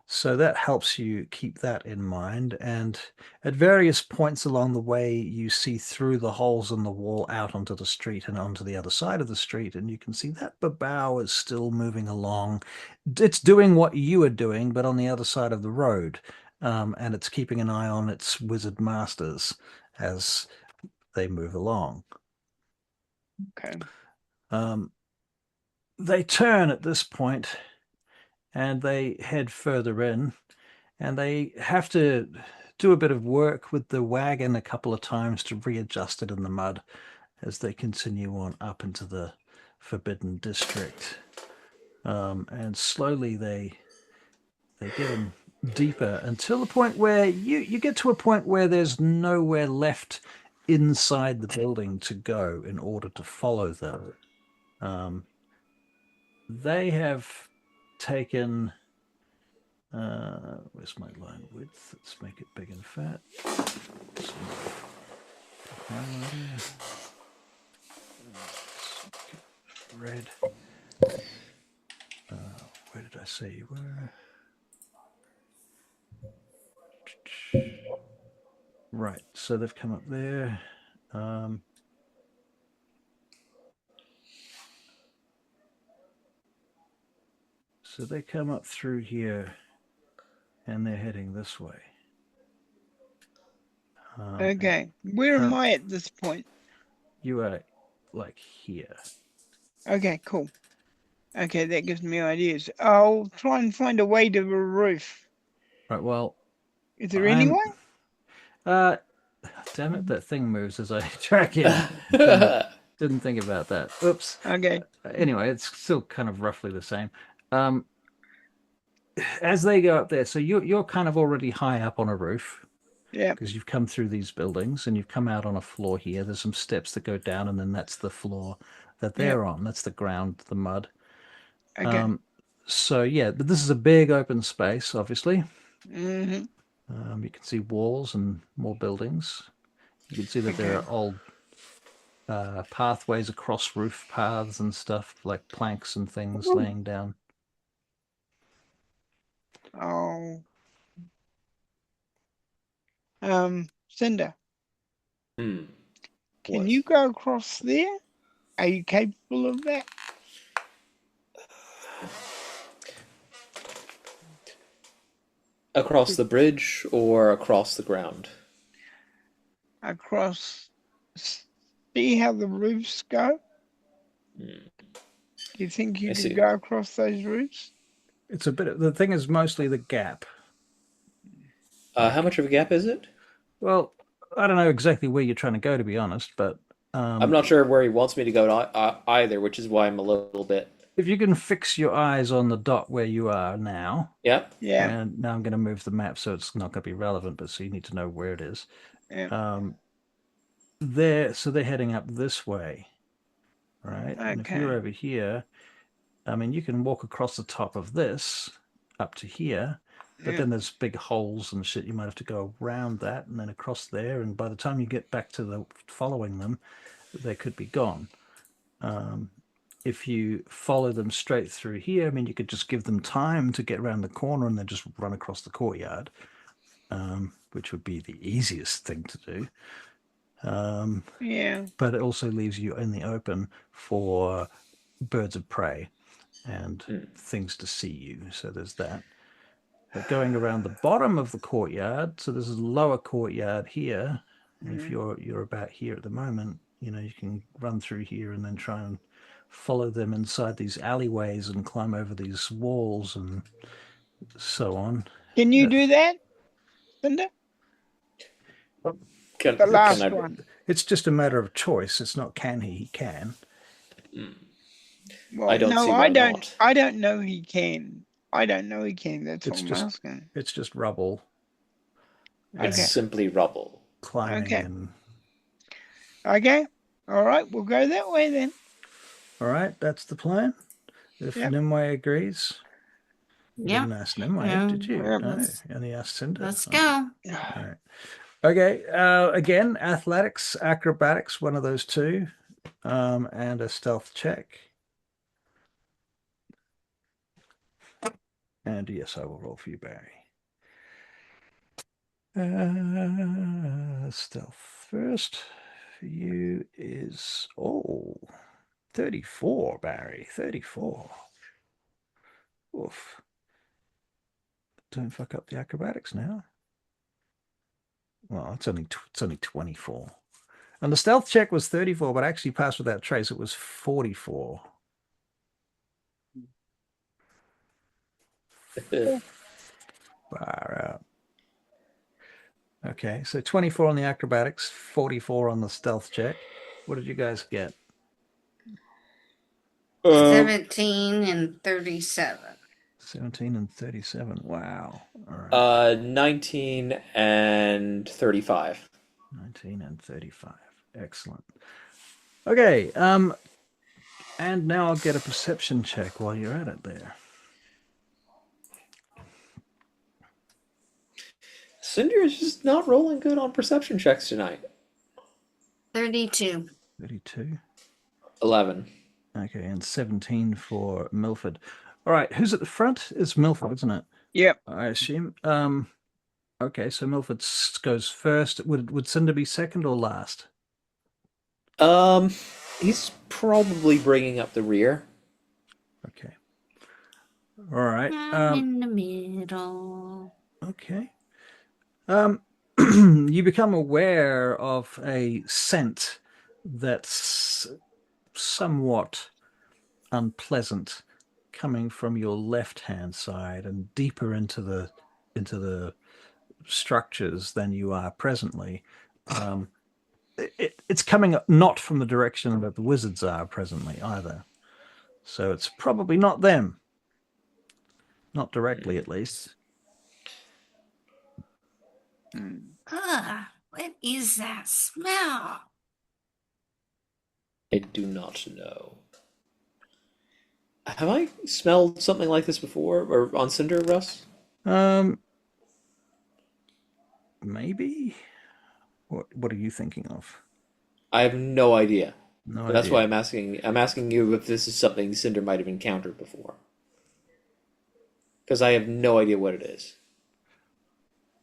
So that helps you keep that in mind. And at various points along the way, you see through the holes in the wall out onto the street and onto the other side of the street, and you can see that Babao is still moving along. It's doing what you are doing, but on the other side of the road. And it's keeping an eye on its wizard masters as they move along. Okay. They turn at this point and they head further in, and they have to do a bit of work with the wagon a couple of times to readjust it in the mud as they continue on up into the Forbidden District. And slowly they get in deeper until the point where you get to a point where there's nowhere left inside the building to go in order to follow them. They have taken... where's my line width? Let's make it big and fat. Red. Where did I say you were? Right, so they've come up there. So they come up through here, and they're heading this way. Okay, where am I at this point? You are like here. Okay, cool. Okay, that gives me ideas. I'll try and find a way to the roof. Right, well... Is there any way? Damn it, that thing moves as I track it. Didn't think about that. Oops. Okay. Anyway, it's still kind of roughly the same. As they go up there, so you're kind of already high up on a roof. Yeah. Because you've come through these buildings and you've come out on a floor here. There's some steps that go down, and then that's the floor that they're on. That's the ground, the mud. Okay. So yeah, but this is a big open space, obviously. Mm-hmm. You can see walls and more buildings. You can see that there are old pathways across roof paths and stuff, like planks and things laying down. Oh. Cinder. Can you go across there? Are you capable of that? Across the bridge or across the ground? Across. See how the roofs go? Do you think you could go across those roofs? It's a bit. The thing is mostly the gap. How much of a gap is it? Well, I don't know exactly where you're trying to go, to be honest, but... I'm not sure where he wants me to go either, which is why I'm a little bit... If you can fix your eyes on the dot where you are now... Yeah. And now I'm going to move the map so it's not going to be relevant, but so you need to know where it is. Yeah. So they're heading up this way, right? Okay. And if you're over here, I mean, you can walk across the top of this up to here, but then there's big holes and shit. You might have to go around that and then across there. And by the time you get back to following them, they could be gone. If you follow them straight through here, I mean, you could just give them time to get around the corner and then just run across the courtyard, which would be the easiest thing to do. But it also leaves you in the open for birds of prey and things to see you. So there's that. But going around the bottom of the courtyard, so there's a lower courtyard here. And if you're about here at the moment, you can run through here and then try and follow them inside these alleyways and climb over these walls and so on. Can you do that, Cinder? The last one. It's just a matter of choice. It's not can he? He can. Well, I don't no, see why not. I don't know he can. I don't know he can. That's It's what I'm just asking. it's just rubble. It's Okay. simply rubble. Climbing Okay. and Okay. All right. We'll go that way then. all right, that's the plan. If Yep. Nimue agrees. You Yep. didn't ask Nimue, Yeah, did you? Yep. No, you only asked Cinder. let's Oh, go. all right. Okay. Again, athletics, acrobatics, one of those two, and a stealth check. And yes, I will roll for you, Barry. Stealth first for you is 34, Barry. 34. Oof. Don't fuck up the acrobatics now. Well, it's only 24. And the stealth check was 34, but I actually passed without trace. It was 44. Far out. Okay, so 24 on the acrobatics, 44 on the stealth check. What did you guys get? 17 and 37. 17 and 37. Wow. All right. 19 and 35. 19 and 35. Excellent. Okay, and now I'll get a perception check while you're at it there. Cinder is just not rolling good on perception checks tonight. 32. 32. 11. Okay, and 17 for Milford. All right, who's at the front? It's Milford, isn't it? Yep. I assume. Okay, so Milford goes first. Would Cinder be second or last? He's probably bringing up the rear. Okay. All right. I'm in the middle. Okay. You become aware of a scent that's somewhat unpleasant coming from your left-hand side and deeper into the structures than you are presently. It's coming not from the direction that the wizards are presently either. So it's probably not them. Not directly, at least. What is that smell? I do not know. Have I smelled something like this before, or on Cinder, Russ? Maybe. What are you thinking of? I have no idea. No But that's idea. why I'm asking. I'm asking you if this is something Cinder might have encountered before, because I have no idea what it is.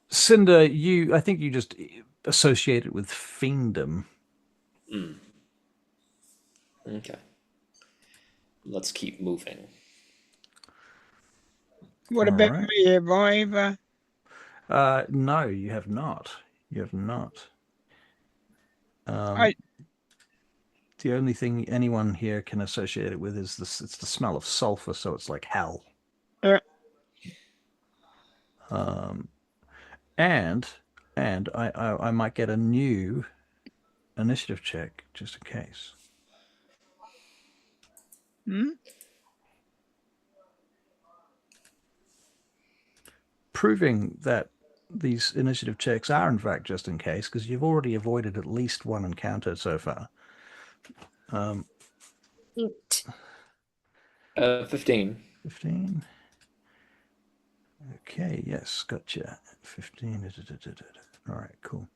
Cinder, I think you just associate it with fiendom. Okay. Let's keep moving. What All about right. me? Have I ever? No, you have not. You have not. I The only thing anyone here can associate it with is this. It's the smell of sulfur, so it's like hell. uh, And I might get a new initiative check just in case. Proving that these initiative checks are in fact just in case, because you've already avoided at least one encounter so far. 8. 15. 15. Okay, yes, gotcha. 15. All right, cool.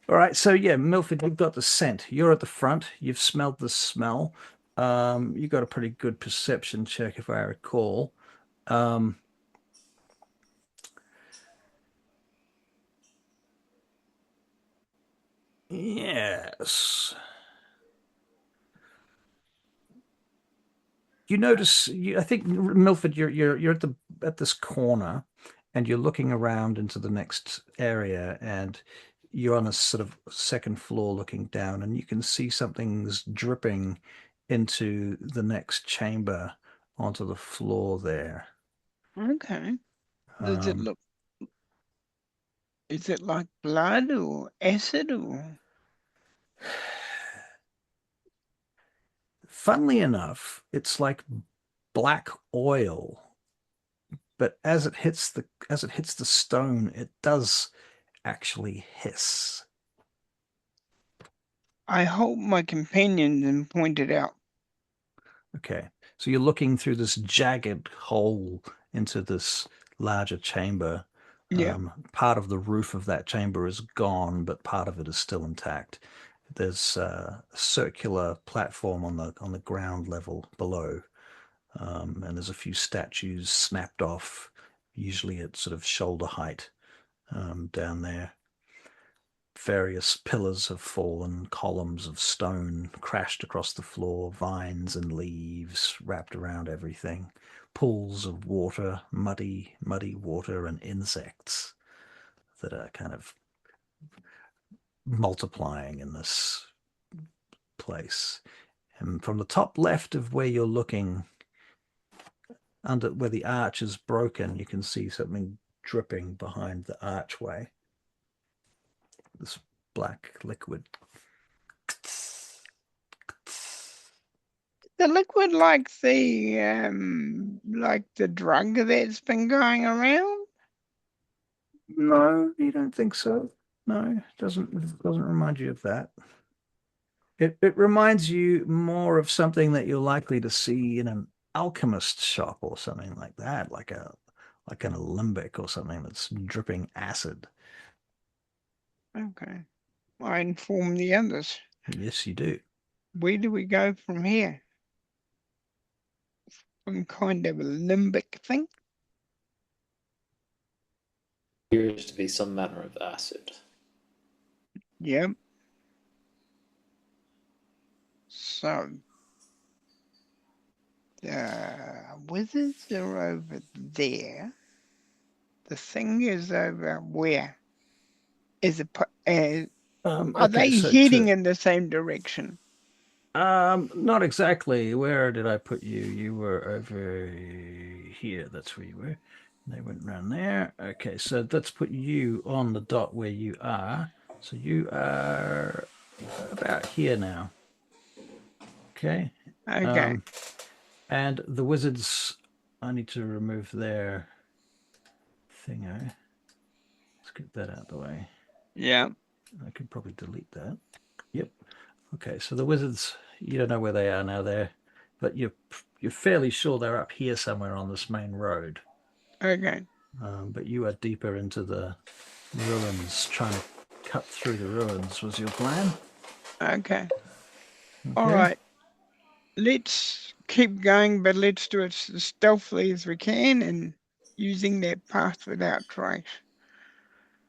All right, so yeah, Milford, you've got the scent. You're at the front. You've smelled the smell. You got a pretty good perception check, if I recall. Yes. You notice, I think Milford, you're at this corner, and you're looking around into the next area, and you're on a sort of second floor looking down, and you can see something's dripping into the next chamber onto the floor there. Okay. Does it Um, look? Is it like blood or acid or? Funnily enough, it's like black oil, but as it hits the stone, it does actually hiss. I hold my companions and point it out. Okay, so you're looking through this jagged hole into this larger chamber. Yeah. Part of the roof of that chamber is gone, but part of it is still intact. There's a circular platform on the ground level below, and there's a few statues snapped off, usually at sort of shoulder height, down there. Various pillars have fallen, columns of stone crashed across the floor, vines and leaves wrapped around everything, pools of water, muddy water, and insects that are kind of multiplying in this place. And from the top left of where you're looking, under where the arch is broken, you can see something dripping behind the archway. This black liquid. The liquid like the drug that's been going around? No, you don't think so. No, it doesn't remind you of that. It reminds you more of something that you're likely to see in an alchemist shop or something like that, like an alembic or something that's dripping acid. Okay. I inform the others. Yes, you do. Where do we go from here? Some kind of a limbic thing? Appears to be some manner of acid. Yep. So, the wizards are over there. The thing is over where? Are they heading in the same direction? Not exactly. Where did I put you? You were over here. That's where you were. They went around there. Okay, so let's put you on the dot where you are. So you are about here now. Okay. Okay. And the wizards, I need to remove their thingo. Let's get that out of the way. Yeah. I could probably delete that. Yep. Okay, so the wizards, you don't know where they are now there, but you're fairly sure they're up here somewhere on this main road. Okay. But you are deeper into the ruins, trying to cut through the ruins was your plan? Okay. All right. Let's keep going, but let's do it as stealthily as we can and using that path without trace.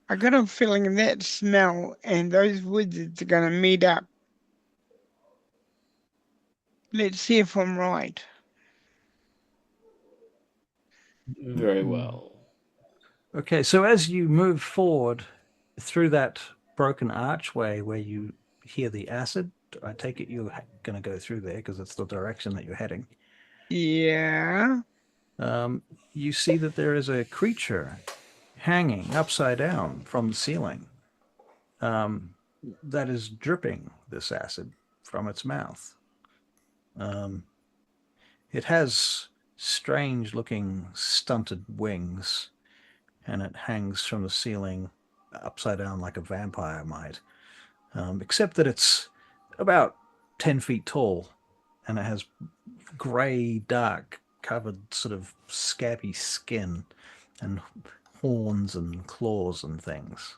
I got a feeling that smell and those wizards are going to meet up. Let's see if I'm right. Very well. Okay, so as you move forward through that broken archway where you hear the acid, I take it you're going to go through there because it's the direction that you're heading. Yeah. You see that there is a creature hanging upside down from the ceiling that is dripping this acid from its mouth. It has strange looking stunted wings, and it hangs from the ceiling upside down like a vampire might, except that it's about 10 feet tall, and it has grey, dark, covered sort of scabby skin and horns and claws and things.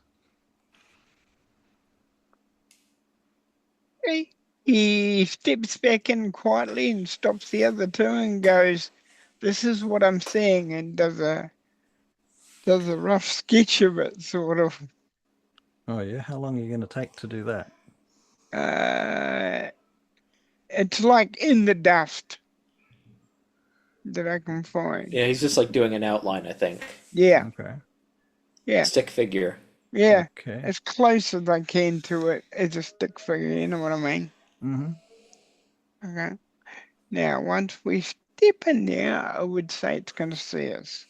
He steps back in quietly and stops the other two and goes, "This is what I'm seeing," and does a rough sketch of it, sort of. Oh yeah, how long are you going to take to do that? It's like in the dust that I can find. Yeah, he's just like doing an outline, I think. Yeah. Okay. Yeah. Stick figure. Yeah. Okay. As close as I can to it as a stick figure, you know what I mean? Mm-hmm. Okay. Now, once we step in there, I would say it's going to see us.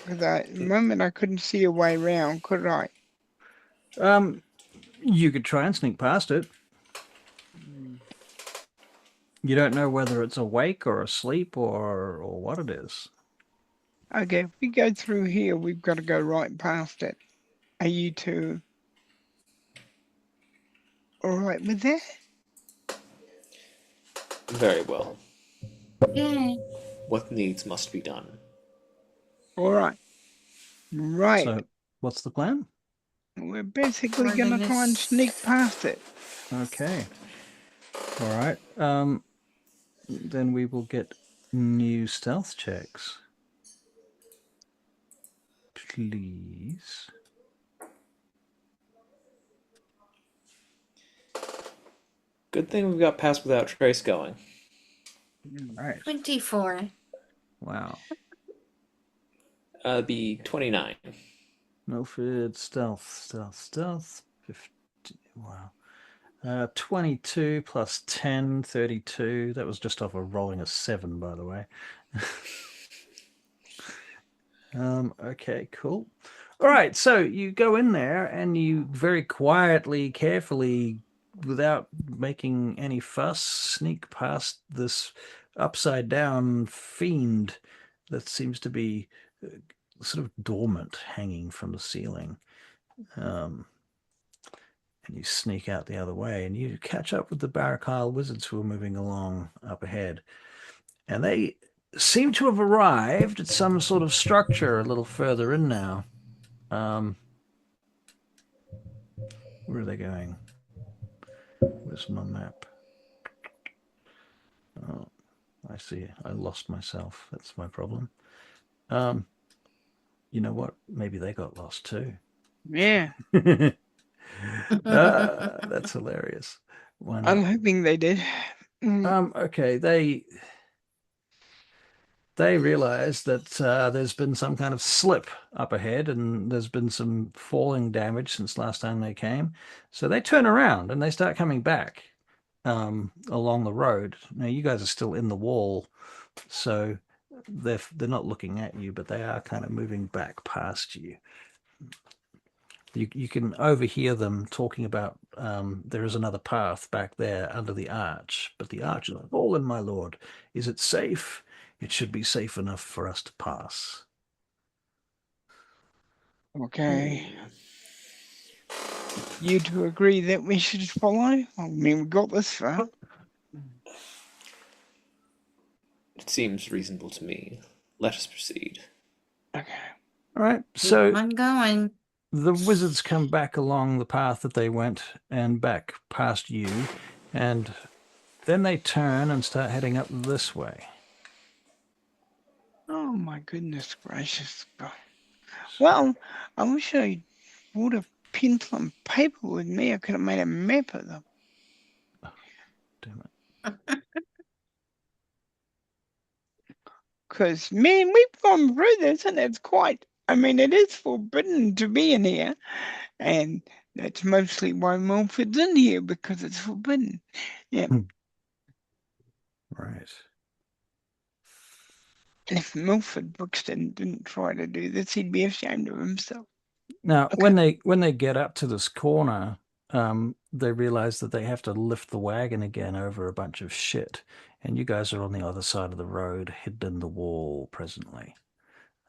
Because at the moment I couldn't see a way around, could I? You could try and sneak past it. You don't know whether it's awake or asleep or what it is. Okay, if we go through here, we've got to go right past it. Are you two all right with that? Very well. Yeah. What needs must be done. All right. Right. So, what's the plan? We're basically We're going to gonna try and sneak past it. Okay. All right. Then we will get new stealth checks. Please. Good thing we've got Pass Without Trace going. All right. 24. Wow. Be 29. Milford, stealth. 50, wow. 22 plus 10, 32. That was just off of rolling a 7, by the way. Okay, cool. All right, so you go in there and you very quietly, carefully, without making any fuss, sneak past this upside down fiend that seems to be sort of dormant, hanging from the ceiling. And you sneak out the other way and you catch up with the Barakyle wizards who are moving along up ahead. And they seem to have arrived at some sort of structure a little further in now. Where are they going? Where's my map? Oh, I see. I lost myself. That's my problem. You know what? Maybe they got lost too. Yeah. That's hilarious. Why not? I'm hoping they did. Okay, they realize that there's been some kind of slip up ahead and there's been some falling damage since last time they came. So they turn around and they start coming back along the road. Now you guys are still in the wall, so they're not looking at you, but they are kind of moving back past you. You can overhear them talking about there is another path back there under the arch, but the arch is fallen, my lord. Is it safe? It should be safe enough for us to pass. Okay. You two agree that we should follow? I mean, we got this far. It seems reasonable to me. Let us proceed. Okay. All right, so I'm going. the wizards come back along the path that they went and back past you, and then they turn and start heading up this way. Oh my goodness gracious. Well, I wish I would have pencil and paper with me. I could have made a map of them. Oh, damn it. Because, man, we've gone through this and it's quite, I mean, it is forbidden to be in here. And that's mostly why Milford's in here, because it's forbidden. Yeah. Right. And if Milford Brixton didn't try to do this, he'd be ashamed of himself. Now, Okay. when they get up to this corner, they realize that they have to lift the wagon again over a bunch of shit, and you guys are on the other side of the road, hidden in the wall presently.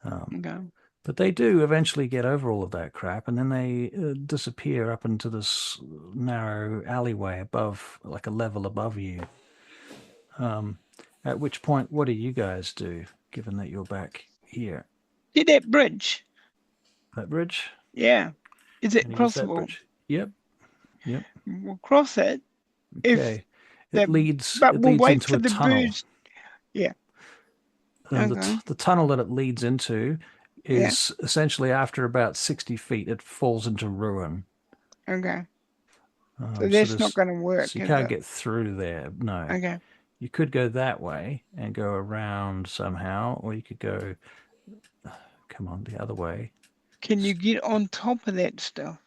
Okay. But they do eventually get over all of that crap, and then they disappear up into this narrow alleyway above, like a level above you. At which point, what do you guys do, given that you're back here? See that bridge? That bridge? Yeah. Is it Can you use that crossable? bridge? Yep. We'll cross it. Okay. But It leads we'll wait into for a the tunnel. bridge. Yeah. The tunnel that it leads into is essentially after about 60 feet, it falls into ruin. Okay. So So that's not going to work, so you is can't it? get through there. No. Okay. You could go that way and go around somehow, or you could go, come on, the other way. Can you get on top of that stuff?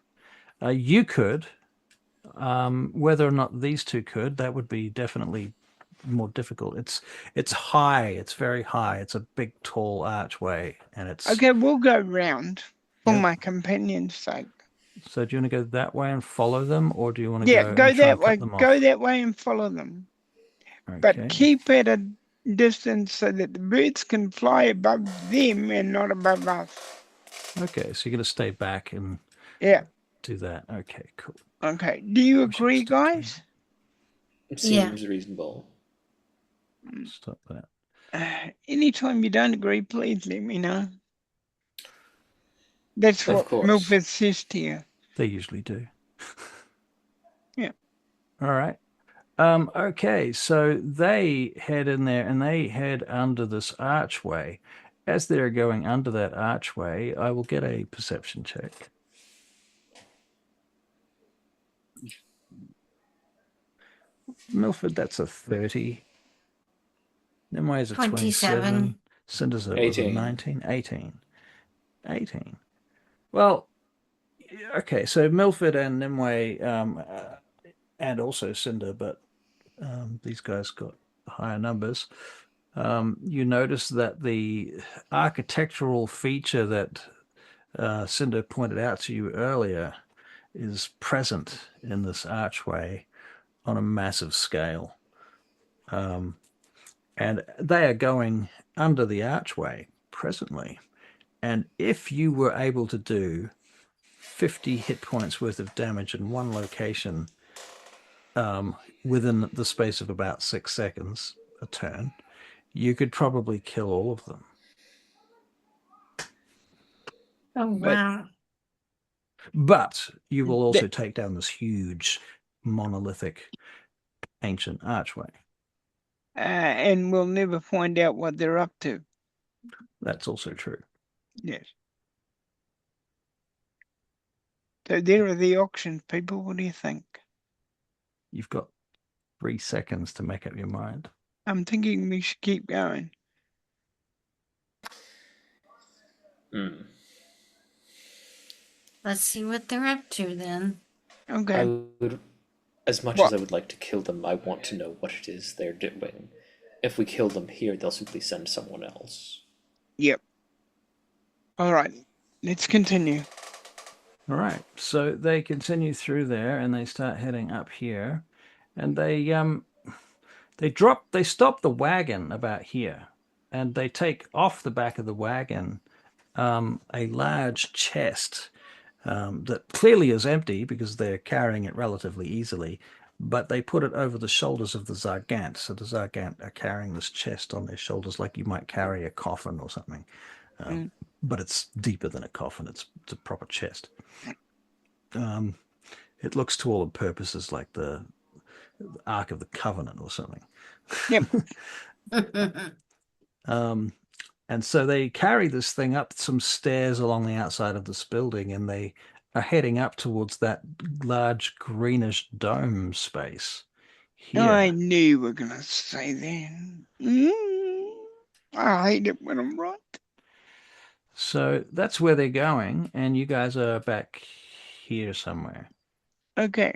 You could. Whether or not these two could, that would be definitely more difficult. It's high. It's very high. It's a big, tall archway, and it's Okay, we'll go round for Yep. my companion's sake. So do you want to go that way and follow them, or do you want to Yeah, go go and try that and cut way. them Go off? that way and follow them. But Okay. keep at a distance so that the birds can fly above them and not above us. Okay, so you're going to stay back and Yeah. do that. Okay, cool. Okay. Do you We should agree, stick to guys? It Yeah. seems reasonable. Stop that. Anytime you don't agree, please let me know. That's Of what course. Milford says to you. They usually do. Yeah. All right. Okay, so they head in there and they head under this archway. As they're going under that archway, I will get a perception check. Milford, that's a 30. Nimue is a 27. 27. Cinder's was a 18. 19. 18. 18. Well, okay, so Milford and Nimue, and also Cinder, but these guys got higher numbers. You notice that the architectural feature that Cinder pointed out to you earlier is present in this archway on a massive scale. And they are going under the archway presently. And if you were able to do 50 hit points worth of damage in one location within the space of about 6 seconds a turn, you could probably kill all of them. Oh, But wow. But you will also that, take down this huge monolithic ancient archway. and we'll never find out what they're up to. That's also true. Yes. So there are the auctions, people. What do you think? You've got 3 seconds to make up your mind. I'm thinking we should keep going. Let's see what they're up to then. Okay. I would, as much What? as I would like to kill them, I want to know what it is they're doing. If we kill them here, they'll simply send someone else. Yep. All right. Let's continue. All right. So they continue through there and they start heading up here. And they stop the wagon about here. And they take off the back of the wagon a large chest that clearly is empty because they're carrying it relatively easily, but they put it over the shoulders of the Zargant. So the Zargant are carrying this chest on their shoulders like you might carry a coffin or something. But it's deeper than a coffin. It's a proper chest. It looks to all purposes like the Ark of the Covenant or something. Yep. And so they carry this thing up some stairs along the outside of this building, and they are heading up towards that large greenish dome space here. I knew you were going to say that. I hate it when I'm right. So that's where they're going, and you guys are back here somewhere. Okay.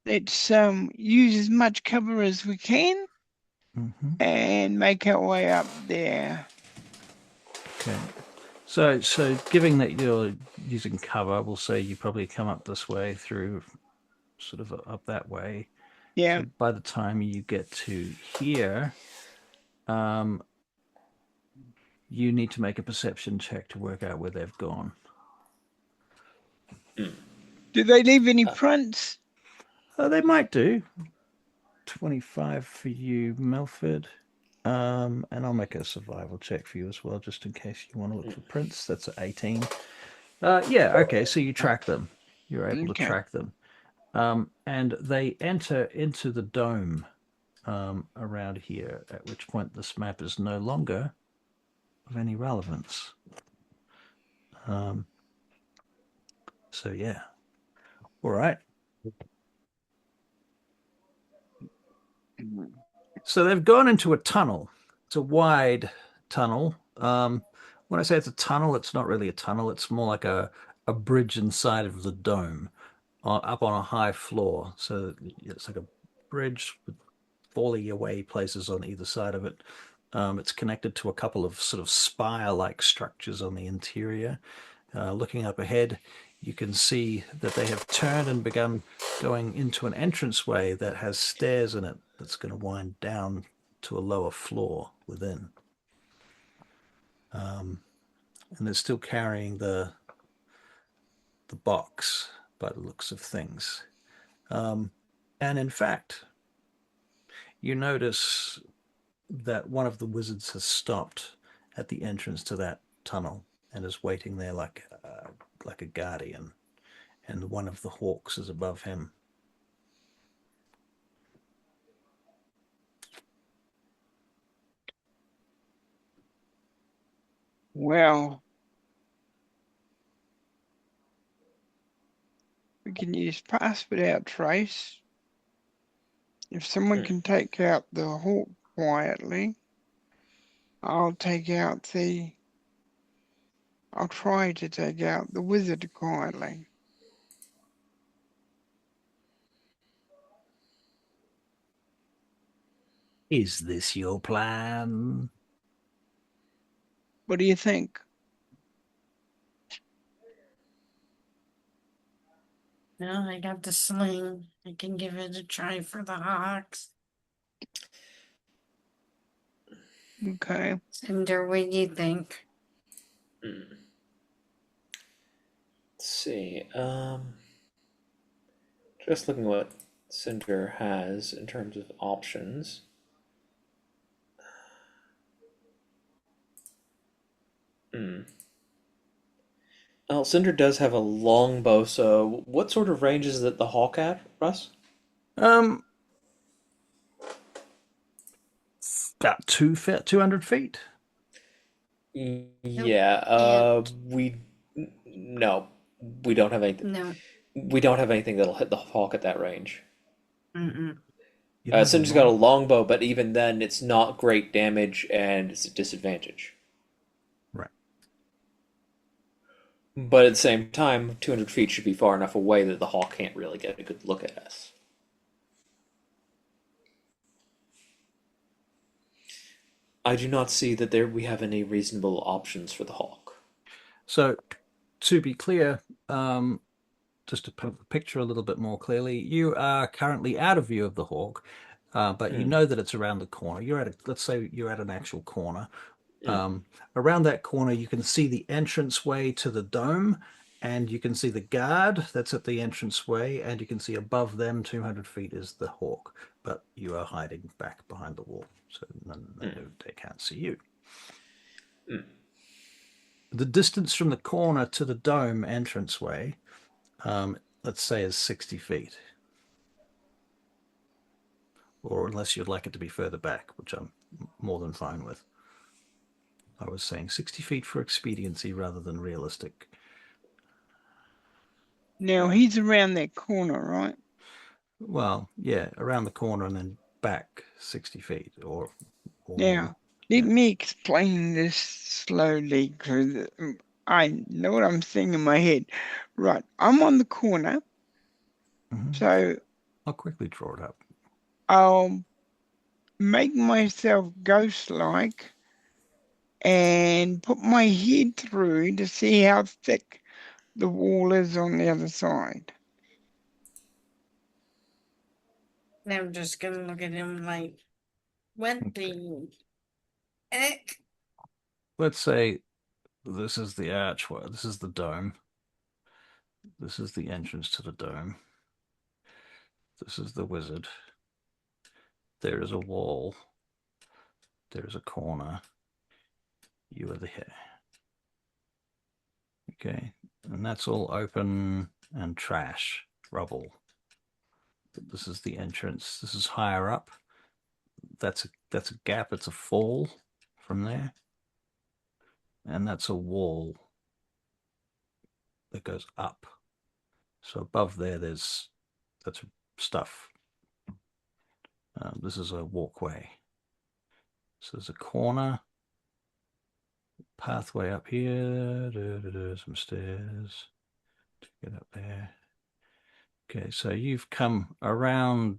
Let's use as much cover as we can and make our way up there. Okay. So given that you're using cover, we'll say you probably come up this way through sort of up that way. Yeah. So by the time you get to here, you need to make a perception check to work out where they've gone. Do they leave any prints? They might do. 25 for you, Milford. And I'll make a survival check for you as well, just in case you want to look for prints. That's an 18. Yeah, okay, so you track them. You're able to track them. And they enter into the dome around here, at which point this map is no longer of any relevance. So, yeah. All right. So they've gone into a tunnel. It's a wide tunnel. When I say it's a tunnel, it's not really a tunnel. It's more like a bridge inside of the dome, up on a high floor. So it's like a bridge with falling away places on either side of it. It's connected to a couple of sort of spire-like structures on the interior. Looking up ahead, you can see that they have turned and begun going into an entranceway that has stairs in it that's going to wind down to a lower floor within. And they're still carrying the box by the looks of things. And in fact, you notice that one of the wizards has stopped at the entrance to that tunnel and is waiting there like a guardian, and one of the hawks is above him. Well, we can use pass without trace. If someone can take out the hawk quietly, I'll try to take out the wizard quietly. Is this your plan? What do you think? No, I got the sling. I can give it a try for the hawks. Okay. Cinder, what do you think? Let's see. Just looking what Cinder has in terms of options. Well, Cinder does have a longbow, so what sort of range is it the hawk at, Russ? About 200 feet. Yeah, no, we don't have anything. No. We don't have anything that'll hit the hawk at that range. Mm-mm. Cinder's got a longbow, but even then, it's not great damage and it's a disadvantage. Right. But at the same time, 200 feet should be far enough away that the hawk can't really get a good look at us. I do not see that we have any reasonable options for the hawk. So, to be clear, just to put the picture a little bit more clearly, you are currently out of view of the hawk, but you know that it's around the corner. Let's say you're at an actual corner. Around that corner, you can see the entranceway to the dome, and you can see the guard that's at the entranceway, and you can see above them, 200 feet, is the hawk. But you are hiding back behind the wall, so they can't see you. The distance from the corner to the dome entranceway, let's say, is 60 feet. Or unless you'd like it to be further back, which I'm more than fine with. I was saying 60 feet for expediency rather than realistic. Now he's around that corner, right? Well, yeah, around the corner and then back 60 feet or Now, more. let me explain this slowly because I know what I'm saying in my head. Right, I'm on the corner, so I'll quickly draw it up. I'll make myself ghost-like and put my head through to see how thick the wall is on the other side. And I'm just gonna look at him like, what the heck? Let's say this is the archway. This is the dome. This is the entrance to the dome. This is the wizard. There is a wall. There is a corner. You are there. Okay, and that's all open and trash, rubble. This is the entrance. This is higher up. That's a gap. It's a fall from there, and that's a wall that goes up. So above there, that's stuff. This is a walkway. So there's a corner, pathway up here, some stairs to get up there. Okay, so you've come around,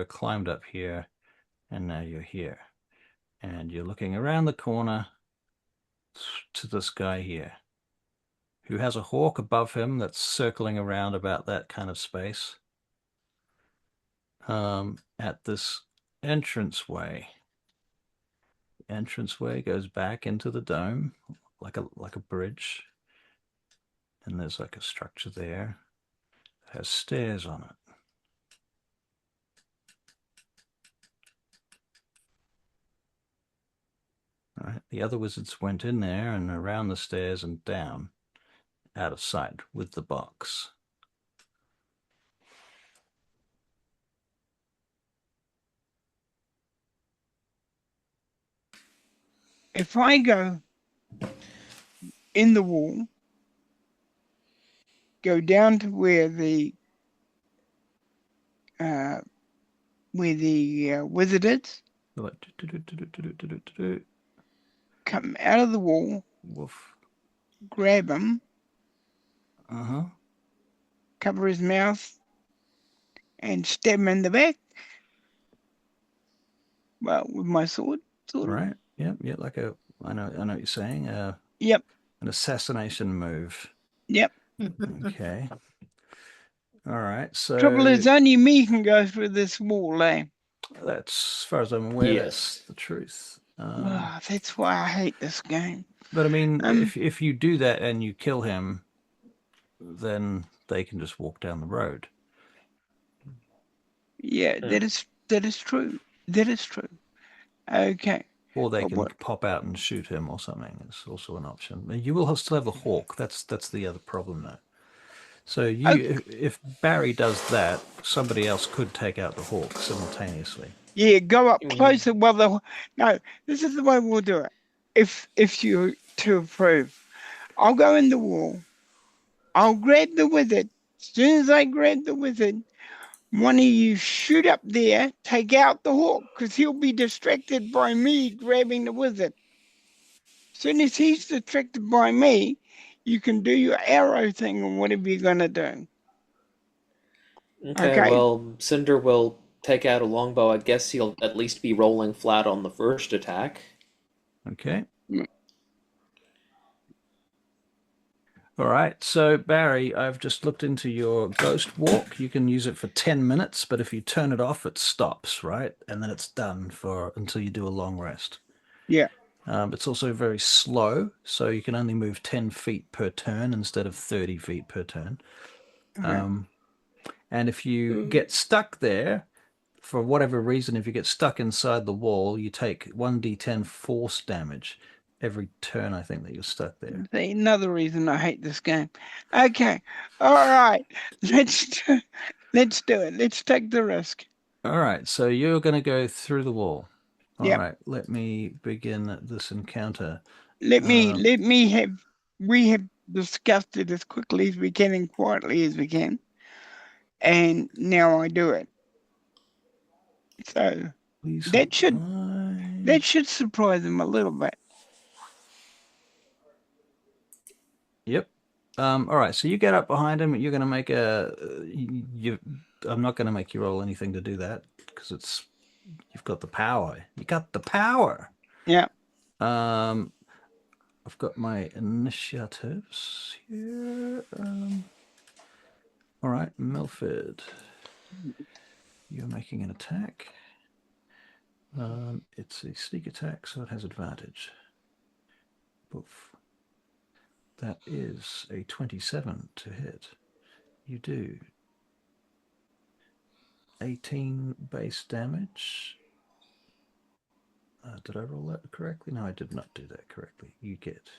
climbed up here, and now you're here. And you're looking around the corner to this guy here, who has a hawk above him that's circling around about that kind of space. At this entranceway. The entranceway goes back into the dome like a bridge. And there's like a structure there that has stairs on it. All right, the other wizards went in there and around the stairs and down, out of sight with the box. If I go in the wall, go down to where the wizard is, Like, come out of the wall, woof. grab him, Uh-huh. cover his mouth, and stab him in the back. Well, with my sword, sort of. Right. Yep. Yeah. Like I know what you're saying. Yep. An assassination move. Yep. Okay. All right. So Trouble is, only me can go through this wall, eh? that's, as far as I'm aware, Yes. that's the truth. That's why I hate this game. But I mean, if you do that and you kill him, then they can just walk down the road. Yeah, that is true. That is true. Okay. Or they can pop out and shoot him or something. It's also an option. You will still have the hawk. That's the other problem, though. So if Barry does that, somebody else could take out the hawk simultaneously. Yeah, go up closer. Well, no, this is the way we'll do it. If you to approve, I'll go in the wall. I'll grab the wizard. As soon as I grab the wizard, one of you shoot up there, take out the hawk, because he'll be distracted by me grabbing the wizard. As soon as he's distracted by me, you can do your arrow thing or whatever you're going to do. Okay, well, Cinder will take out a longbow. I guess he'll at least be rolling flat on the first attack. Okay. All right, so Barry, I've just looked into your ghost walk. You can use it for 10 minutes, but if you turn it off, it stops, right? And then it's done until you do a long rest. Yeah. It's also very slow, so you can only move 10 feet per turn instead of 30 feet per turn. Okay. And if you get stuck there, for whatever reason, if you get stuck inside the wall, you take 1d10 force damage every turn, I think, that you're stuck there. Another reason I hate this game. Okay. All right. Let's do it. Let's take the risk. All right. So you're going to go through the wall. All Yep. right. Let me begin this encounter. We have discussed it as quickly as we can and quietly as we can. And now I do it. So that should surprise them a little bit. Yep. All right. So you get up behind him. You're going to make I'm not going to make you roll anything to do that because you've got the power. You got the power. Yeah. I've got my initiatives here. All right, Milford. You're making an attack. It's a sneak attack, so it has advantage. Poof. That is a 27 to hit. You do 18 base damage. Did I roll that correctly? No, I did not do that correctly. You get,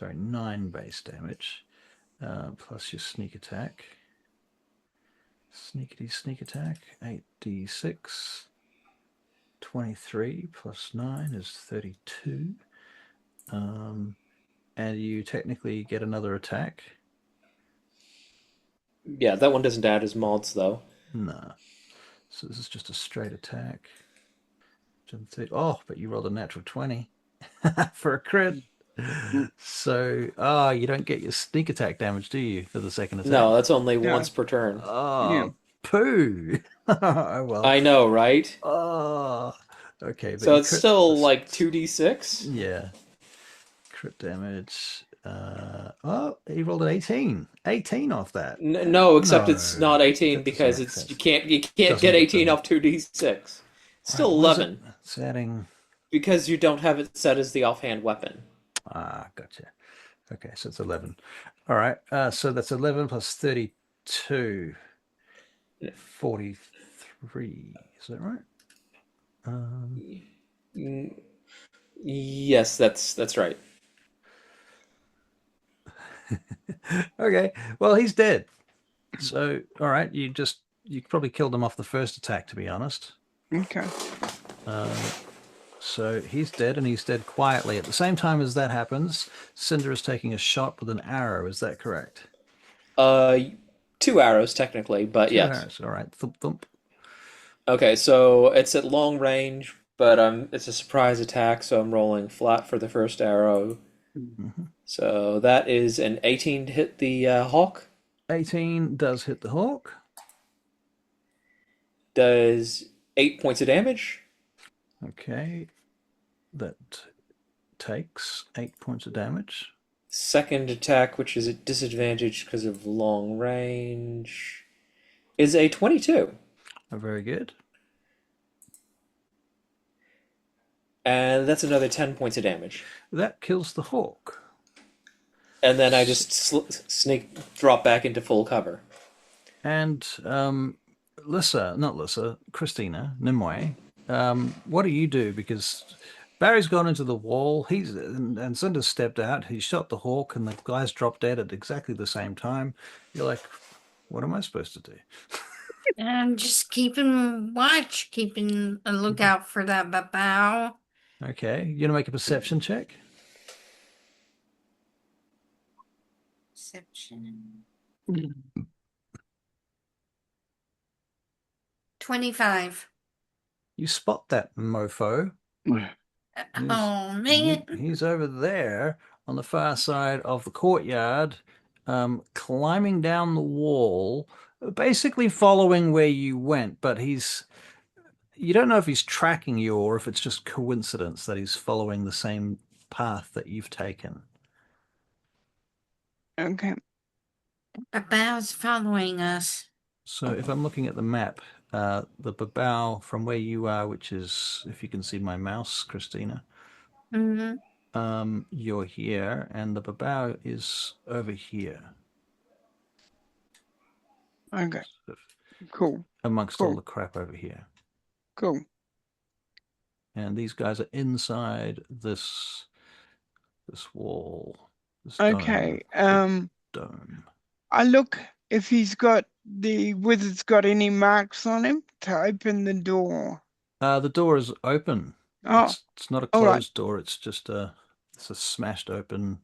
9 base damage, plus your sneak attack. Sneakity sneak attack, 8d6. 23 plus 9 is 32. And you technically get another attack. Yeah, that one doesn't add as mods, though. No. So this is just a straight attack. Oh, but you rolled a natural 20 for a crit. So, you don't get your sneak attack damage, do you, for the second attack? No, that's only once per turn. Oh, Yeah. Poo. Oh, well. I know, right? Oh, okay. But So it's still like 2d6? Yeah. Crit damage. Oh, he rolled an 18. 18 off that. No, except it's not No, 18 that doesn't because make it's sense. you can't Doesn't get get 18 the. off 2d6. Right, Still what is it? 11 It's adding. because you don't have it set as the offhand weapon. Ah, gotcha. Okay, so it's 11. All right, so that's 11 plus 32. 43. Is that right? Um, Mm, yes, that's right. okay, well, he's dead. So, all right, you probably killed him off the first attack, to be honest. Okay. So he's dead, and he's dead quietly. At the same time as that happens, Cinder is taking a shot with an arrow. Is that correct? Uh, 2 arrows technically, but Two yes. arrows. All right, thump thump. Okay, so it's at long range, but it's a surprise attack, so I'm rolling flat for the first arrow. Mhm. So that is an 18 to hit the hawk. 18 does hit the hawk. Does 8 points of damage. Okay, that takes 8 points of damage. Second attack, which is at disadvantage because of long range, is a 22. Very good. And that's another 10 points of damage. That kills the hawk. And then I just drop back into full cover. And Christina, Nimue, what do you do? Because Barry's gone into the wall. And Cinder's stepped out. He shot the hawk, and the guys dropped dead at exactly the same time. You're like, what am I supposed to do? And just keeping watch, keeping a lookout for that babao. Okay, you're gonna make a perception check. Perception. 25. You spot that mofo. Oh man. He's over there on the far side of the courtyard, climbing down the wall, basically following where you went, but you don't know if he's tracking you or if it's just coincidence that he's following the same path that you've taken. Okay. Babao's following us. So if I'm looking at the map, the Babao from where you are, which is, if you can see my mouse, Christina, Mm-hmm. you're here, and the Babao is over here. Okay. Sort Cool. amongst Cool. all the crap over here. Cool. And these guys are inside this wall, this Okay. dome. I look if the wizard's got any marks on him to open the door. The door is open. Oh, It's not a all right. closed door. It's just it's a smashed open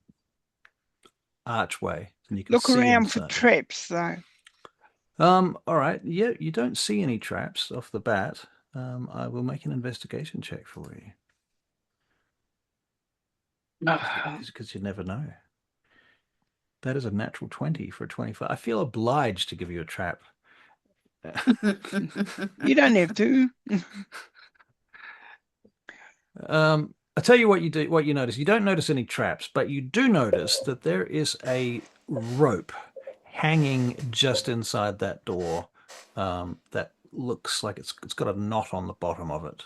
archway, and you can Look see around for inside. traps though. All right. Yeah, you don't see any traps off the bat. I will make an investigation check for you. Because you never know. That is a natural 20 for a 25. I feel obliged to give you a trap. You don't have to. I'll tell you what you notice. You don't notice any traps, but you do notice that there is a rope hanging just inside that door that looks like it's got a knot on the bottom of it.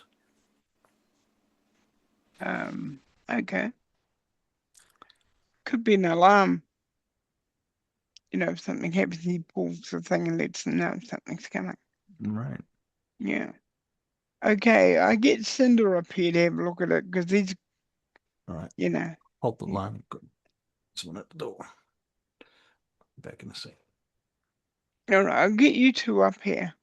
Okay. Could be an alarm. If something happens, he pulls the thing and lets them know something's coming. Right. Yeah. Okay, I get Cinder up here to have a look at it because he's, All right. yeah. Hold the line. Got someone at the door. Back in a sec. All right, I'll get you two up here.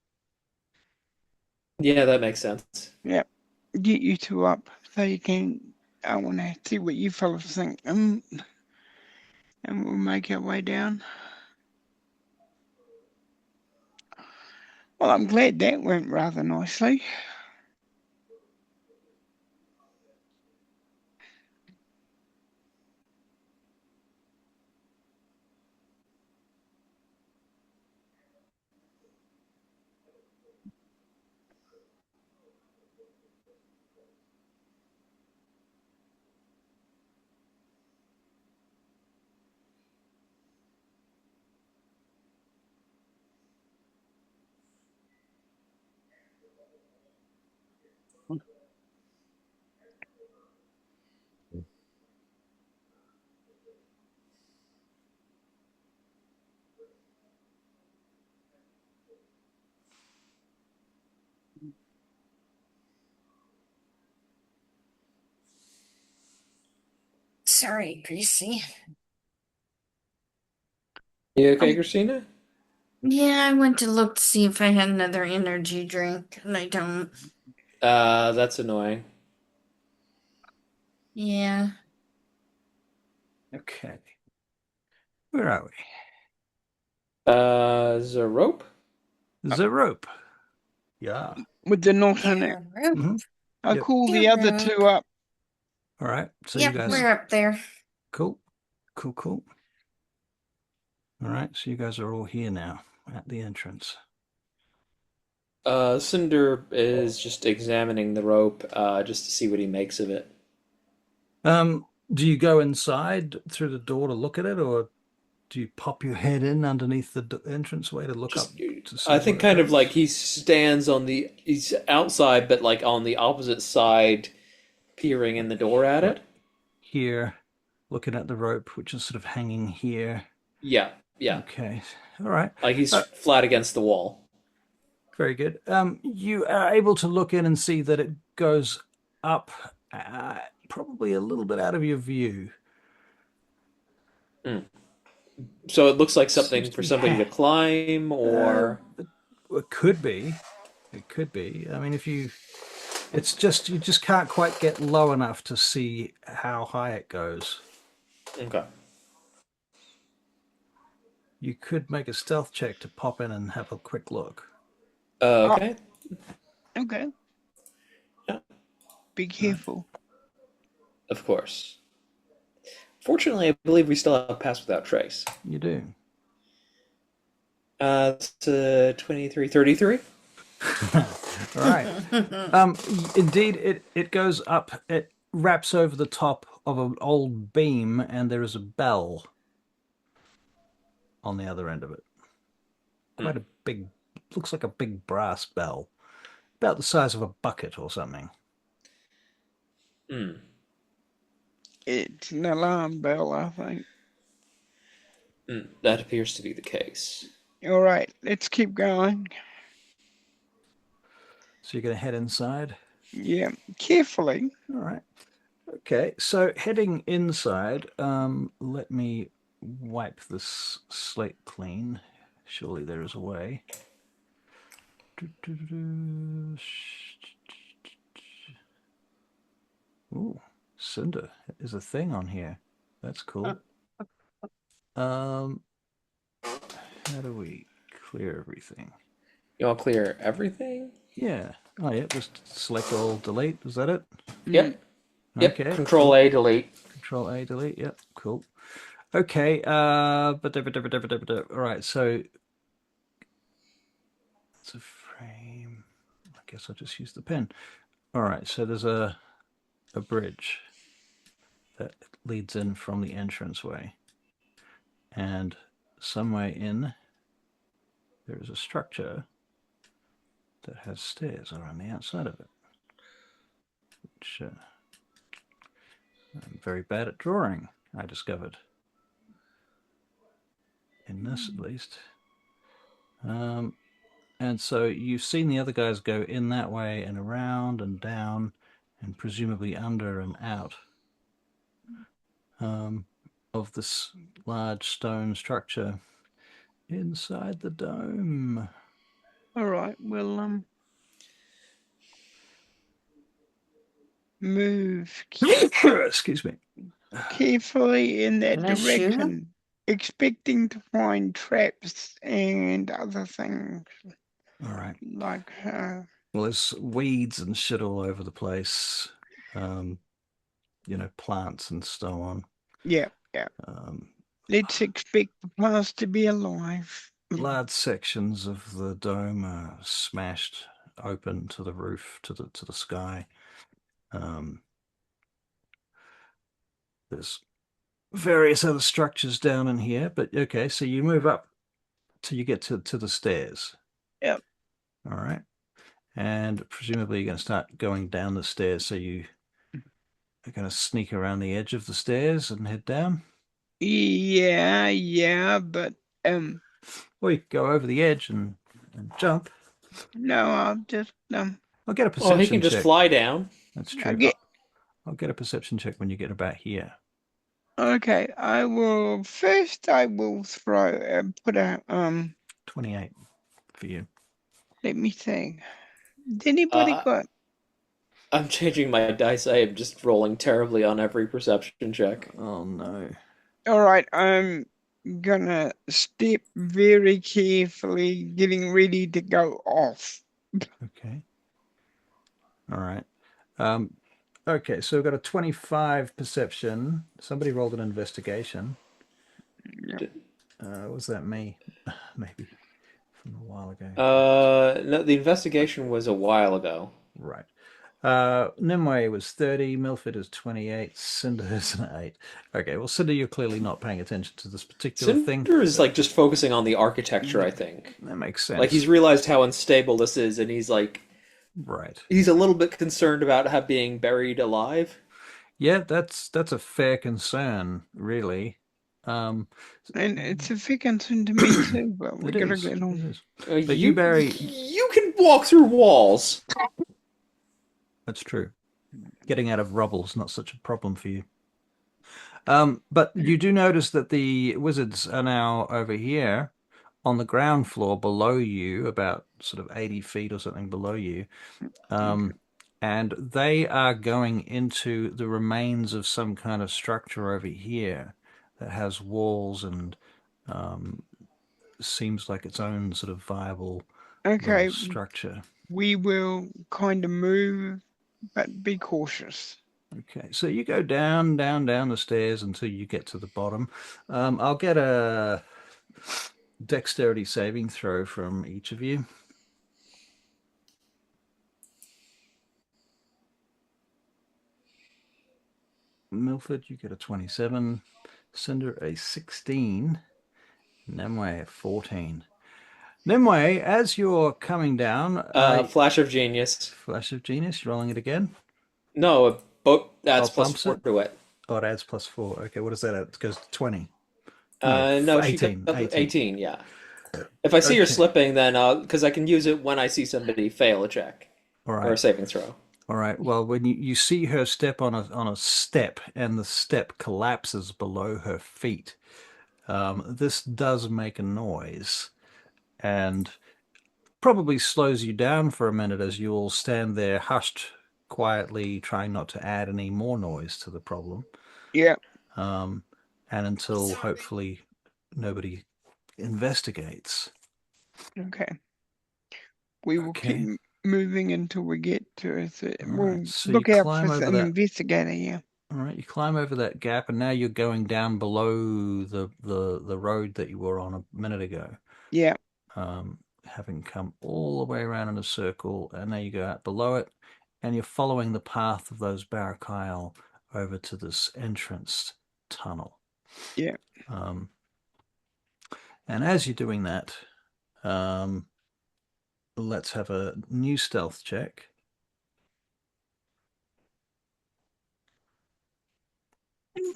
Yeah, that makes sense. Yep. Get you two up so you can. I want to see what you fellas think. And we'll make our way down. Well, I'm glad that went rather nicely. Sorry, Greasy. You okay, Christina? Yeah, I went to look to see if I had another energy drink, and I don't. That's annoying. Yeah. Okay. Where are we? Is there a rope? There's a rope. Yeah. With the knot on it. Rope. Mm-hmm. I Yep. call the Yeah, other rope. two up. All right. So Yep, you guys, we're up there. cool. Cool. All right. So you guys are all here now at the entrance. Cinder is just examining the rope, just to see what he makes of it. Do you go inside through the door to look at it, or do you pop your head in underneath the entranceway to look up to see I what think it kind of does? like he's outside, but like on the opposite side, peering in the door at it. Here, looking at the rope, which is sort of hanging here. Yeah. Okay. All right. Like he's flat against the wall. Very good. You are able to look in and see that it goes up, probably a little bit out of your view. Mm. So it looks like Seems something to for be somebody to climb, or it could be. It could be. I mean, it's just you just can't quite get low enough to see how high it goes. okay. You could make a stealth check to pop in and have a quick look. Okay. Okay. Yeah. Be careful. Of course. Fortunately, I believe we still have Pass Without Trace. You do. It's 2333. All right. Indeed, it goes up. It wraps over the top of an old beam, and there is a bell on the other end of it. Quite a big, looks like a big brass bell, about the size of a bucket or something. Hmm. It's an alarm bell, I think. That appears to be the case. All right, let's keep going. So you're going to head inside? Yeah, carefully. All right. Okay, so heading inside, let me wipe this slate clean. Surely there is a way. Ooh, Cinder is a thing on here. That's cool. How do we clear everything? You want to clear everything? Yeah. Oh, yeah. Just select all, delete. Is that it? Yep. Yep. Okay. Control Cool. A, delete. Control A, delete. Yep. Cool. Okay. All right. So it's a frame. I guess I'll just use the pen. All right. So there's a bridge that leads in from the entranceway, and somewhere in there is a structure that has stairs around the outside of it, which I'm very bad at drawing, I discovered. In this, at least. And so you've seen the other guys go in that way and around and down and presumably under and out of this large stone structure inside the dome. All right, we'll move Excuse me. carefully in that Can I shoot him? direction, expecting to find traps and other things All right. like Well, there's weeds and shit all over the place. Plants and so on. yeah. Let's expect the plants to be alive. Large sections of the dome are smashed open to the roof, to the sky. There's various other structures down in here, but okay, so you move up till you get to the stairs. Yep. All right. And presumably you're going to start going down the stairs, so you are going to sneak around the edge of the stairs and head down. Yeah, but Or you can go over the edge and jump. no, I'll just I'll get a Well, he perception can just check. fly down. That's I true. get I'll get a perception check when you get about here. okay. I will first. I will throw put a 28 for you. Let me think. Did anybody Uh, got? I'm changing my dice. I am just rolling terribly on every perception check. Oh no. All right, I'm gonna step very carefully, getting ready to go off. Okay. All right. Okay, so we've got a 25 perception. Somebody rolled an investigation. Was that me? Maybe from a while ago. No, the investigation was a while ago. Right. Nimue was 30, Milford is 28, Cinder is an 8. Okay, well, Cinder, you're clearly not paying attention to this particular thing. Cinder is like just focusing on the architecture, I think. That makes sense. Like he's realized how unstable this is, and he's like, right. he's a little bit concerned about being buried alive. Yeah, that's a fair concern, really. And it's a fair concern to me too, but we gotta get on. But you can walk through walls. That's true. Getting out of rubble's not such a problem for you. But you do notice that the wizards are now over here on the ground floor below you, about sort of 80 feet or something below you. And they are going into the remains of some kind of structure over here that has walls and seems like its own sort of viable structure. We will kind of move, but be cautious. Okay, so you go down the stairs until you get to the bottom. I'll get a dexterity saving throw from each of you. Milford, you get a 27. Cinder, a 16. Nimue, a 14. Nimue, as you're coming down... Flash of Genius. Flash of Genius, you're rolling it again? No, adds +4 to it. Oh, it adds +4. Okay, what is that? It goes to 20. No, 18. 18, yeah. If I see her slipping, then because I can use it when I see somebody fail a check or a saving throw. All right. Well, when you see her step on a step and the step collapses below her feet, this does make a noise and probably slows you down for a minute as you all stand there hushed, quietly, trying not to add any more noise to the problem. Yeah. And until hopefully nobody investigates. Okay. We will keep moving until we get to it. We'll look out for an investigator, yeah. All right, you climb over that gap, and now you're going down below the road that you were on a minute ago. Yeah. Having come all the way around in a circle, and now you go out below it, and you're following the path of those barricade over to this entrance tunnel. Yeah. And as you're doing that, let's have a new stealth check.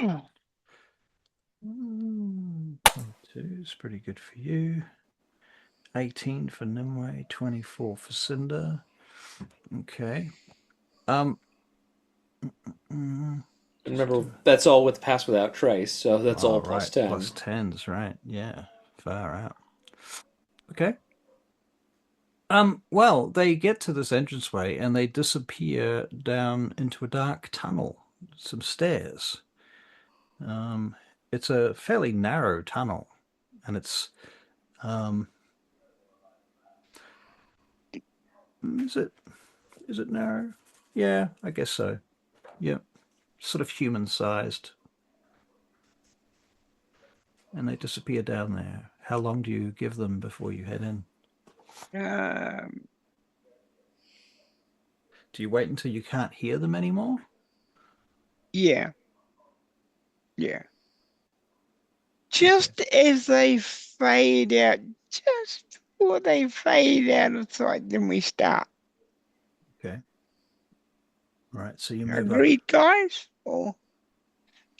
Oh. 22 is pretty good for you. 18 for Nimue, 24 for Cinder. Okay. Remember, that's all with pass without trace, so that's all plus 10. Plus 10s, right. Yeah, far out. Okay. Well, they get to this entranceway and they disappear down into a dark tunnel, some stairs. It's a fairly narrow tunnel, and it's is it narrow? Yeah, I guess so. Yeah, sort of human-sized. And they disappear down there. How long do you give them before you head in? Do you wait until you can't hear them anymore? Yeah. Yeah. Just as they fade out, just before they fade out of sight, then we start. All right, so you move up. Agreed, guys? Or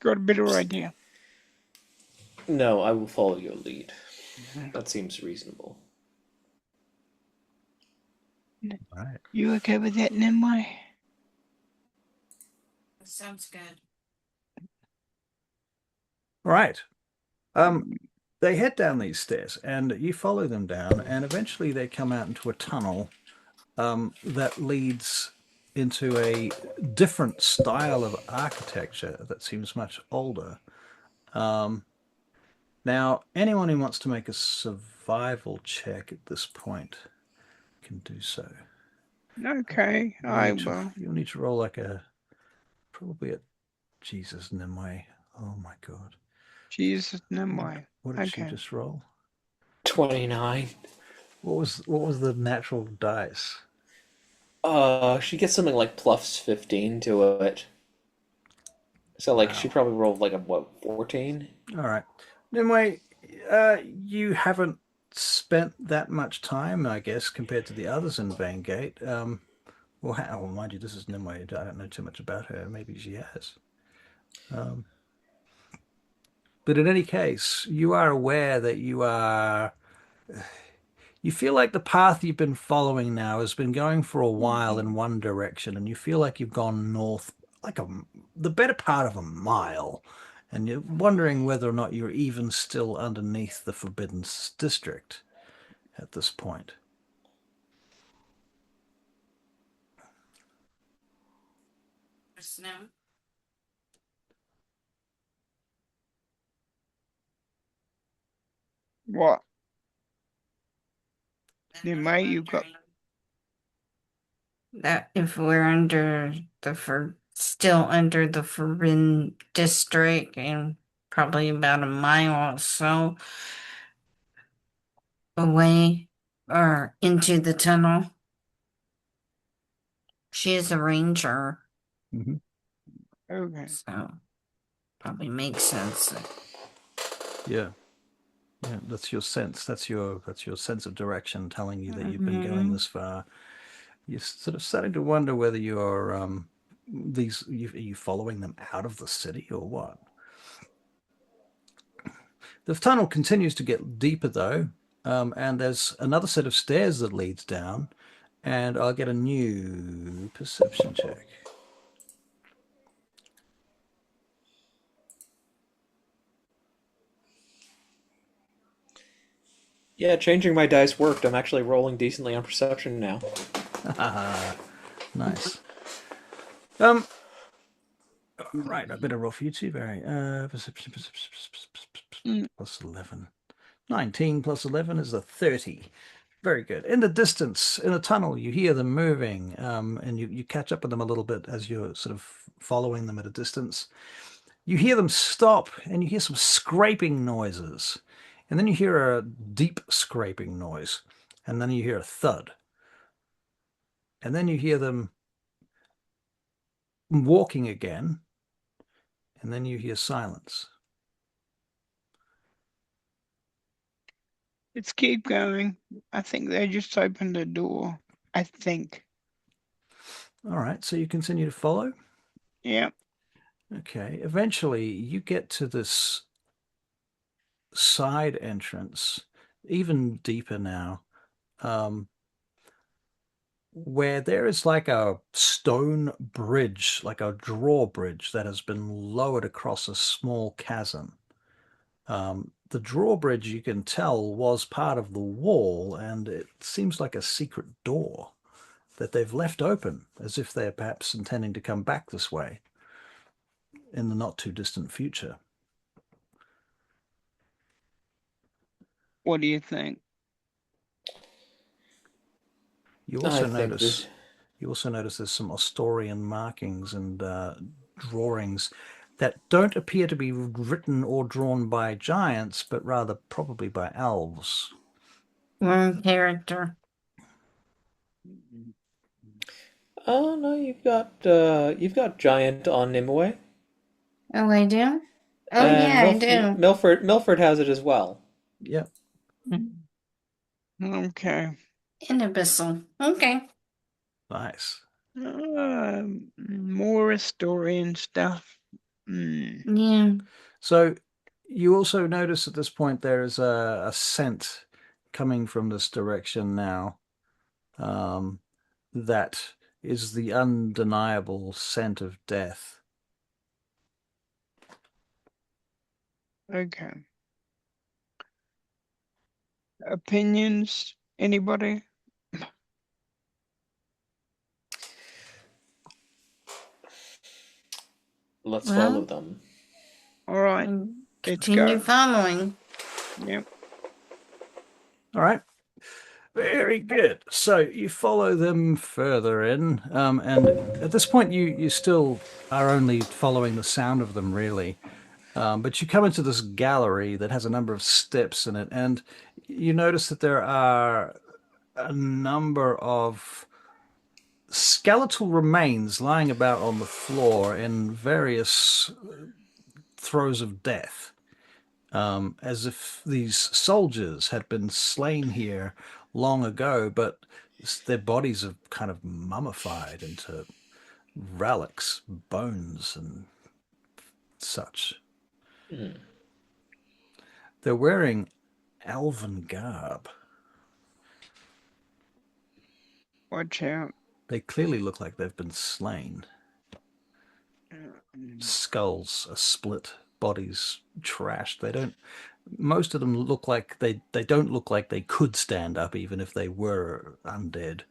got a better idea? No, I will follow your lead. Mhm. That seems reasonable. All right. You okay with that, Nimue? Sounds good. All right. They head down these stairs, and you follow them down, and eventually they come out into a tunnel that leads into a different style of architecture that seems much older. Um, Now, anyone who wants to make a survival check at this point can do so. Okay, I will. You'll need to roll like probably a Jesus Nimue. Oh my God. Jesus, Nimue. What did she Okay. just roll? 29. What was the natural dice? She gets something like plus 15 to it. So, like, she Wow. probably rolled, like, a, what, 14? All right. Nimue, you haven't spent that much time, I guess, compared to the others in Vaingate. Well, mind you, this is Nimue. I don't know too much about her. Maybe she has. Um, but in any case, you are aware that you feel like the path you've been following now has been going for a while in one direction, and you feel like you've gone north like the better part of a mile, and you're wondering whether or not you're even still underneath the Forbidden District at this point. Snow. What? Then I'm Nimue, you got. wondering that if we're under still under the Forbidden District and probably about a mile or so away or into the tunnel. She is a ranger, Mm-hmm. Okay. so probably makes sense. Yeah. Yeah, that's your sense. That's your sense of direction telling you that you've been going this far. You're sort of starting to wonder whether you're are you following them out of the city or what? The tunnel continues to get deeper though, and there's another set of stairs that leads down, and I'll get a new perception check. Yeah, changing my dice worked. I'm actually rolling decently on perception now. Nice. Right, I better roll for you too, Barry. Perception, plus 11. 19 plus 11 is a 30. Very good. In the distance, in a tunnel, you hear them moving, and you catch up with them a little bit as you're sort of following them at a distance. You hear them stop, and you hear some scraping noises. And then you hear a deep scraping noise. And then you hear a thud. And then you hear them walking again. And then you hear silence. Let's keep going. I think they just opened the door. I think. All right, so you continue to follow. Yeah. Okay, eventually you get to this side entrance, even deeper now, where there is like a stone bridge, like a drawbridge that has been lowered across a small chasm. The drawbridge, you can tell, was part of the wall, and it seems like a secret door that they've left open, as if they're perhaps intending to come back this way in the not too distant future. What do you think? You I also think notice this. you also notice there's some Astorian markings and drawings that don't appear to be written or drawn by giants, but rather probably by elves. One character. Oh no, you've got giant on Nimue, Oh, I do? Oh, and yeah, I do. Milford has it as well. Yep, Okay. In Abyssal. Okay. nice. More historian stuff. Yeah. So you also notice at this point there is a scent coming from this direction now. That is the undeniable scent of death. Okay. Opinions? Anybody? Let's Well, follow them. All right. Let's continue go. following. Yep. All right. Very good. So you follow them further in, and at this point you still are only following the sound of them, really. But you come into this gallery that has a number of steps in it, and you notice that there are a number of skeletal remains lying about on the floor in various throes of death, as if these soldiers had been slain here long ago, but their bodies have kind of mummified into relics, bones, and such. Hmm. They're wearing elven garb. Watch out. They clearly look like they've been slain. Skulls are split, bodies trashed. They don't. Most of them look like they don't look like they could stand up, even if they were undead.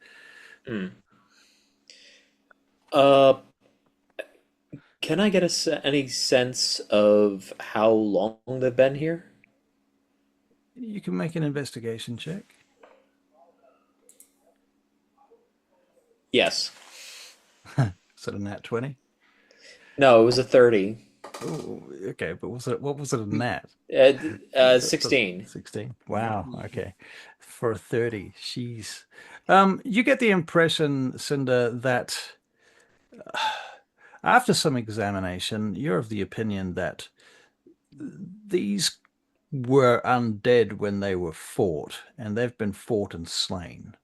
Hmm. Uh, can I get any sense of how long they've been here? You can make an investigation check. Yes. Is it a nat 20? No, it was a 30. Oh, okay, but what was it a nat? 16. 16. Wow, okay. For a 30, she's you get the impression, Cinder, that after some examination, you're of the opinion that these were undead when they were fought, and they've been fought and slain.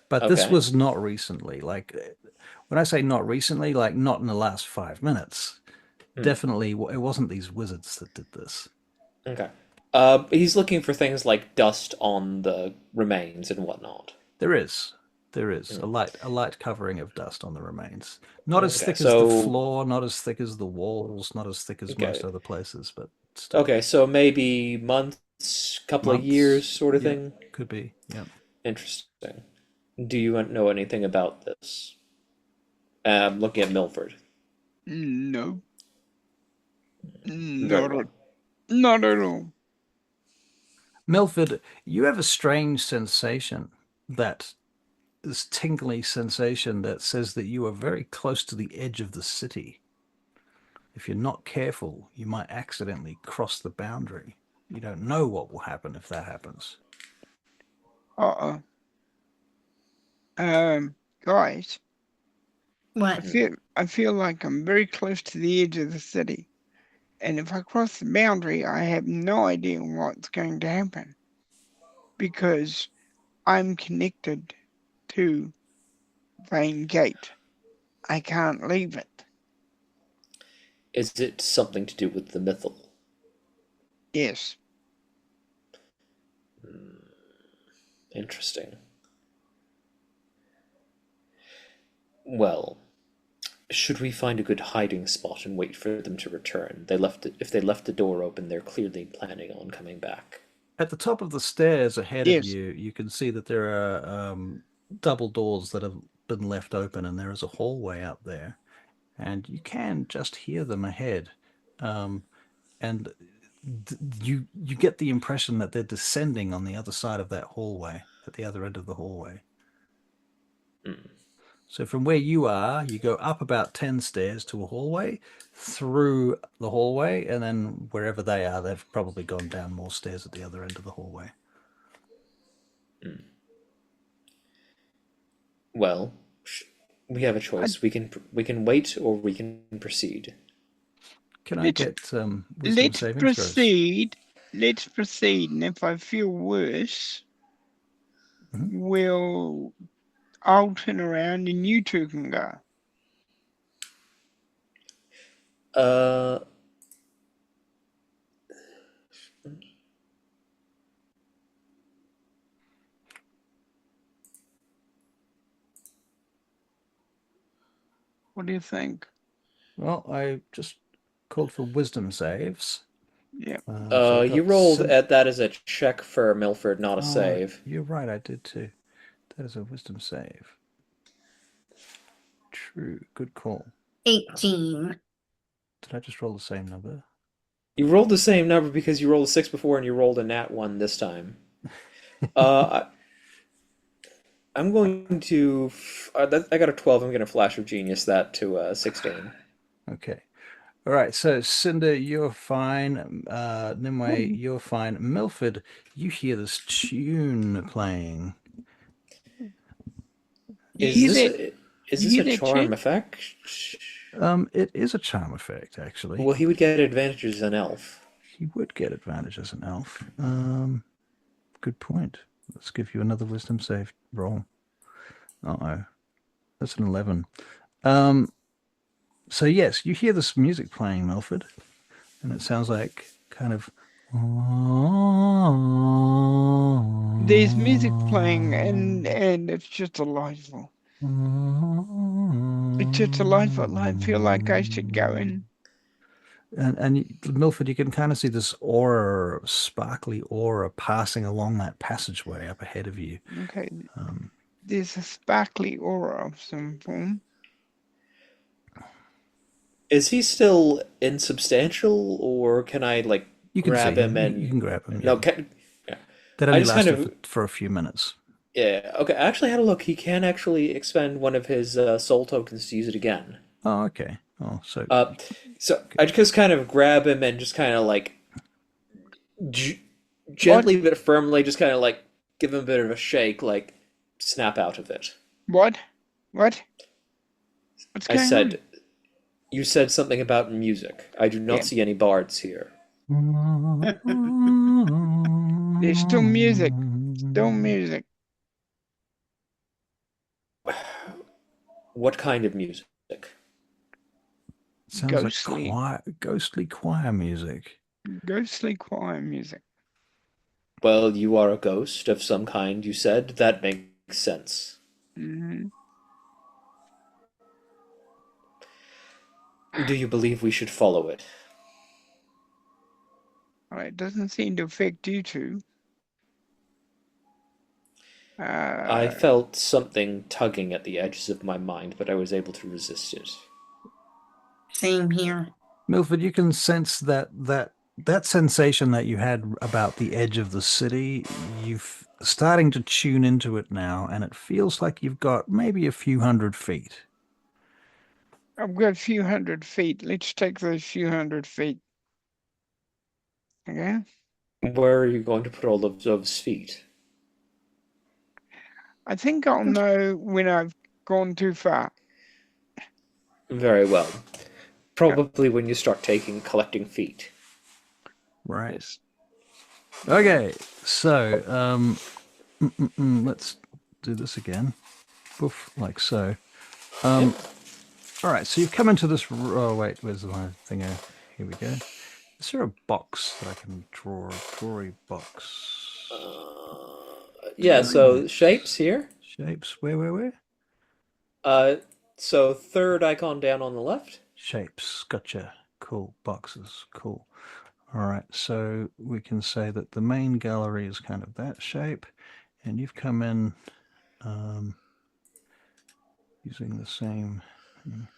But this Okay. was not recently. Like, when I say not recently, like not in the last 5 minutes. Hmm. Definitely, it wasn't these wizards that did this. Okay. He's looking for things like dust on the remains and whatnot. There is Hmm. a light covering of dust on the remains. Not as Okay, thick as the so floor, not as thick as the walls, not as thick as most okay, other places, but still okay, so maybe months, couple of years, months. sort of Yeah, thing. could be. Yeah. Interesting. Do you know anything about this? Looking at Milford. No. Very Not well. at, not at all. Milford, you have a strange sensation, that this tingly sensation that says that you are very close to the edge of the city. If you're not careful, you might accidentally cross the boundary. You don't know what will happen if that happens. Uh-uh. Guys, What? I feel like I'm very close to the edge of the city. And if I cross the boundary, I have no idea what's going to happen. Because I'm connected to Vaingate. I can't leave it. Is it something to do with the mythal? Yes. Interesting. Well, should we find a good hiding spot and wait for them to return? If they left the door open, they're clearly planning on coming back. At the top of the stairs ahead of Yes. you, you can see that there are double doors that have been left open, and there is a hallway up there. And you can just hear them ahead. And you get the impression that they're descending on the other side of that hallway, at the other end of the hallway. Mm. So from where you are, you go up about 10 stairs to a hallway, through the hallway, and then wherever they are, they've probably gone down more stairs at the other end of the hallway. Mm. Well, we have a choice. We can wait or we can proceed. Can I Let's get wisdom let's saving throws? proceed. Let's proceed. And if I feel worse, Mhm. we'll I'll turn around and you two can go. Uh, What do you think? Well, I just called for wisdom saves. Yeah. So I you got rolled at that as a check for Milford, not a Oh, save. you're right, I did too. That is a wisdom save. True, good call. 18. Did I just roll the same number? You rolled the same number because you rolled a 6 before and you rolled a nat 1 this time. Uh, I'm going to. I got a 12. I'm going to Flash of Genius that to 16. Okay. All right, so Cinder, you're fine. Nimue, Hmm. you're fine. Milford, you hear this tune playing. You hear that? Is You this hear a that charm shit? effect? It is a charm effect, actually. Well, he would get advantages as an elf. He would get advantage as an elf. Good point. Let's give you another wisdom save roll. Uh-oh. That's an 11. So yes, you hear this music playing, Milford, and it sounds like kind of. There's music playing and it's just delightful. It's just delightful. I feel like I should go in. And Milford, you can kind of see this aura, sparkly aura, passing along that passageway up ahead of you. Okay. Um, There's a sparkly aura of some form. Is he still insubstantial, or can I like you can see grab him him. You and can grab him. no? Yeah, Yeah. that I only just kind lasted of for a few minutes. yeah. Okay, I actually had a look. He can actually expend one of his soul tokens to use it again. Oh, okay. Oh, so Uh, so I just kind of grab him and just kind of like g What? gently but firmly, just kind of like give him a bit of a shake, like snap out of it. What? What? What's I going on? said, you said something about music. I do Yeah. not see any bards here. There's still music. Still music. What kind of music? Sounds like Ghostly. ghostly choir music. Ghostly choir music. Well, you are a ghost of some kind, you said. That makes sense. Hmm. Do you believe we should follow it? Well, it doesn't seem to affect you two. I Uh, felt something tugging at the edges of my mind, but I was able to resist it. Same here. Milford, you can sense that sensation that you had about the edge of the city. You've starting to tune into it now, and it feels like you've got maybe a few hundred feet. I've got a few hundred feet. Let's take those few hundred feet. Okay? Where are you going to put all of those feet? I think I'll know when I've gone too far. Very well. Yeah. Probably when you start collecting feet. Right. Yes. Okay. So, let's do this again. Poof, like so. Yep. All right. So you've come into this. Oh wait, where's my thing? Here we go. Is there a box that I can draw? Draw a box. Yeah, so shapes here. Shapes. Where? Uh, so third icon down on the left. Shapes. Gotcha. Cool. Boxes. Cool. All right. So we can say that the main gallery is kind of that shape, and you've come in using the same thing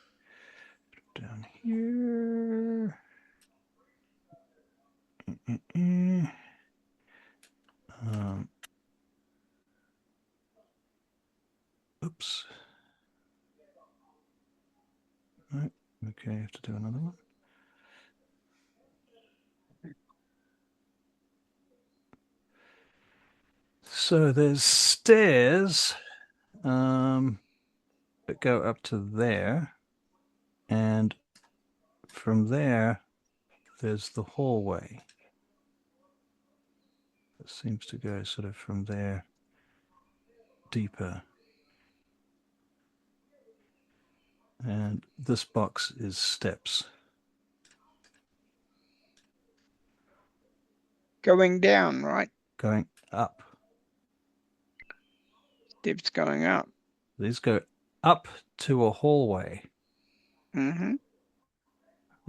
down here. Oops. No. Okay, I have to do another one. So there's stairs that go up to there, and from there, there's the hallway. It seems to go sort of from there deeper. And this box is steps. Going down, right? Going up. Steps going up. These go up to a hallway. Mm-hmm.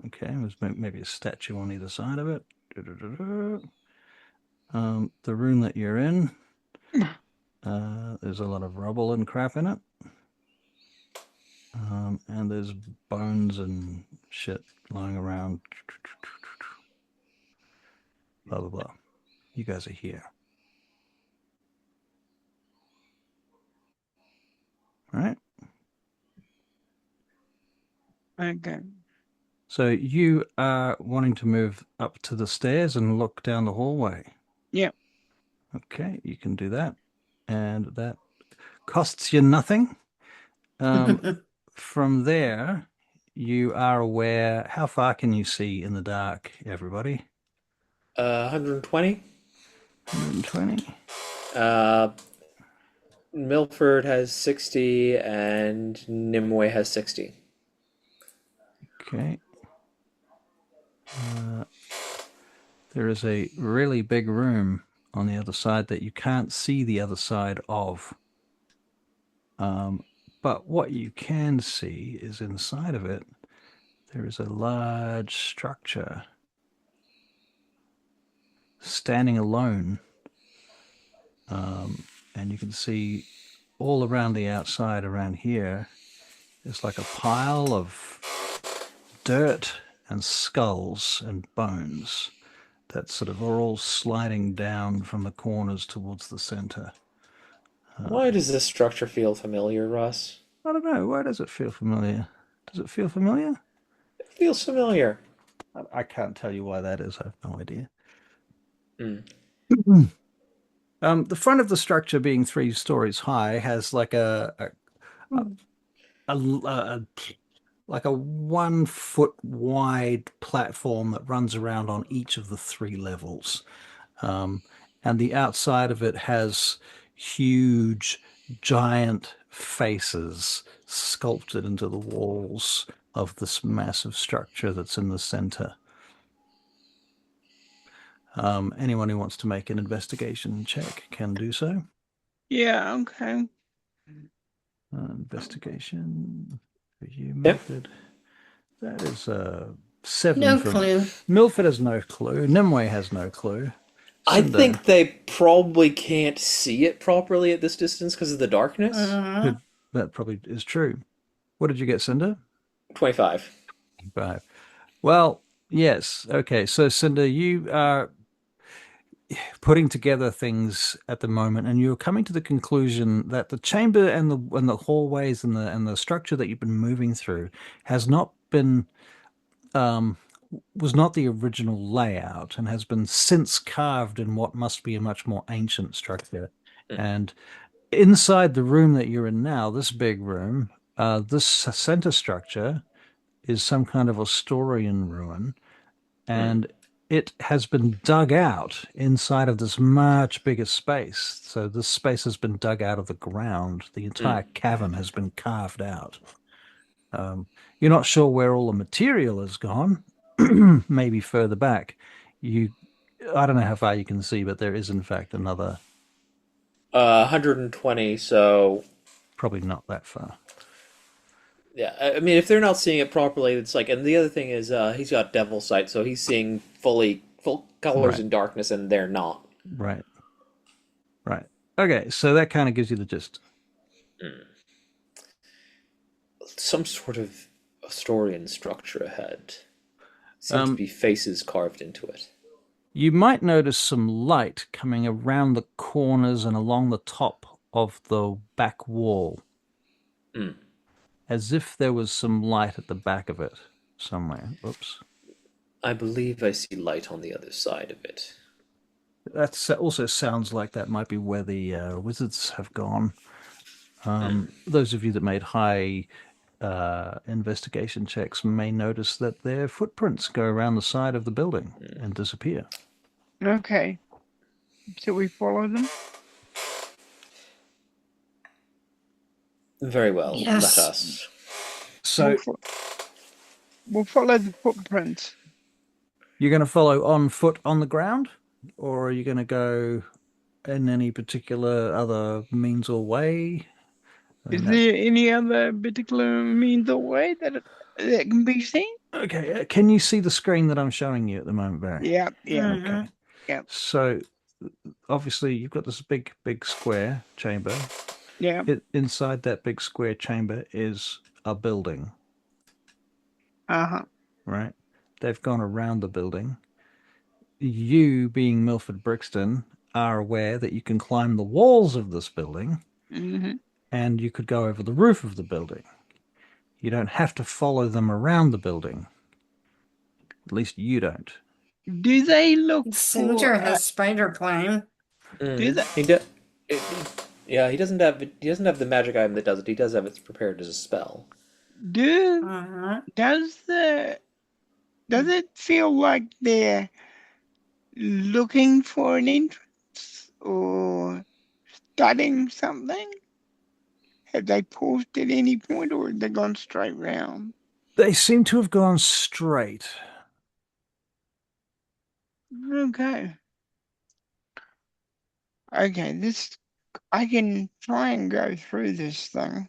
Okay, there's maybe a statue on either side of it. The room that you're in, there's a lot of rubble and crap in it. And there's bones and shit lying around. Blah, blah, blah. You guys are here. All right? Okay. So you are wanting to move up to the stairs and look down the hallway. Yep. Okay, you can do that. And that costs you nothing. From there, you are aware. How far can you see in the dark, everybody? 120. 120. Milford has 60 and Nimue has 60. Okay. There is a really big room on the other side that you can't see the other side of. But what you can see is inside of it, there is a large structure standing alone. And you can see all around the outside around here is like a pile of dirt and skulls and bones that sort of are all sliding down from the corners towards the center. Why does this structure feel familiar, Russ? I don't know. Why does it feel familiar? Does it feel familiar? It feels familiar. I can't tell you why that is. I have no idea. The front of the structure, being 3 stories high, has like a 1 foot wide platform that runs around on each of the 3 levels. And the outside of it has huge, giant faces sculpted into the walls of this massive structure that's in the center. Anyone who wants to make an investigation check can do so. Yeah, okay. Investigation for you, Yep. Milford. That is 7. No from clue. Milford has no clue. Nimue has no clue. I Cinder think they probably can't see it properly at this distance because of the darkness. that probably is true. What did you get, Cinder? 25. 5. Well, yes. Okay, so Cinder, you are putting together things at the moment, and you're coming to the conclusion that the chamber and the hallways and the structure that you've been moving through has not been was not the original layout and has been since carved in what must be a much more ancient structure. And inside the room that you're in now, this big room, this center structure is some kind of Astorian ruin, and it has been dug out inside of this much bigger space. So this space has been dug out of the ground. The entire cavern has been carved out. You're not sure where all the material has gone. Maybe further back. I don't know how far you can see, but there is in fact another. 120, so Probably not that far. yeah. I mean, if they're not seeing it properly, it's like. And the other thing is, he's got devil sight, so he's seeing full colors in darkness, and they're not. Right. Okay, so that kind of gives you the gist. Some sort of Astorian structure ahead. Seem to be faces carved into it. You might notice some light coming around the corners and along the top of the back wall. As if there was some light at the back of it somewhere. Oops. I believe I see light on the other side of it. That also sounds like that might be where the wizards have gone. Those of you that made high investigation checks may notice that their footprints go around the side of the building and disappear. Okay. So we follow them? Very well. Yes. Let us. So we'll follow the footprints. you're going to follow on foot on the ground, or are you going to go in any particular other means or way? Is there any other particular means or way that can be seen? Okay, can you see the screen that I'm showing you at the moment, Barry? Yeah. Okay. Yeah. So obviously you've got this big square chamber. Yeah. Inside that big square chamber is a building, Uh-huh. right? They've gone around the building. You, being Milford Brixton, are aware that you can climb the walls of this building Mm-hmm. and you could go over the roof of the building. You don't have to follow them around the building. At least you don't. Do they look Cinder for? has spider climb. Do they? Yeah, he doesn't have the magic item that does it. He does have it prepared as a spell. Does it feel like they're looking for an entrance or studying something? Have they paused at any point, or have they gone straight round? They seem to have gone straight. Okay. Okay, I can try and go through this thing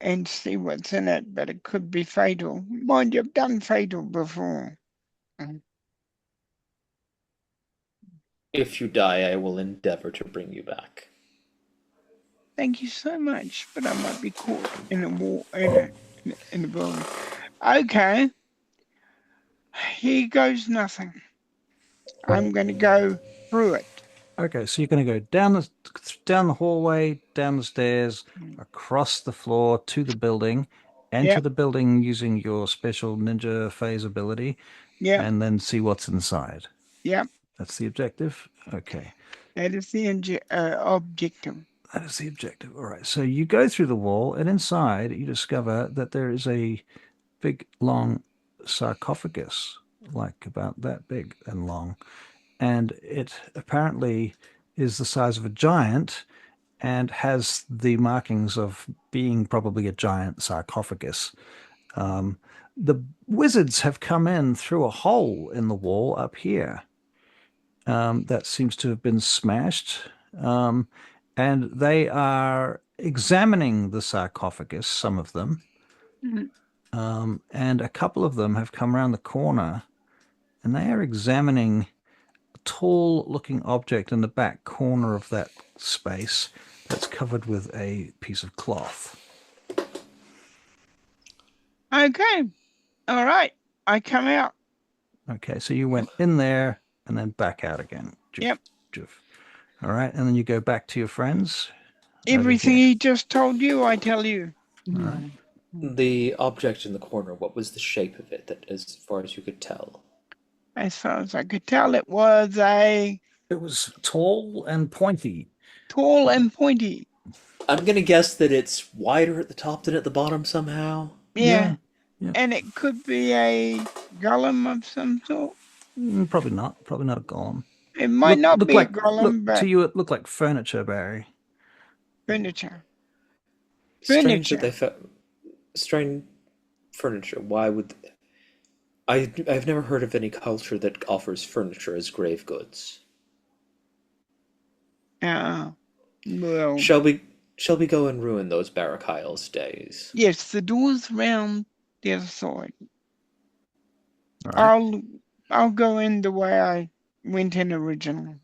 and see what's in it, but it could be fatal. Mind you, I've done fatal before. If you die, I will endeavor to bring you back. Thank you so much, but I might be caught in a wall in a building. Okay. Here goes nothing. I'm gonna go through it. Okay, so you're going to go down the hallway, down the stairs, across the floor to the building, enter Yep. the building using your special ninja phase ability, Yep. and then see what's inside. Yep. That's the objective. Okay. That is the objective. That is the objective. All right. So you go through the wall, and inside you discover that there is a big, long sarcophagus, like about that big and long. And it apparently is the size of a giant and has the markings of being probably a giant sarcophagus. The wizards have come in through a hole in the wall up here that seems to have been smashed. And they are examining the sarcophagus, some of them. And a couple of them have come around the corner and they are examining a tall looking object in the back corner of that space that's covered with a piece of cloth. Okay. All right. I come out. Okay, so you went in there and then back out again. Yep. All right, and then you go back to your friends. Everything he just told you, I tell you. All right. The object in the corner, what was the shape of it, that as far as you could tell? As far as I could tell, it was It was tall and pointy. tall and pointy. I'm gonna guess that it's wider at the top than at the bottom somehow. Yeah. Yeah. And it could be a golem of some sort. Probably not. Probably not a golem. It might not be like, a golem, but to you it looked like furniture, Barry. furniture. Strange that they found strange furniture. Why would I've never heard of any culture that offers furniture as grave goods. Well, Shall we go and ruin those Barrakyle's days? yes, the door's round the other side. All right. I'll go in the way I went in originally.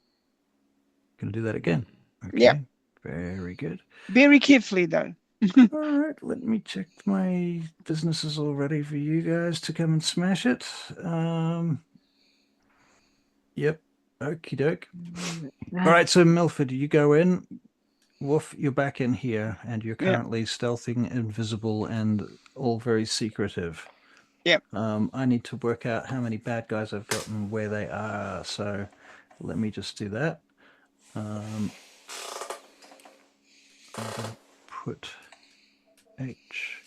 Gonna do that again. Okay. Yep. Very good. Very carefully though. All right, let me check my businesses all ready for you guys to come and smash it. Yep. Okie doke. All right, so Milford, you go in. Woof, you're back in here, and you're currently stealthing, invisible, and all very secretive. Yep. I need to work out how many bad guys I've got and where they are, so let me just do that. I'm gonna put H.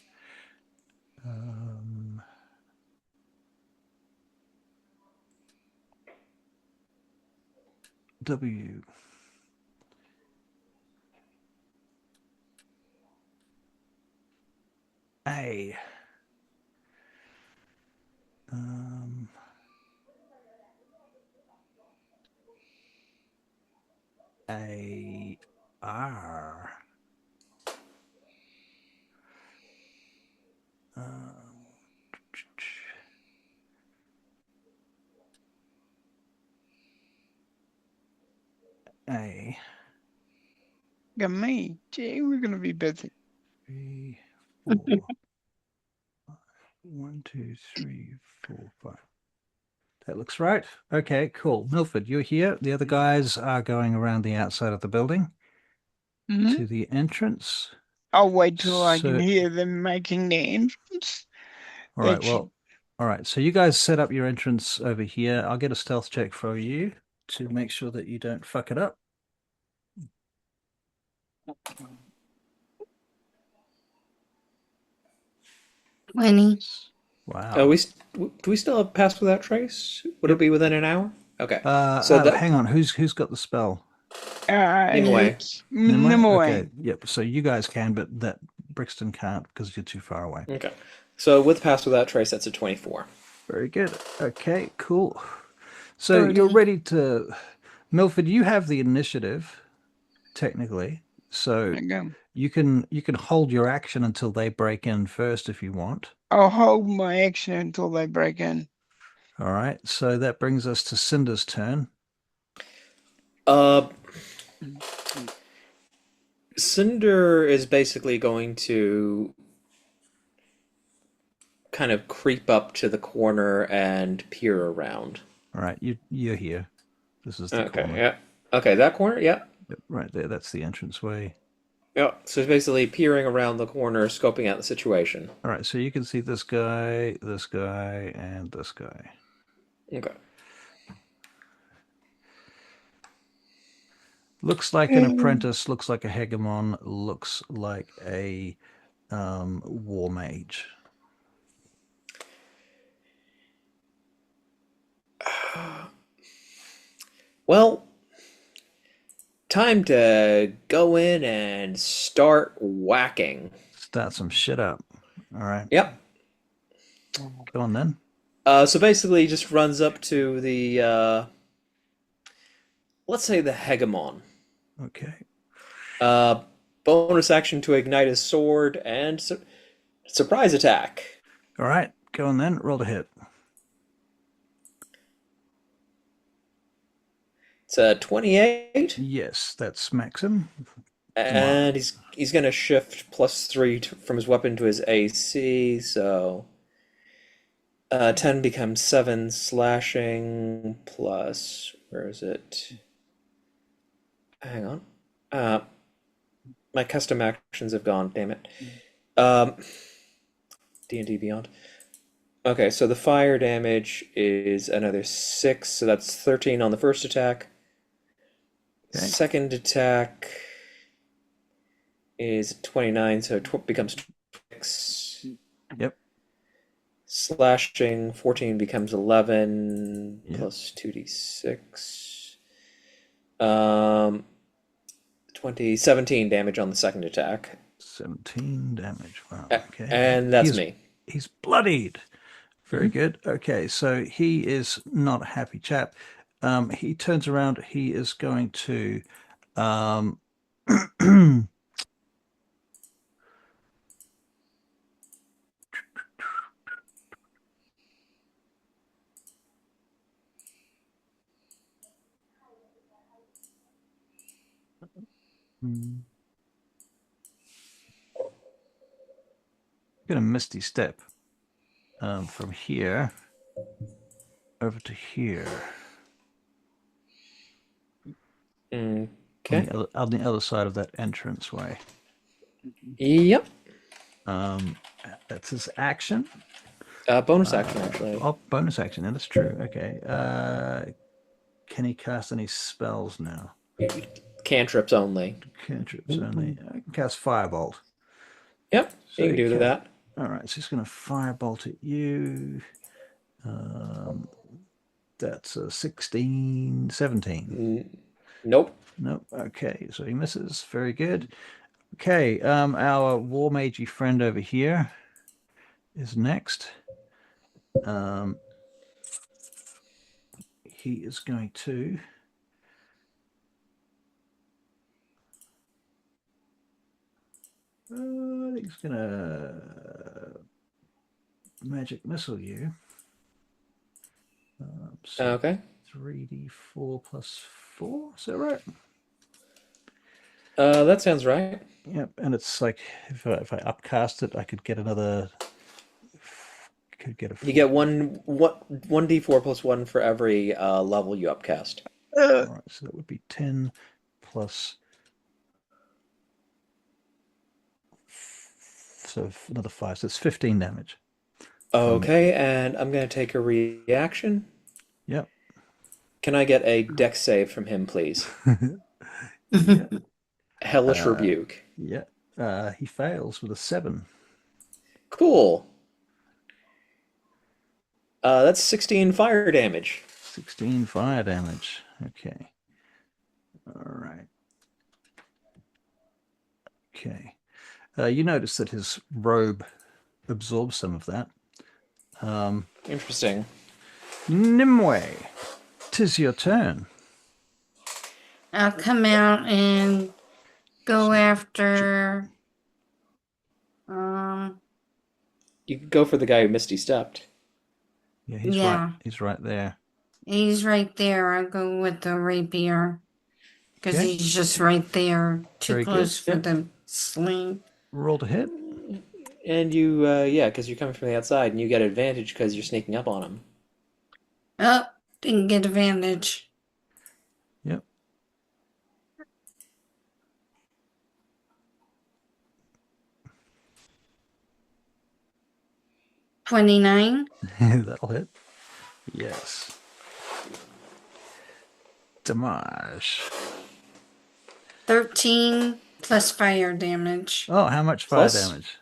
W. A. Um, A. R. Um, A. Got me. Gee, we're gonna be busy. 3, 4. 1, 2, 3, 4, 5. That looks right. Okay, cool. Milford, you're here. The other guys are going around the outside of the building Hmm. to the entrance. I'll wait till I can So, hear them making the entrance. all right, That should. well, all right. So you guys set up your entrance over here. I'll get a stealth check for you to make sure that you don't fuck it up. 20. Wow. Do we still have Pass Without Trace? Would Yep. it be within an hour? Okay. So that Hang on. Who's got the spell? Nimue. It's Nimue? Nimue. Okay. Yep. So you guys can, but that Brixton can't because you're too far away. Okay. So with Pass Without Trace, that's a 24. Very good. Okay, cool. So 30. you're ready to Milford, you have the initiative, technically. So There you go. you can hold your action until they break in first if you want. I'll hold my action until they break in. All right. So that brings us to Cinder's turn. Uh, Cinder is basically going to kind of creep up to the corner and peer around. All right, you're here. This is the Okay, corner. yeah. Okay, that corner, yeah. Yep, right there. That's the entranceway. Yeah, so it's basically peering around the corner, scoping out the situation. All right, so you can see this guy, and this guy. Okay. Looks like an apprentice, looks like a hegemon, looks like a war mage. Well, time to go in and start whacking. Start some shit up. All right. Yep. Go on then. So basically, he just runs up to the, let's say the Hegemon. Okay. Bonus action to ignite his sword and surprise attack. All right. Go on then. Roll to hit. It's a 28. Yes, that smacks him. And he's going to shift +3 from his weapon to his AC, so 10 becomes 7 slashing plus, where is it? Hang on. My custom actions have gone, damn it. D&D Beyond. Okay, so the fire damage is another 6, so that's 13 on the first attack. Okay. Second attack is 29, so it becomes 6. Yep. Slashing 14 becomes 11 Yep. plus 2d6. 17 damage on the second attack. 17 damage. Wow. Okay. And that's me. He's bloodied. Very good. Okay, so he is not a happy chap. He turns around. He is going to Get a misty step from here over to here. Okay. On the other side of that entranceway. Yep. That's his action. Bonus action, actually. Oh, bonus action. Yeah, that's true. Okay. Can he cast any spells now? Cantrips only. Cantrips only. I can cast Firebolt. Yep, So you can do that. All right, so he's going to Firebolt at you. That's a 16, 17. Nope. Nope. Okay, so he misses. Very good. Okay, our war magey friend over here. is next. He is going to I think he's gonna magic missile you. So Okay. 3d4 plus 4, is that right? That sounds right. Yep, and it's like if I upcast it, I could get another. Could get a. You 4. get one d4 plus one for every level you upcast. All right, so that would be 10 plus. So another 5, so it's 15 damage. Okay, and I'm gonna take a reaction. Yep. Can I get a dex save from him, please? Yeah. Hellish Rebuke. Yeah. He fails with a 7. Cool. That's 16 fire damage. 16 fire damage. Okay. All right. Okay. You notice that his robe absorbs some of that. Interesting. Nimue, 'tis your turn. I'll come out and go after. You could go for the guy who Misty stepped. Yeah, he's Yeah. right. He's right there. He's right there. I'll go with the rapier because Okay. he's just right there, too Very close good. for the sling. Roll to hit. And you, yeah, because you're coming from the outside, and you get advantage because you're sneaking up on him. Oh, didn't get advantage. Yep. $29. That'll hit. Yes. Damage. 13 plus fire damage. Oh, how much fire Plus- damage?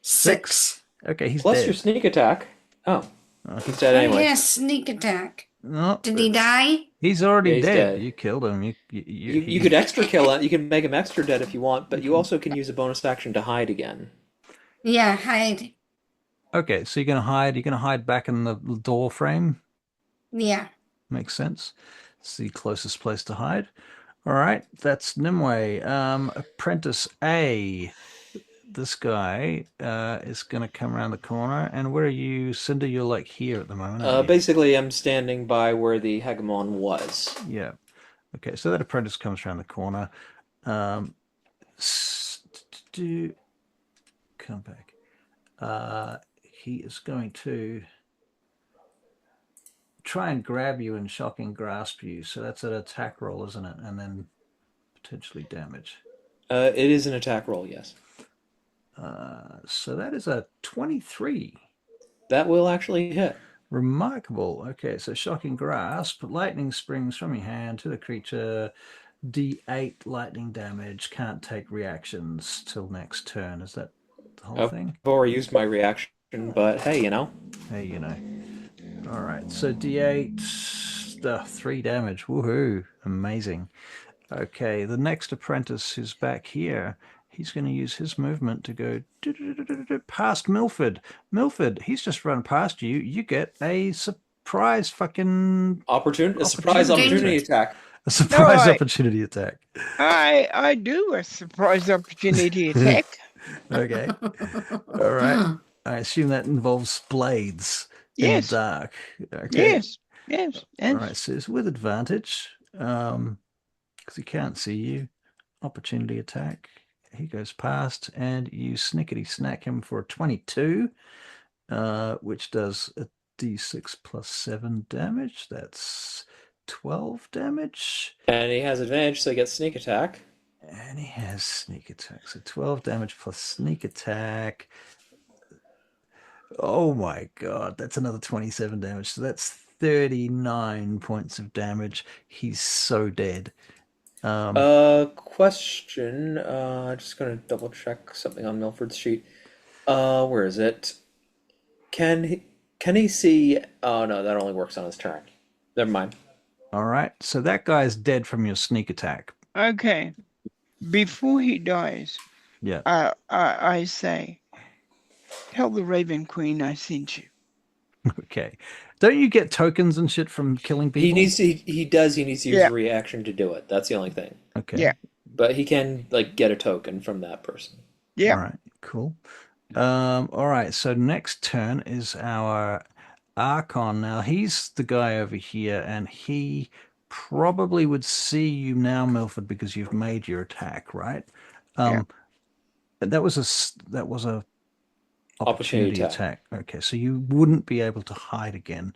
6. Okay, he's Plus dead. your sneak attack. Oh, Oh, he's dead Oh, anyway. yeah, sneak attack. no, Did he die? He's already Yeah, he's dead. dead. You killed him. You could extra kill him. You can make him extra dead if you want, but you also can use a bonus action to hide again. Yeah, hide. Okay, so you're gonna hide. You're gonna hide back in the door frame. Yeah. Makes sense. It's the closest place to hide. All right, that's Nimue. Apprentice A. This guy is going to come around the corner. And where are you, Cinder? You're like here at the moment, aren't you? Basically, I'm standing by where the hegemon was. Yeah. Okay, so that apprentice comes around the corner. Come back. He is going to try and grab you and shocking grasp you. So that's an attack roll, isn't it? And then potentially damage. It is an attack roll, yes. So that is a 23. That will actually hit. Remarkable. Okay, so shocking grasp. Lightning springs from your hand to the creature. D8 lightning damage. Can't take reactions till next turn. Is that the whole thing? I've already used my reaction, but hey, you know. Hey, you know. All right, so D8, 3 damage. Woohoo! Amazing. Okay, the next apprentice who's back here. He's going to use his movement to go past Milford. Milford, he's just run past you. You get a surprise fucking A surprise opportunity attack. A surprise No, opportunity attack. I do a surprise opportunity attack. Okay. All right. I assume that involves blades in Yes. the dark. Okay. Yes. All right. So it's with advantage because he can't see you. Opportunity attack. He goes past, and you snickety snack him for a 22, which does a d6 plus 7 damage. That's 12 damage. And he has advantage, so he gets sneak attack. And he has sneak attack. So 12 damage plus sneak attack. Oh my god, that's another 27 damage. So that's 39 points of damage. He's so dead. Question. Just gonna double check something on Milford's sheet. Where is it? Can he see? Oh no, that only works on his turn. Never mind. All right. So that guy's dead from your sneak attack. Okay. Before he dies, Yeah. I say, Tell the Raven Queen I sent you. Okay. Don't you get tokens and shit from killing people? He needs to use a reaction to do it. That's the only thing. Okay. Yeah. But he can like get a token from that person. Yeah. All right. Cool. All right. So next turn is our Archon. Now he's the guy over here, and he probably would see you now, Milford, because you've made your attack, right? Yeah. That was a opportunity attack. Okay, so you wouldn't be able to hide again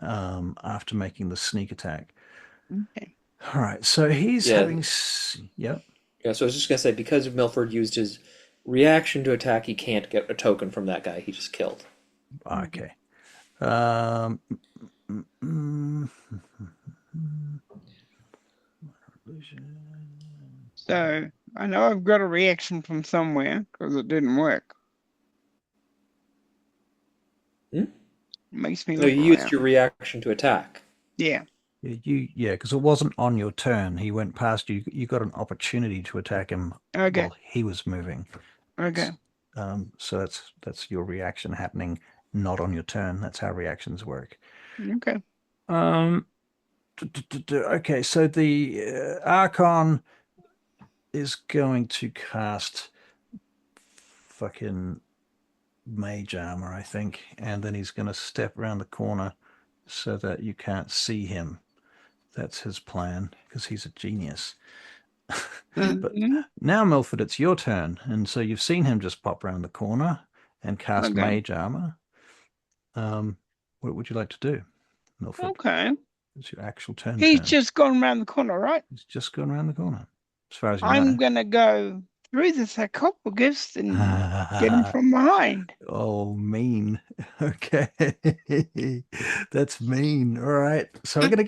after making the sneak attack. Okay. All right, so he's having. Yep. Yeah, so I was just gonna say because Milford used his reaction to attack, he can't get a token from that guy he just killed. Okay. So I know I've got a reaction from somewhere because it didn't work. Makes me No, look you around. used your reaction to attack. Yeah. Because it wasn't on your turn. He went past you. You got an opportunity to attack him while he was moving. Okay. So that's your reaction happening, not on your turn. That's how reactions work. Okay. Okay, so the Archon is going to cast fucking mage armor, I think, and then he's going to step around the corner so that you can't see him. That's his plan because he's a genius. But now, Milford, it's your turn, and so you've seen him just pop around the corner and cast mage armor. What would you like to do, Milford? Okay. It's your actual turn. He's just gone around the corner, right? He's just gone around the corner, as far as you I'm know. gonna go through the sarcophagus and get him from behind. Oh, mean. Okay. That's mean. All right. So we're gonna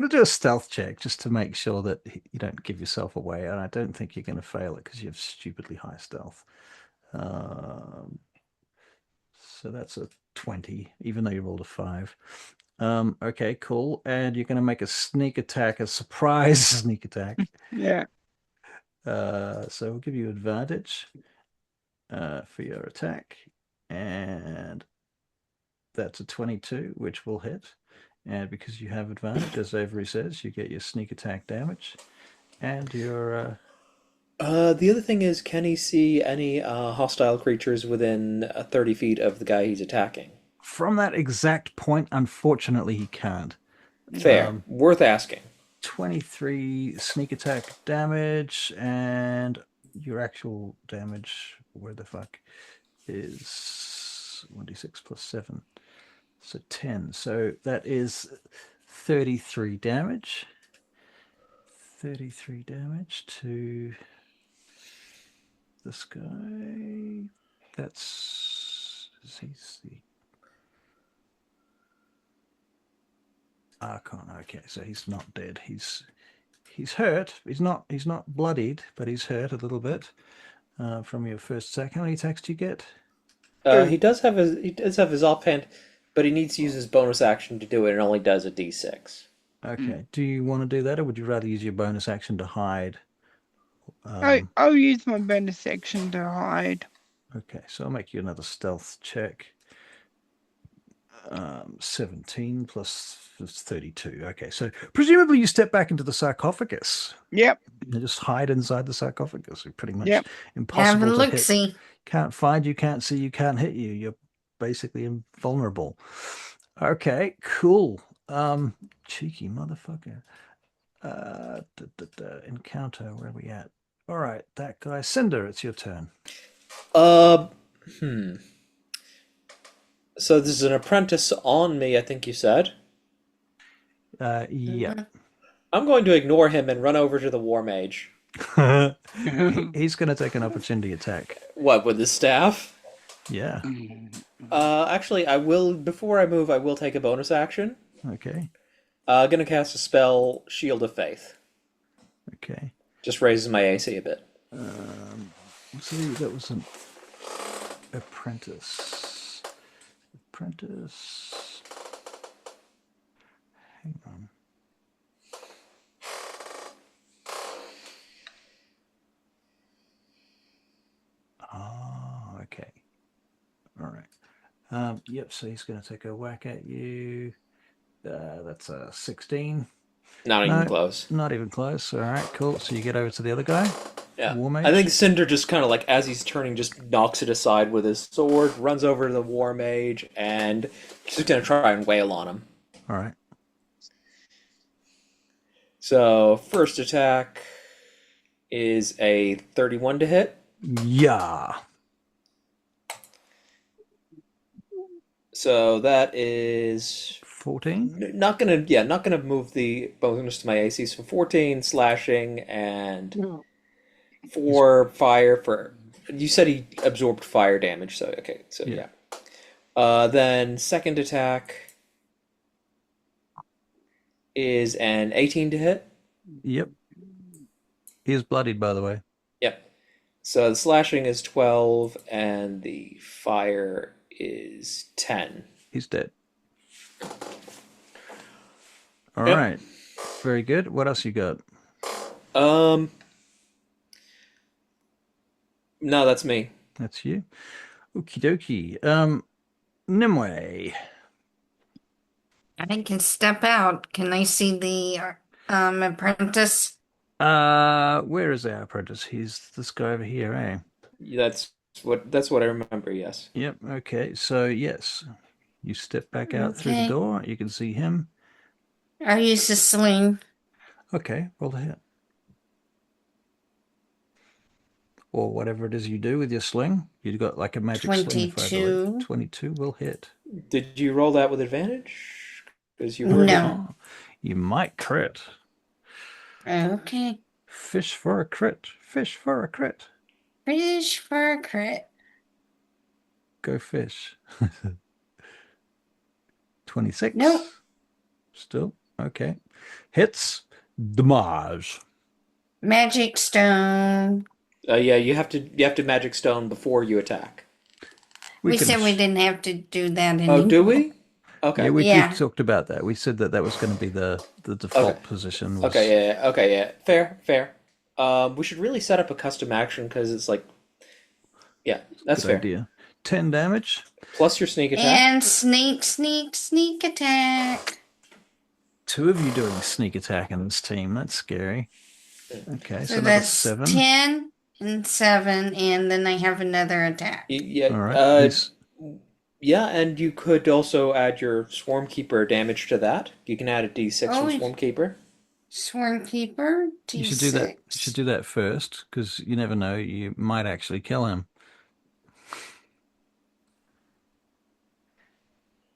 do a stealth check just to make sure that you don't give yourself away. And I don't think you're gonna fail it because you have stupidly high stealth. So that's a 20, even though you rolled a 5. Okay, cool. And you're gonna make a sneak attack, a surprise sneak attack. Yeah. So we'll give you advantage for your attack. And that's a 22, which will hit. And because you have advantage, as Avery says, you get your sneak attack damage. And your... The other thing is, can he see any hostile creatures within 30 feet of the guy he's attacking? From that exact point, unfortunately, he can't. Fair. Worth asking. 23 sneak attack damage, and your actual damage, where the fuck, is 1d6 plus 7. So 10. So that is 33 damage. 33 damage to this guy. He's the Archon. Okay, so he's not dead. He's hurt. He's not bloodied, but he's hurt a little bit from your first attack. How many attacks do you get? He does have his offhand, but he needs to use his bonus action to do it. It only does a d6. Okay. Do you want to do that, or would you rather use your bonus action to hide? I'll use my bonus action to hide. Okay, so I'll make you another stealth check. 17 plus 32. Okay, so presumably you step back into the sarcophagus. Yep. You just hide inside the sarcophagus. You're pretty much impossible Have a to look, hit. see. Can't find you, can't see you, can't hit you. You're basically invulnerable. Okay, cool. Cheeky motherfucker. Encounter, where are we at? All right, that guy. Cinder, it's your turn. So this is an apprentice on me, I think you said. Yeah. I'm going to ignore him and run over to the war mage. He's going to take an opportunity attack. What, with his staff? Yeah. Actually, I will, before I move, I will take a bonus action. Okay. Gonna cast a spell, Shield of Faith. Okay. Just raises my AC a bit. See, that was an apprentice. Apprentice. Hang on. Oh, okay. Yep, so he's going to take a whack at you. That's a 16. Not even No, close. not even close. All right, cool. So you get over to the other guy. Yeah. War mage. I think Cinder just kind of like, as he's turning, just knocks it aside with his sword, runs over to the War Mage, and he's just going to try and wail on him. All right. So, first attack is a 31 to hit. Yeah. So that is 14. not gonna move the bonus to my AC. So 14 slashing and 4 fire for. You said he absorbed fire damage, so okay, so yeah. Then second attack is an 18 to hit. Yep. He is bloodied, by the way. Yep. So the slashing is 12, and the fire is 10. He's dead. All right. Very good. What else you got? No, that's me. That's you. Okie dokie. Nimue. I can step out. Can I see the apprentice? Where is our apprentice? He's this guy over here, eh? That's what I remember. Yes. Yep. Okay. So yes, you step back out through the Okay. door. You can see him. I'll use the sling. Okay. Roll the hit. Or whatever it is you do with your sling. You've got like a magic sling. 22. 22 will hit. Did you roll that with advantage? Because you were No. You might crit. Okay. Fish for a crit. Fish for a crit. Fish for a crit. Go fish. 26. Nope. Still. Okay. Hits. Damage. Magic stone. Yeah, you have to magic stone before you attack. We can- said we didn't have to do that anymore. Oh, do we? Okay. Yeah, we Yeah. talked about that. We said that that was going to be the default position. Was... Okay. Yeah. Okay. Yeah. Fair. We should really set up a custom action because it's like, yeah, that's Good fair. idea. 10 damage. Plus your sneak attack. And sneak attack. 2 of you doing sneak attack in this team. That's scary. Okay, so, So that was that's 7. 10 and 7, and then I have another attack. Yeah. All right. Yeah, and you could also add your Swarmkeeper damage to that. You can add a D6 Oh, from Swarmkeeper. Swarmkeeper, D6. You should do that. You should do that first, because you never know. You might actually kill him.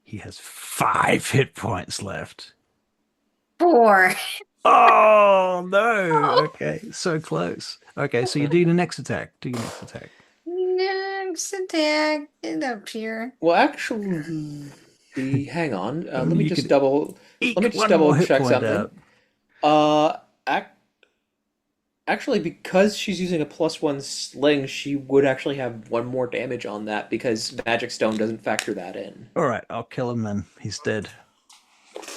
He has 5 hit points left. 4. Oh no! Okay, so close. Okay, so you do the next attack. Do your next attack. Next attack. Get up here. Well, actually, hang on. Let me You just could double. eke Let me just one double more hit check point something. out. Actually, because she's using a +1 sling, she would actually have 1 more damage on that because Magic Stone doesn't factor that in. All right, I'll kill him then. He's dead.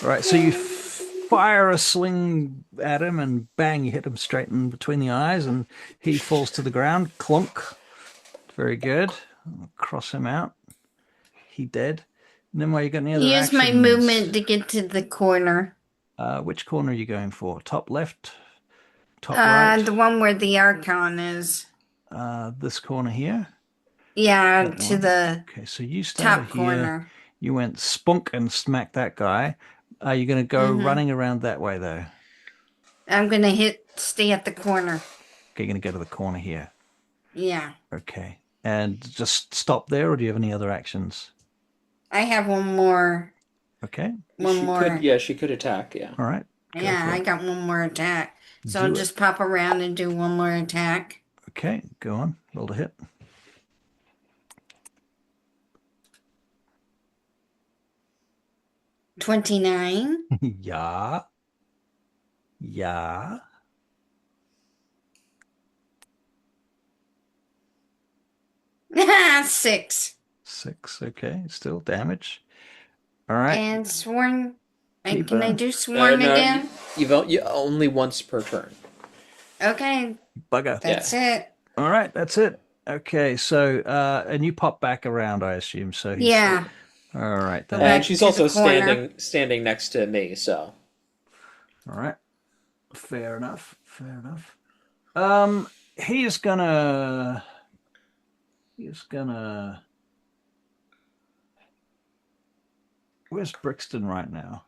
All right, so you fire a sling at him and bang, you hit him straight in between the eyes and he falls to the ground. Clunk. Very good. I'll cross him out. He dead. Nimue, you got any other Use my actions? movement to get to the corner. Which corner are you going for? Top left? Top right? The one where the Archon is. This corner here? Yeah, That to one? the Okay, so you started top here. corner. You went spunk and smacked that guy. Are you going to go Mhm. running around that way, though? I'm gonna stay at the corner. Okay, you're going to go to the corner here. Yeah. Okay. And just stop there, or do you have any other actions? I have one more. Okay. She could attack, yeah. All right. Go Yeah, for I it. got one more attack. So Do I'll it. just pop around and do one more attack. Okay, go on. Roll to hit. 29. Yeah. Yeah. Six. 6. Okay, still damage. All right. And sworn. Keep Can I on. do sworn No, again? you only once per turn. Okay, Bugger. that's it. All right, that's it. Okay, so and you pop back around, I assume. So he's Yeah. all right Go then. And back she's to the also corner. standing next to me, so. All right, fair enough. Fair enough. Um, he's gonna. He's gonna. Where's Brixton right now?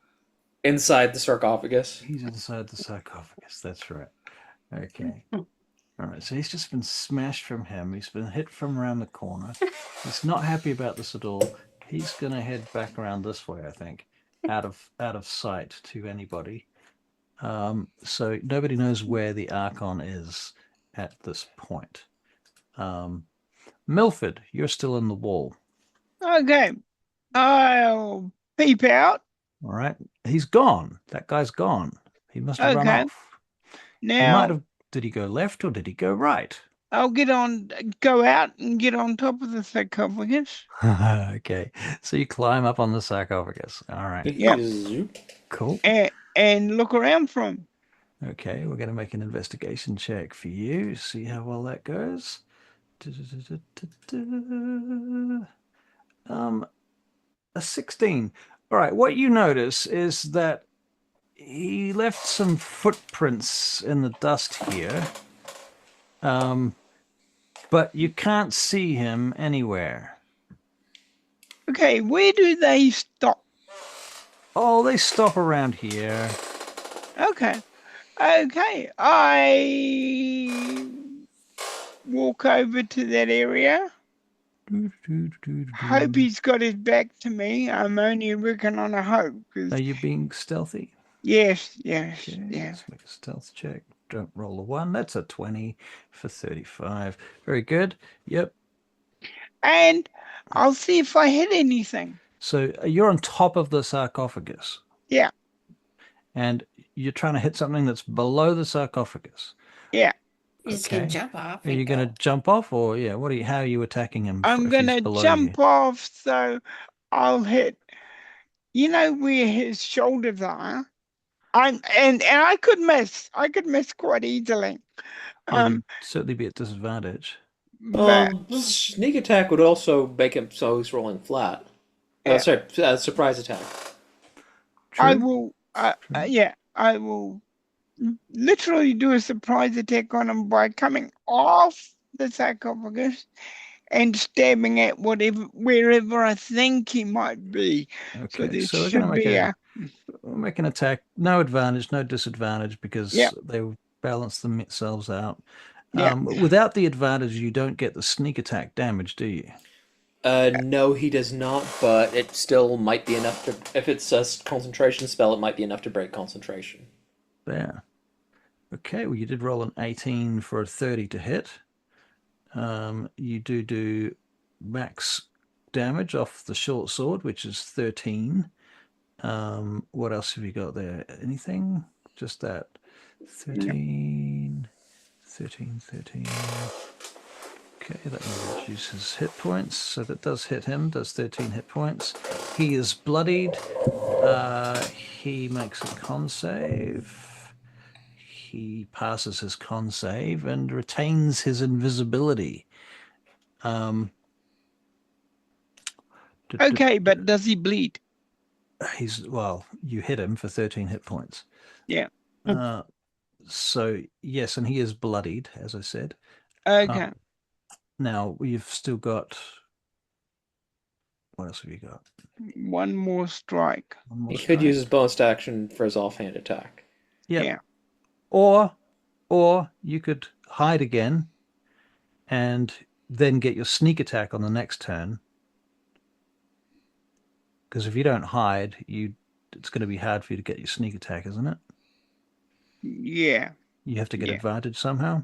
Inside the sarcophagus. He's inside the sarcophagus. That's right. Okay. All right. So he's just been smashed from him. He's been hit from around the corner. He's not happy about this at all. He's gonna head back around this way, I think, out of sight to anybody. So nobody knows where the Archon is at this point. Milford, you're still in the wall. Okay. I'll peep out. All right. He's gone. That guy's gone. He must have run Okay. off. He might Now have. Did he go left or did he go right? I'll go out and get on top of the sarcophagus. Okay. So you climb up on the sarcophagus. All right. Yep. Zoop. Cool. And look around for him. Okay. We're going to make an investigation check for you. See how well that goes. A 16. All right. What you notice is that he left some footprints in the dust here. But you can't see him anywhere. Okay, where do they stop? Oh, they stop around here. Okay. Okay. I walk over to that area. Hope he's got his back to me. I'm only working on a hope. Are you being stealthy? Yes. Okay, Yeah. let's make a stealth check. Don't roll a 1. That's a 20 for 35. Very good. Yep. And I'll see if I hit anything. So you're on top of the sarcophagus. Yeah. And you're trying to hit something that's below the sarcophagus. Yeah. He's Okay. gonna jump off. Are you going to jump off, or yeah? How are you attacking him? I'm if going he's to below jump you? off, so I'll hit. You know where his shoulders are? And I could miss. I could miss quite easily. Well, you'd certainly be at disadvantage. But Sneak attack would also make him so he's rolling flat. Yeah. Sorry, surprise attack. I True. will. True. Yeah, I will literally do a surprise attack on him by coming off the sarcophagus and stabbing at wherever I think he might be. So Okay, there so we're going to should be make an attack. No advantage, no disadvantage, because Yep. they balance themselves out. Yeah. Without the advantage, you don't get the sneak attack damage, do you? No, he does not, but it still might be enough to. If it's a concentration spell, it might be enough to break concentration. There. Okay, well, you did roll an 18 for a 30 to hit. You do max damage off the short sword, which is 13. What else have you got there? Anything? Just that. 13. 13. Okay, that will reduce his hit points. So that does hit him, does 13 hit points. He is bloodied. He makes a con save. He passes his con save and retains his invisibility. Okay, but does he bleed? Well, you hit him for 13 hit points. Yeah. So yes, and he is bloodied, as I said. Okay. Now we've still got. What else have you got? One more strike. One more He strike. could use his bonus action for his offhand attack. Yep. Yeah. Or you could hide again, and then get your sneak attack on the next turn. Because if you don't hide, it's going to be hard for you to get your sneak attack, isn't it? Yeah. You have to get advantage somehow.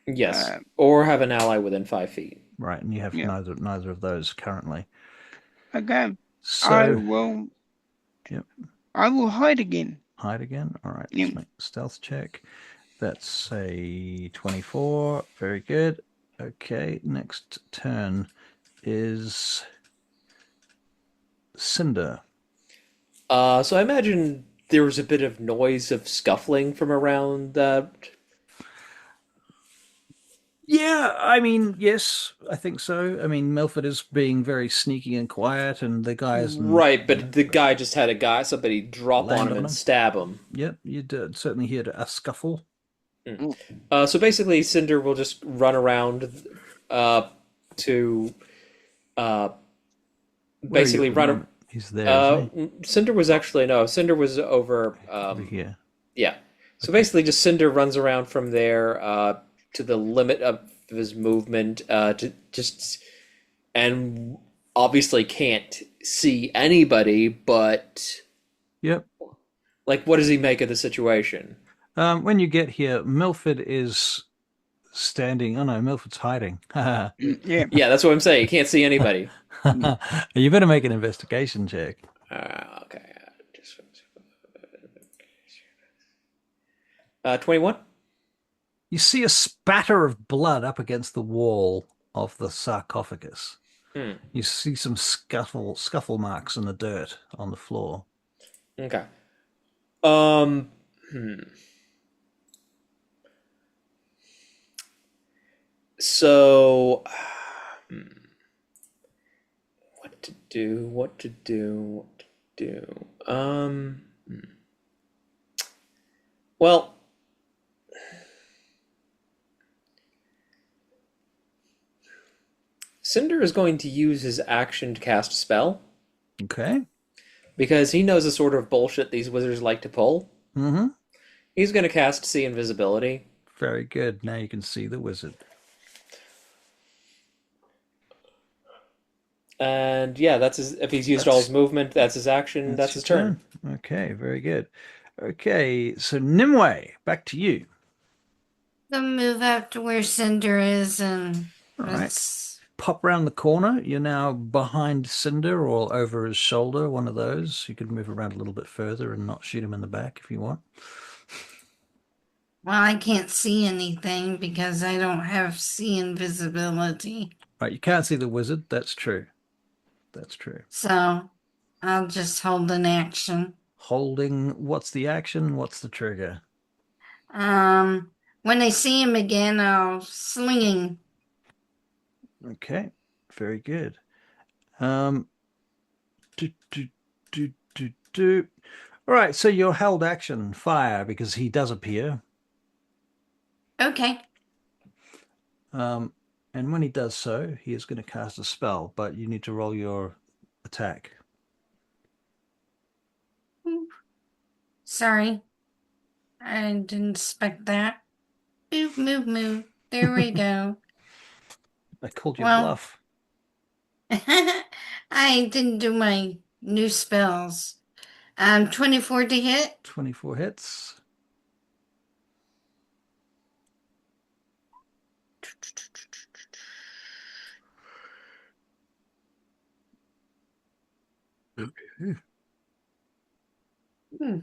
Yes, or have an ally within 5 feet. Right, and you have neither of those currently. Okay. So I will. Yep. I will hide again. Hide again. All right. Yep. Let's make a stealth check. That's a 24. Very good. Okay. Next turn is Cinder. So I imagine there was a bit of noise of scuffling from around that. Yeah, I mean, yes, I think so. I mean, Milford is being very sneaky and quiet, and the guy isn't, Right, but the guy just had somebody drop on land him on and him. stab him. Yep, you did certainly hear a scuffle. Mm. Mm. So basically, Cinder will just run around to uh, Where are you basically at the run. moment? He's there, isn't he? Cinder was Oh, actually no. Cinder was over. over here. Yeah. So Okay. basically, just Cinder runs around from there to the limit of his movement to just and obviously can't see anybody. But Yep. like, what does he make of the situation? When you get here, Milford is standing. Oh no, Milford's hiding. Yeah. Yeah, that's what I'm saying. He can't see anybody. You better make an investigation check. Okay. Just 21. You see a spatter of blood up against the wall of the sarcophagus. Hmm. You see some scuffle marks in the dirt on the floor. Okay. Um. Hmm. So, what to do? What to do? What to do? Well, Cinder is going to use his action to cast a spell Okay. because he knows the sort of bullshit these wizards like to pull. Mm-hmm. He's going to cast See Invisibility. Very good. Now you can see the wizard. And yeah, that's his. If he's used all his movement, that's his action. That's his your turn. Okay, very good. Okay, so Nimue, back to you. The move up to where Cinder is and All right. let's Pop round the corner. You're now behind Cinder or over his shoulder, one of those. You could move around a little bit further and not shoot him in the back if you want. well, I can't see anything because I don't have see invisibility. Right, you can't see the wizard. That's true. That's true. So I'll just hold an action. Holding, what's the action? What's the trigger? When I see him again, I'll slinging. Okay, very good. Um, do, do, do. All right, so your held action, fire, because he does appear. Okay. And when he does so, he is going to cast a spell, but you need to roll your attack. Sorry. I didn't expect that. Move, move, move. There we go. I called your Well, bluff. I didn't do my new spells. 24 to hit. 24 hits. Okay. Hmm.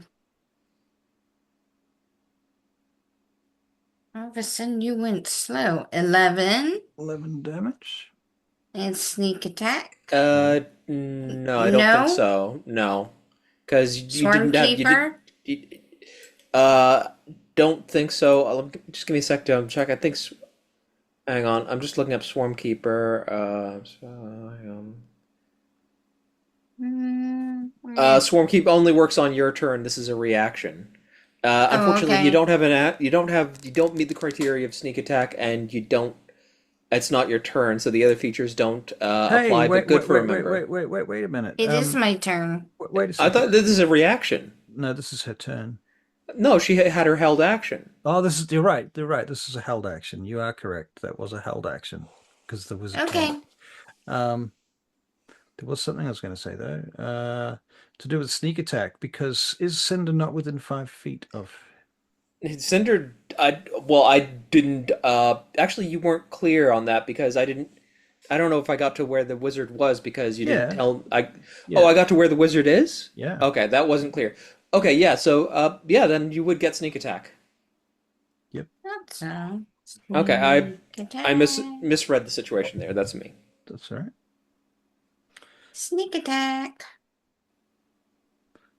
All of a sudden you went slow. 11 11 damage. and sneak attack. No, I don't think No. so. No, because you Swarm didn't have you did. Keeper. You, uh, don't think so. Just give me a sec to check. Hang on, I'm just looking up Swarm Keeper. Swarm Keep only works on your turn. This is a reaction. Unfortunately, you okay. don't have you don't meet the criteria of sneak attack, and you don't. It's not your turn, so the other features don't Hey, apply. But wait, good wait, for a wait, wait, member. wait, wait, wait, wait a minute. It is my turn. Wait a I second. thought this is a reaction. No, this is her turn. No, she had her held action. Oh, this is, you're right. You're right. This is a held action. You are correct. That was a held action because the wizard Okay. came. There was something I was going to say though. To do with sneak attack, because is Cinder not within 5 feet of? Cinder, I didn't. Actually, you weren't clear on that because I didn't. I don't know if I got to where the wizard was because you didn't Yeah. tell. Yeah. Oh, I got to where the wizard is. Yeah. Okay, that wasn't clear. Okay, yeah. So, yeah, then you would get sneak attack. Yep. That's all. Okay, I Sneak I attack. misread the situation there. That's me. That's all right. Sneak attack.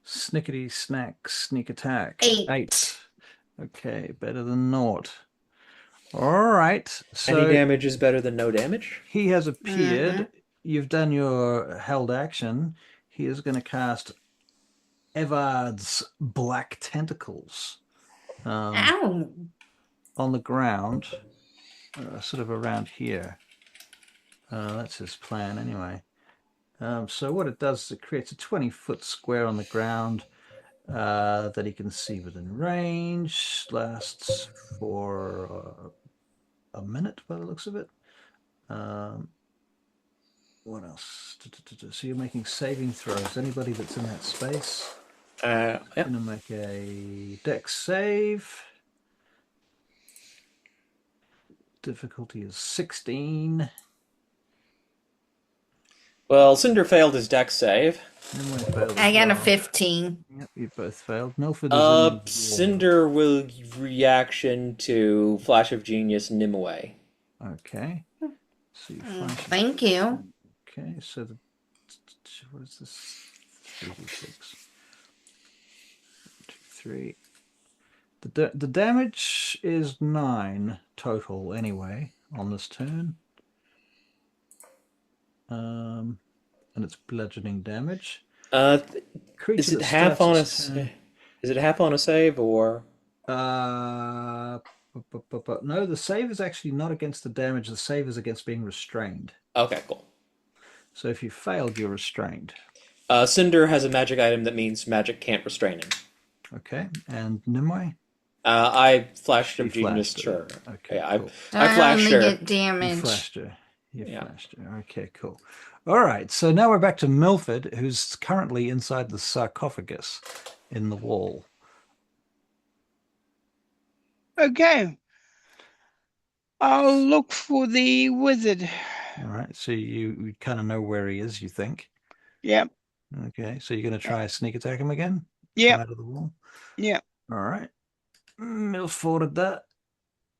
Snickety snack, sneak attack. 8. 8. Okay, better than naught. All right. Any So damage is better than no damage. he has Mm-hmm. appeared. You've done your held action. He is going to cast Evard's Black Tentacles Ow. on the ground, sort of around here. That's his plan anyway. So what it does is it creates a 20-foot square on the ground that he can see within range. Lasts for a minute by the looks of it. Um, what else? So you're making saving throws. Anybody that's in that space Yeah. going to make a dex save. Difficulty is 16. Well, Cinder failed his dex save. Nimue failed I as got a well. 15. Yep, you both failed. Milford is in the wall. Cinder will reaction to Flash of Genius Nimue. Okay. So you flash. Thank you. Okay, so what is this? 3d6. 2, 3. The damage is 9 total anyway on this turn. And it's bludgeoning damage. Is it half on a save? Is it half on a save or? No, the save is actually not against the damage. The save is against being restrained. Okay, cool. So if you failed, you're restrained. Cinder has a magic item that means magic can't restrain him. Okay, and Nimue? I flashed You of Genius, flashed her. sure. Okay, Yeah, cool. I flashed only her. get You damage. flashed her. You Yeah. flashed her. Okay, cool. All right, so now we're back to Milford, who's currently inside the sarcophagus in the wall. Okay. I'll look for the wizard. All right, so you kind of know where he is, you think. Yep. Okay, so you're going to try sneak attack him again? Yep. Come out of the wall? Yep. All right. Milford, that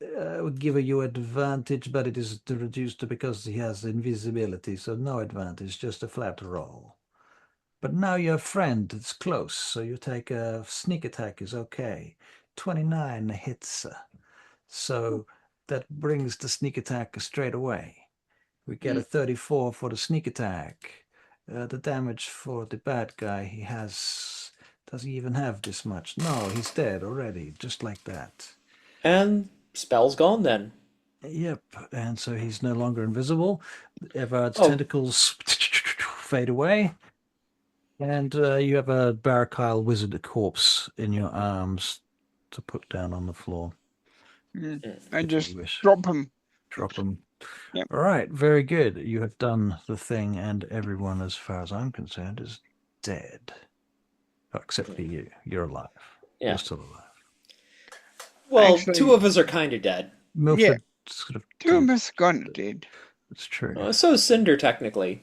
would give you advantage, but it is reduced because he has invisibility, so no advantage, just a flat roll. But now your friend is close, so you take a sneak attack is okay. 29 hits. So that brings the sneak attack straight away. We get a 34 for the sneak attack. The damage for the bad guy he has, does he even have this much? No, he's dead already, just like that. And spell's gone then. Yep, and so he's no longer invisible. Evard's Oh. tentacles fade away. And you have a Barakyle wizard corpse in your arms to put down on the floor. I if just you wish. drop him. Drop them. Yep. All right, very good. You have done the thing, and everyone, as far as I'm concerned, is dead. Oh, except for you. You're alive. Yeah. You're still alive. Well, Actually- two of us are kind of dead. Milford sort of. Two of us gone dead. It's true. So is Cinder, technically.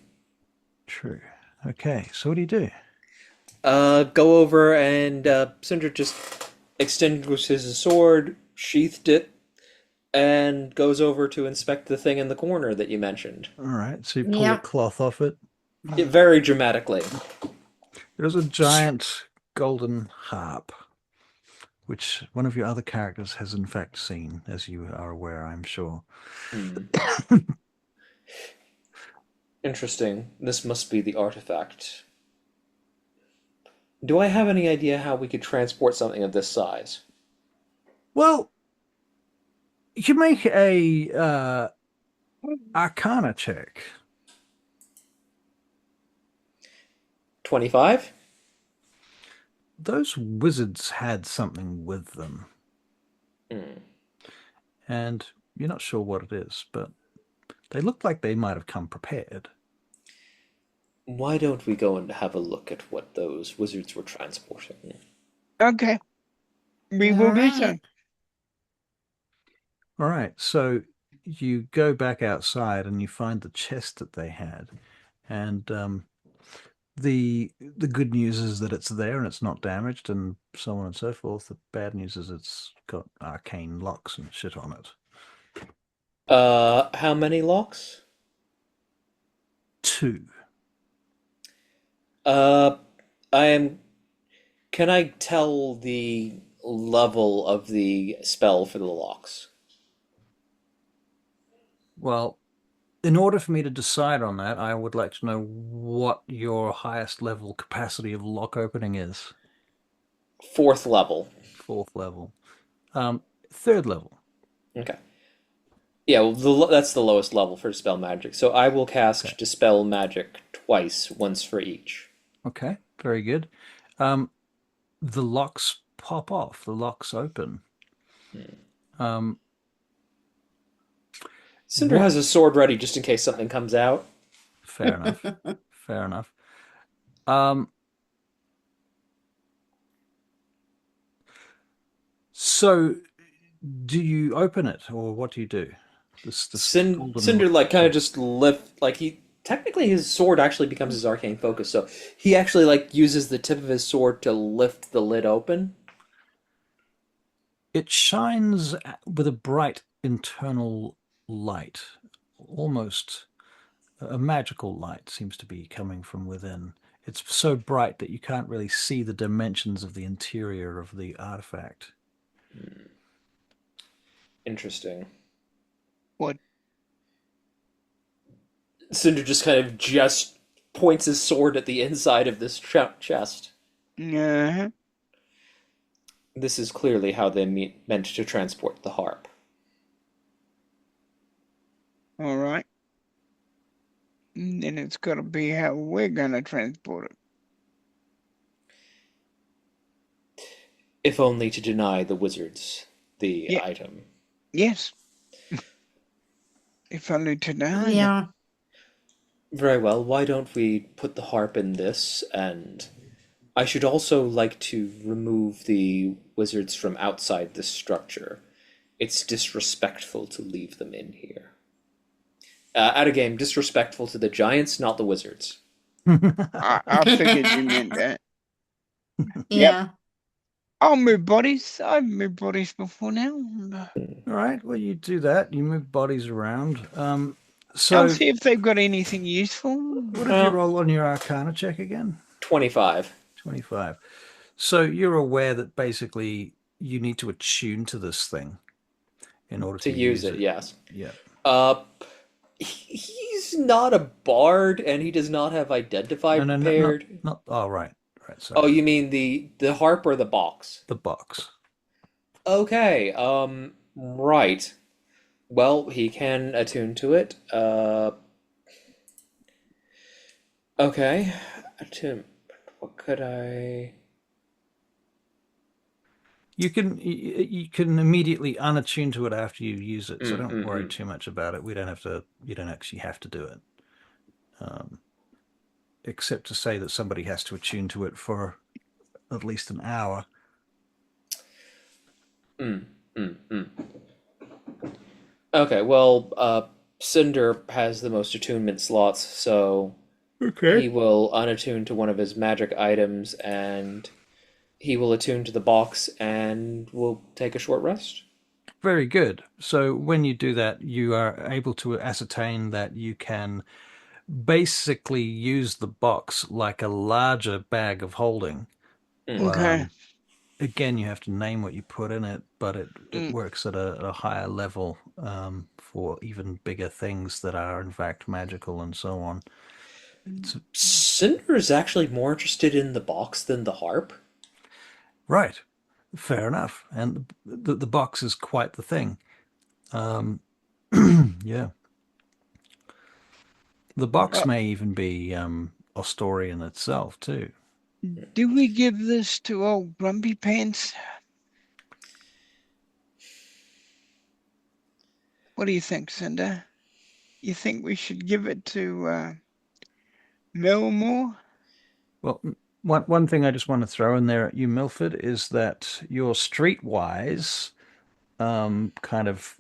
True. Okay, so what do you do? Go over and Cinder just extinguishes his sword, sheathed it, and goes over to inspect the thing in the corner that you mentioned. All right, so you pull Yep. the cloth off it. Very dramatically. There's a giant golden harp, which one of your other characters has in fact seen, as you are aware, I'm sure. Interesting. This must be the artifact. Do I have any idea how we could transport something of this size? Well, you can make a Arcana check. 25? Those wizards had something with them. And you're not sure what it is, but they look like they might have come prepared. Why don't we go and have a look at what those wizards were transporting? Okay. We will do so. Alright. All right, so you go back outside and you find the chest that they had, and the good news is that it's there and it's not damaged, and so on and so forth. The bad news is it's got arcane locks and shit on it. How many locks? 2. Can I tell the level of the spell for the locks? Well, in order for me to decide on that, I would like to know what your highest level capacity of lock opening is. 4th level. Fourth level. Third level. Okay. Yeah, well, that's the lowest level for Dispel Magic. So I will Okay. cast Dispel Magic twice, once for each. Okay. Very good. Um, the locks pop off. The locks open. Um, Cinder what? has a sword ready just in case something comes out. Fair enough. Fair enough. Um, so do you open it, or what do you do? This golden Cinder like kind of door. just lift like he technically his sword actually becomes his arcane focus, so he actually like uses the tip of his sword to lift the lid open. It shines with a bright internal light, almost a magical light seems to be coming from within. It's so bright that you can't really see the dimensions of the interior of the artifact. Interesting. What? Cinder just kind of just points his sword at the inside of this chest. Uh-huh. This is clearly how they meant to transport the harp. All right. Then it's got to be how we're going to transport it. If only to deny the wizards the Yeah. item. Yes. If only to die. Yeah. Very well, why don't we put the harp in this, and I should also like to remove the wizards from outside this structure. It's disrespectful to leave them in here. At a game, disrespectful to the giants, not the wizards. I figured you meant that. Yeah. I'll move bodies. I've moved bodies before now. All right, well, you do that. You move bodies around. So, I'll see if they've got anything useful. what did you roll on your Arcana check again? 25. 25. So you're aware that basically you need to attune to this thing in order To to use use it, it. yes. Yeah. He's not a bard, and he does not have Identify No, prepared. not. Oh, right. Right. Oh, Sorry. you mean the harp or the box? The box. Okay, right. Well, he can attune to it. Okay. Attune. What could I... You can immediately unattune to it after you use it, so don't worry too much about it. We don't have to. You don't actually have to do it, except to say that somebody has to attune to it for at least an hour. Okay, well, Cinder has the most attunement slots, so he will unattune to one of his magic items, and he will attune to the box, and will take a short rest. Very good. So when you do that, you are able to ascertain that you can basically use the box like a larger bag of holding. Okay. Again, you have to name what you put in it, but it Mm. works at a higher level for even bigger things that are in fact magical and so on. Cinder is actually more interested in the box than the harp. Right, fair enough. And the box is quite the thing. Yeah. The box may even be Ostorian itself, too. Do we give this to old Grumpy Pants? What do you think, Cinder? You think we should give it to Millmore? Well, one thing I just want to throw in there at you, Milford, is that your streetwise kind of,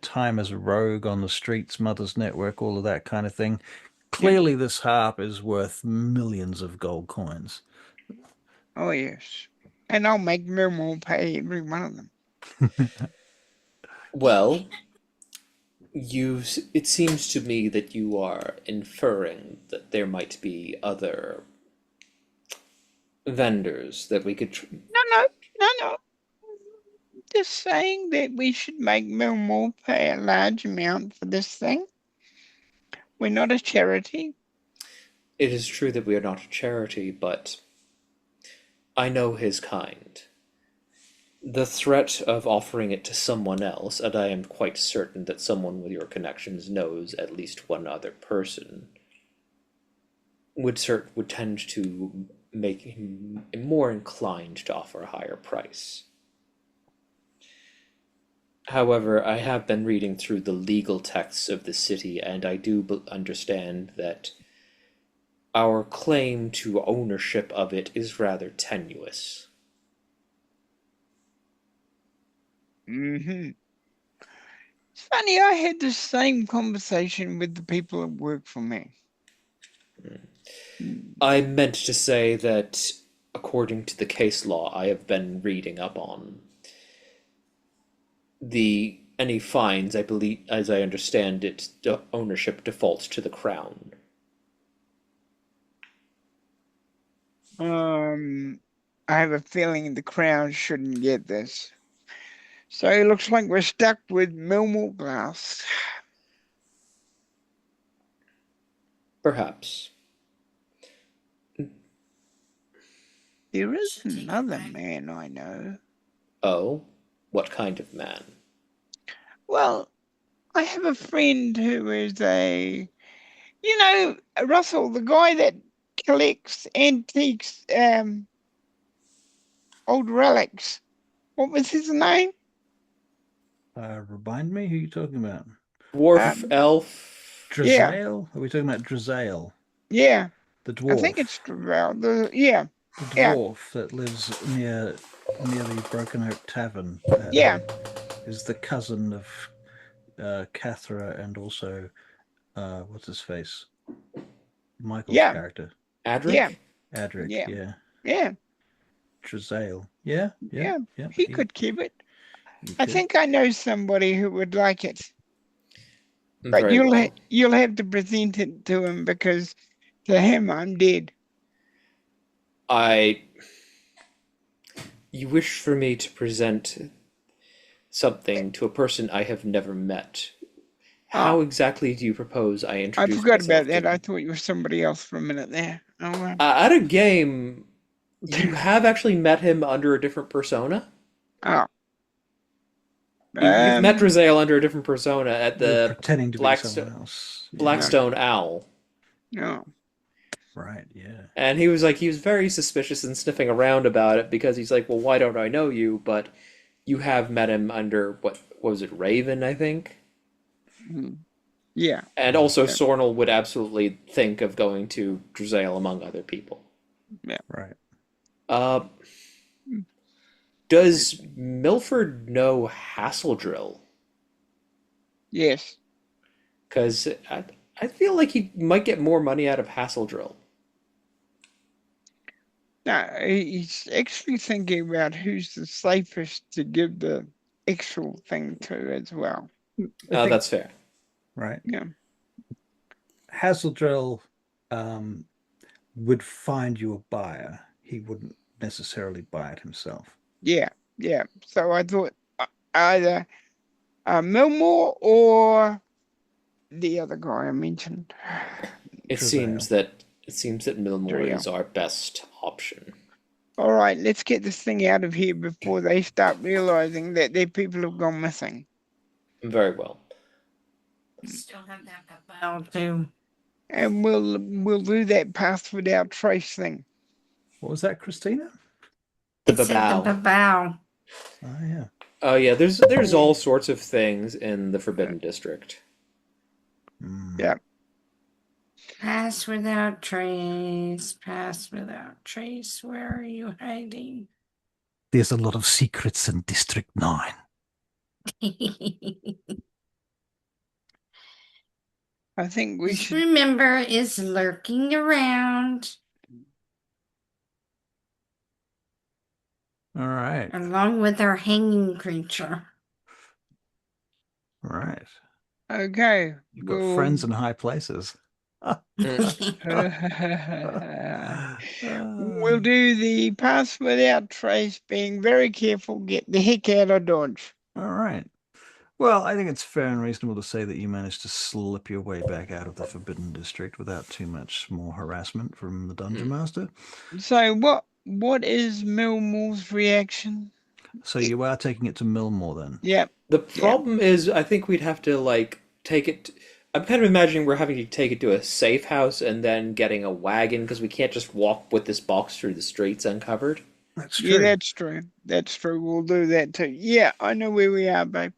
time as a rogue on the streets, Mother's Network, all of that kind of thing. Clearly, this harp is worth millions of gold coins. Oh, yes. And I'll make Millmore pay every one of them. Well, it seems to me that you are inferring that there might be other vendors that we could... No. just saying that we should make Milmore pay a large amount for this thing? We're not a charity. It is true that we are not a charity, but I know his kind. The threat of offering it to someone else, and I am quite certain that someone with your connections knows at least one other person, would tend to make him more inclined to offer a higher price. However, I have been reading through the legal texts of the city, and I do understand that our claim to ownership of it is rather tenuous. Mm-hmm. It's funny, I had the same conversation with the people that work for me. I meant to say that, according to the case law I have been reading up on, any fines, I believe, as I understand it, the ownership defaults to the crown. I have a feeling the crown shouldn't get this. So it looks like we're stuck with Milmore Glass. Perhaps. There is another man I know. Oh? What kind of man? Well, I have a friend who is Russell, the guy that collects antiques, old relics. What was his name? Remind me who you're talking about. Dwarf, elf. Drizael? Are we talking about Drizael? Yeah. The dwarf. I think it's Drizael. The dwarf that lives near the Broken Oak Tavern. Is the cousin of Cathra and also what's his face? Michael's character. Adric? Adric, yeah. Yeah. Drizael. Yeah. He could keep it. I think I know somebody who would like it. But you'll have to present it to him, because to him I'm dead. You wish for me to present something to a person I have never met. How exactly do you propose I introduce myself? I forgot about that. I thought you were somebody else for a minute there. At a game, you have actually met him under a different persona? Oh. You've met Drizael under a different persona at the pretending to be someone else. Blackstone Owl. No. Right, yeah. And he was very suspicious and sniffing around about it, because he's like, well, why don't I know you? But you have met him under, what was it, Raven, I think? Yeah. And also Sornel would absolutely think of going to Drizael among other people. Yeah. Right. Does Milford know Hassledrill? Yes. Because I feel like he might get more money out of Hassledrill. No, he's actually thinking about who's the safest to give the actual thing to as well. That's fair. Right. Yeah. Hassledrill would find you a buyer. He wouldn't necessarily buy it himself. Yeah. So I thought either Milmore or the other guy I mentioned. It seems that Milmore is our best option. All right, let's get this thing out of here before they start realizing that their people have gone missing. Very well. Still have that bow too. And we'll do that pass without trace thing. What was that, Christina? The babao. Oh yeah. Oh yeah. There's all sorts of things in the Forbidden District. Yeah. Pass without trace. Pass without trace. Where are you hiding? There's a lot of secrets in District 9. I think we should remember is lurking around. All right. Along with our hanging creature. All right. Okay. You've got friends in high places. We'll do the pass without trace, being very careful, get the heck out of Dodge. All right. Well, I think it's fair and reasonable to say that you managed to slip your way back out of the Forbidden District without too much more harassment from the Dungeon Master. So what is Millmore's reaction? So you are taking it to Millmore then? Yep. The problem is, I think we'd have to like take it. I'm kind of imagining we're having to take it to a safe house and then getting a wagon because we can't just walk with this box through the streets uncovered. That's true. Yeah, that's true. That's true. We'll do that too. Yeah, I know where we are, babe.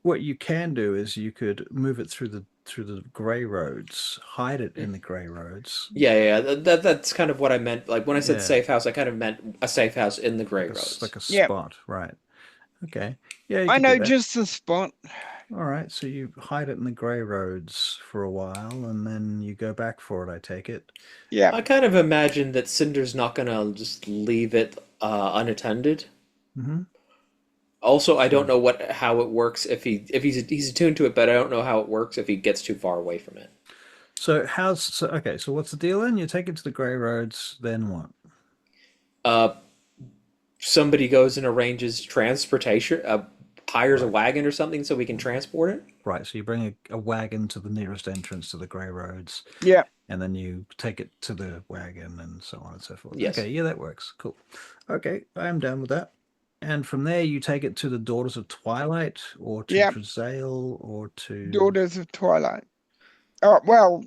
What you can do is you could move it through the grey roads, hide it in the grey roads. Yeah, that's kind of what I meant. Like when I said Yeah. safe house, I kind of meant a safe house in the grey roads. Like a Yep. spot, right? Okay. Yeah, you I could know do that. just the spot. All right, so you hide it in the grey roads for a while, and then you go back for it, I take it. Yeah. I kind of imagine that Cinder's not gonna just leave it unattended. Mm-hmm. Also, I don't know how it works if he's attuned to it, but I don't know how it works if he gets too far away from it. So okay, so what's the deal then? You take it to the grey roads, then what? Somebody goes and arranges transportation, hires a wagon or something so we can transport it. Right, so you bring a wagon to the nearest entrance to the grey roads, Yeah. and then you take it to the wagon and so on and so forth. Yes. Okay, yeah, that works. Cool. Okay, I am down with that. And from there, you take it to the Daughters of Twilight, or to Yep. Drizael, or to Daughters of Twilight. Oh, well,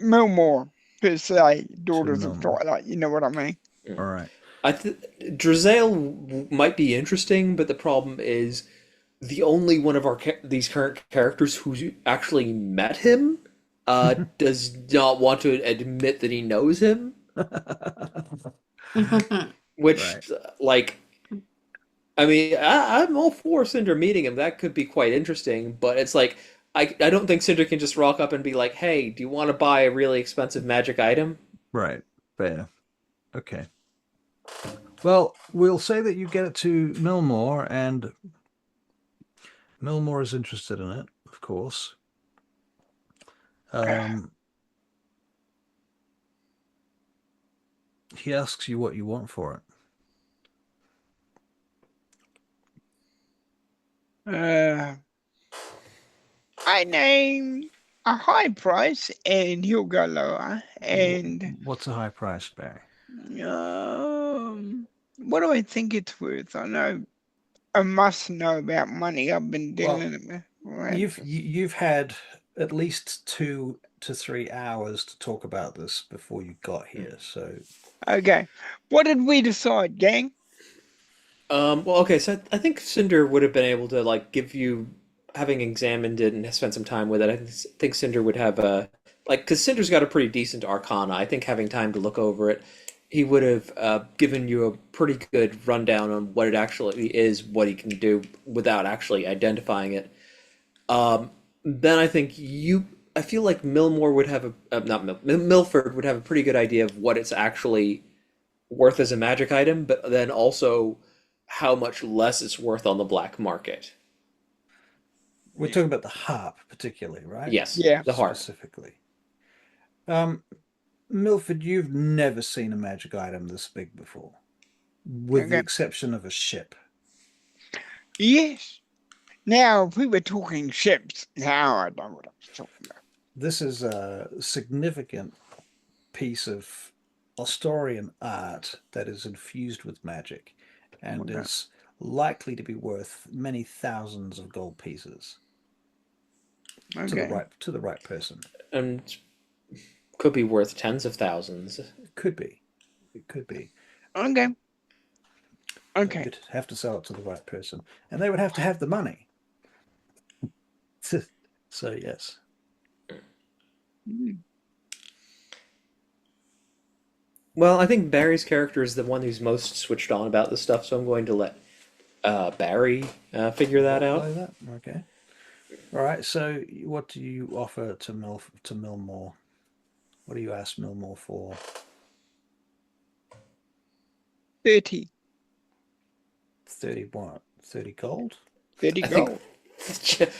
Millmore, per se. Daughters of Millmore. Twilight. You know what I mean? All right. Drizael might be interesting, but the problem is the only one of these current characters who's actually met him does not want to admit that he knows him. Which, Right. like, I mean, I'm all for Cinder meeting him. That could be quite interesting, but it's like, I don't think Cinder can just rock up and be like, hey, do you want to buy a really expensive magic item? Right. Fair. Okay. Well, we'll say that you get it to Millmore, and Millmore is interested in it, of course. He asks you what you want for it. I name a high price, and he'll go lower. And What's a high price, Barry? what do I think it's worth? I know I must know about money. I've been dealing with. Right? You've had at least 2 to 3 hours to talk about this before you got here. So Okay, what did we decide, gang? Well, okay, so I think Cinder would have been able to like give you, having examined it and spent some time with it. I think Cinder would have because Cinder's got a pretty decent arcana. I think having time to look over it, he would have given you a pretty good rundown on what it actually is, what he can do without actually identifying it. Then I think I feel like Milmore would have Milford would have a pretty good idea of what it's actually worth as a magic item, but then also how much less it's worth on the black market. we're talking about the harp, particularly, right? Yes, Yeah. the harp. Specifically. Milford, you've never seen a magic item this big before, with the Okay. exception of a ship. Yes. Now, if we were talking ships, now I know what I was talking about. This is a significant piece of Ostorian art that is infused with magic and Okay. is likely to be worth many thousands of gold pieces Okay. to the right person. And could be worth tens of thousands. It could be. It could be. Okay. Okay. You'd have to sell it to the right person, and they would have to have the money. So yes. Well, I think Barry's character is the one who's most switched on about this stuff, so I'm going to let Barry figure that out. Like that? Okay. All right. So, what do you offer to Millmore? What do you ask Millmore for? 30. 30 what? 30 gold? 30 I think- gold.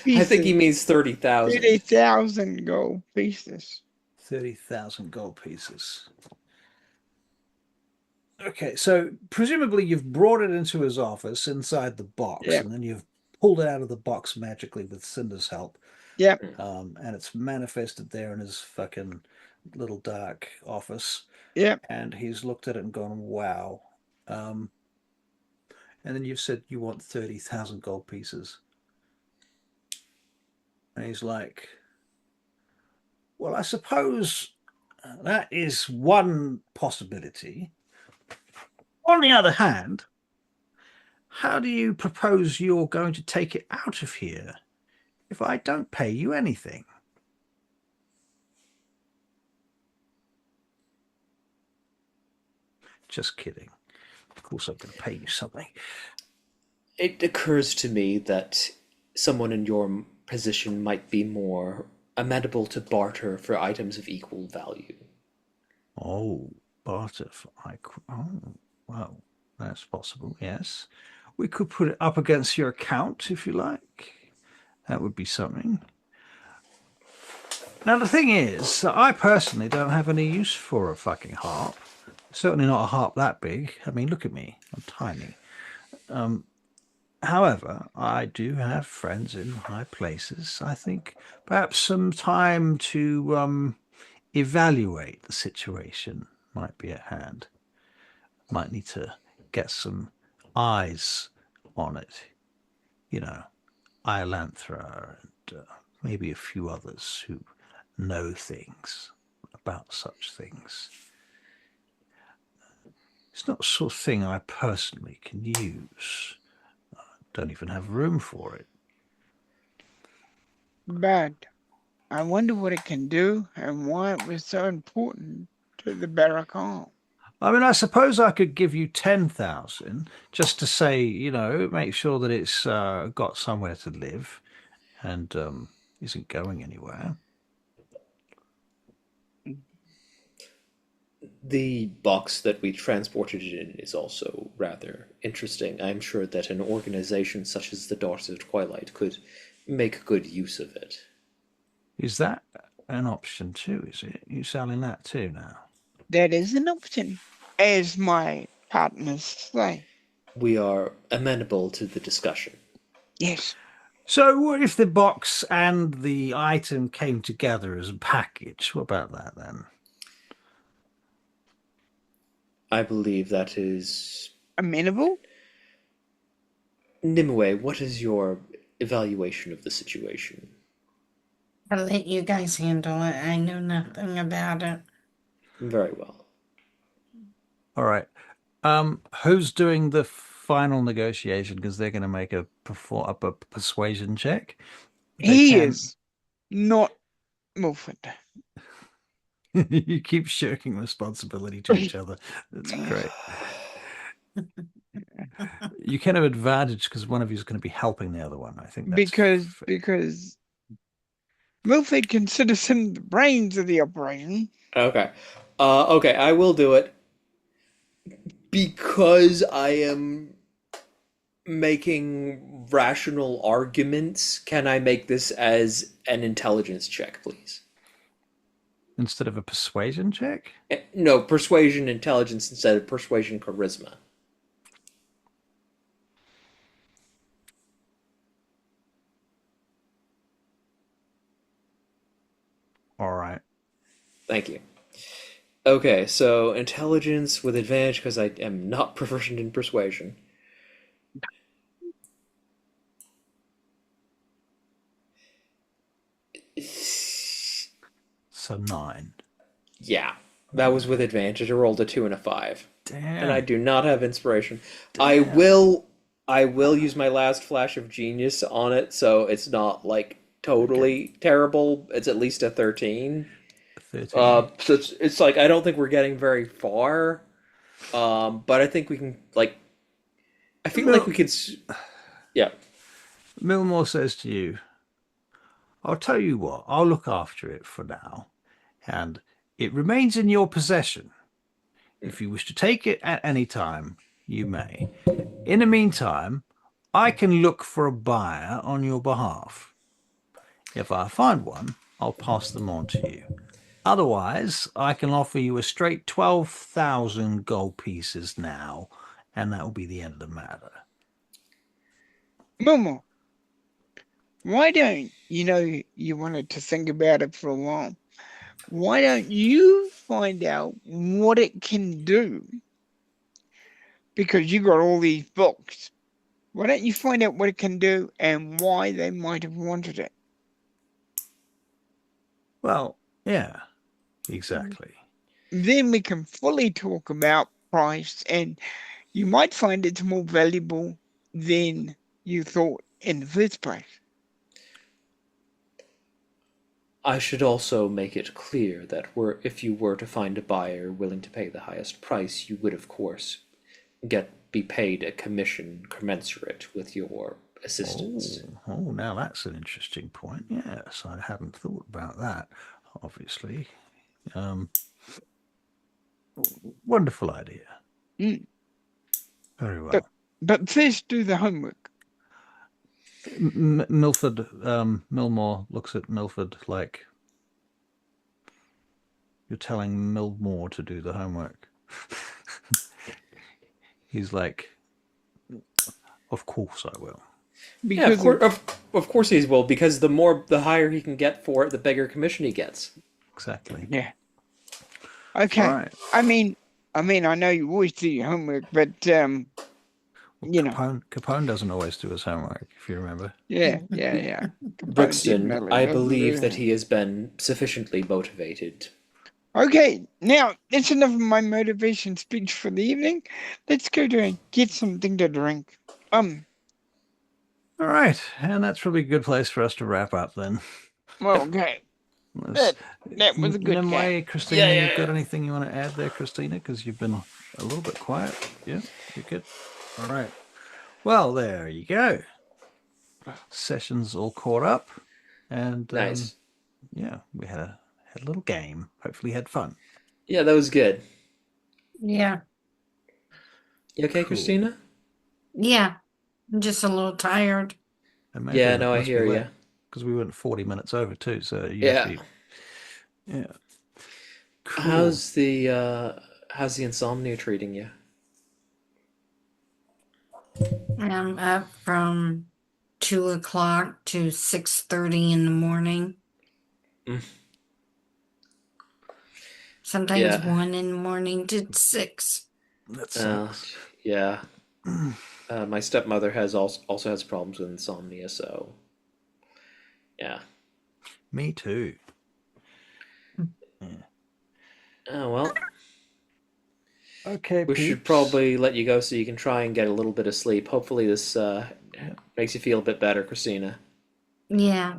I think he means 30,000. 30,000 gold pieces. 30,000 gold pieces. Okay, so presumably you've brought it into his office inside the box, Yeah. and then you've pulled it out of the box magically with Cinder's help. Yeah. And it's manifested there in his fucking little dark office. Yeah. And he's looked at it and gone, wow. And then you've said you want 30,000 gold pieces. And he's like, well, I suppose that is one possibility. On the other hand, how do you propose you're going to take it out of here if I don't pay you anything? Just kidding. Of course I'm going to pay you something. It occurs to me that someone in your position might be more amenable to barter for items of equal value. Oh, barter for oh, well, that's possible, yes. We could put it up against your account if you like. That would be something. Now, the thing is, I personally don't have any use for a fucking harp. Certainly not a harp that big. I mean, look at me. I'm tiny. However, I do have friends in high places. I think perhaps some time to evaluate the situation might be at hand. Might need to get some eyes on it. You know, Ilanthra and maybe a few others who know things about such things. It's not the sort of thing I personally can use. I don't even have room for it. But I wonder what it can do and why it was so important to the Barakan. I mean, I suppose I could give you 10,000 just to say, you know, make sure that it's got somewhere to live and isn't going anywhere. The box that we transported it in is also rather interesting. I'm sure that an organization such as the Daughters of Twilight could make good use of it. Is that an option too, is it? You selling that too now? That is an option, as my partners say. We are amenable to the discussion. Yes. So what if the box and the item came together as a package? What about that then? I believe that is... Amenable? Nimue, what is your evaluation of the situation? I'll let you guys handle it. I know nothing about it. Very well. All right. Who's doing the final negotiation? Because they're going to make a persuasion check. He is not Milford. You keep shirking responsibility to each other. That's great. You can have advantage because one of you is going to be helping the other one. I think that's because Milford considers him the brains of the operation. Okay. Okay, I will do it. Because I am making rational arguments, can I make this as an intelligence check, please? instead of a persuasion check. No, persuasion intelligence instead of persuasion charisma. All right. Thank you. Okay, so intelligence with advantage because I am not proficient in persuasion. So 9. Yeah, that was with advantage. I rolled a 2 and a 5. Damn. And I do not have inspiration. Damn. I will use my last flash of genius on it, so it's not like totally terrible. It's at least a 13. 13. So it's like I don't think we're getting very far. But I think we can like I feel like we could yeah. Milmore says to you, I'll tell you what, I'll look after it for now, and it remains in your possession. If you wish to take it at any time, you may. In the meantime, I can look for a buyer on your behalf. If I find one, I'll pass them on to you. Otherwise, I can offer you a straight 12,000 gold pieces now, and that will be the end of the matter. Momo, why don't you wanted to think about it for a while? Why don't you find out what it can do? Because you got all these books. Why don't you find out what it can do and why they might have wanted it? Well, yeah, exactly. Then we can fully talk about price, and you might find it's more valuable than you thought in the first place. I should also make it clear that if you were to find a buyer willing to pay the highest price, you would, of course, be paid a commission commensurate with your assistance. Oh, now that's an interesting point. Yes, I hadn't thought about that, obviously. Wonderful idea. Mm. Very well. But first, do the homework. Milmore looks at Milford like you're telling Milmore to do the homework. He's like, of course I will. Yeah, of course he will, because the higher he can get for it, the bigger commission he gets. Exactly. Yeah. Okay. Right. I mean, I know you always do your homework, but Capone doesn't always do his homework, if you remember. Yeah. Brixton, I believe that he has been sufficiently motivated. Okay, now that's enough of my motivation speech for the evening. Let's go to and get something to drink. All right, and that's probably a good place for us to wrap up then. Well, okay. That was a good Nimue, game. Christina, you got anything you want to add there, Christina? Because you've been a little bit quiet. Yeah, you're good. All right. Well, there you go. Sessions all caught up, and Nice. Yeah, we had a little game. Hopefully, had fun. Yeah, that was good. Yeah. You okay, Cool. Christina? Yeah. I'm just a little tired. Yeah, no, I hear you. Because we went 40 minutes over too, so Yeah. Yeah. Cool. How's the insomnia treating you? I'm up from 2 o'clock to 6:30 in the morning. Sometimes Yeah. 1 in the morning to 6. That sucks. Yeah. My stepmother also has problems with insomnia, so yeah. Me too. Yeah. Oh well. Okay, We should probably let you go so you can try and get a little bit of sleep. Hopefully this makes you feel a bit better, Christina. Yeah.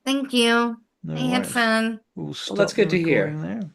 Thank you. No I had worries. fun. We'll stop that's good the to hear. recording there.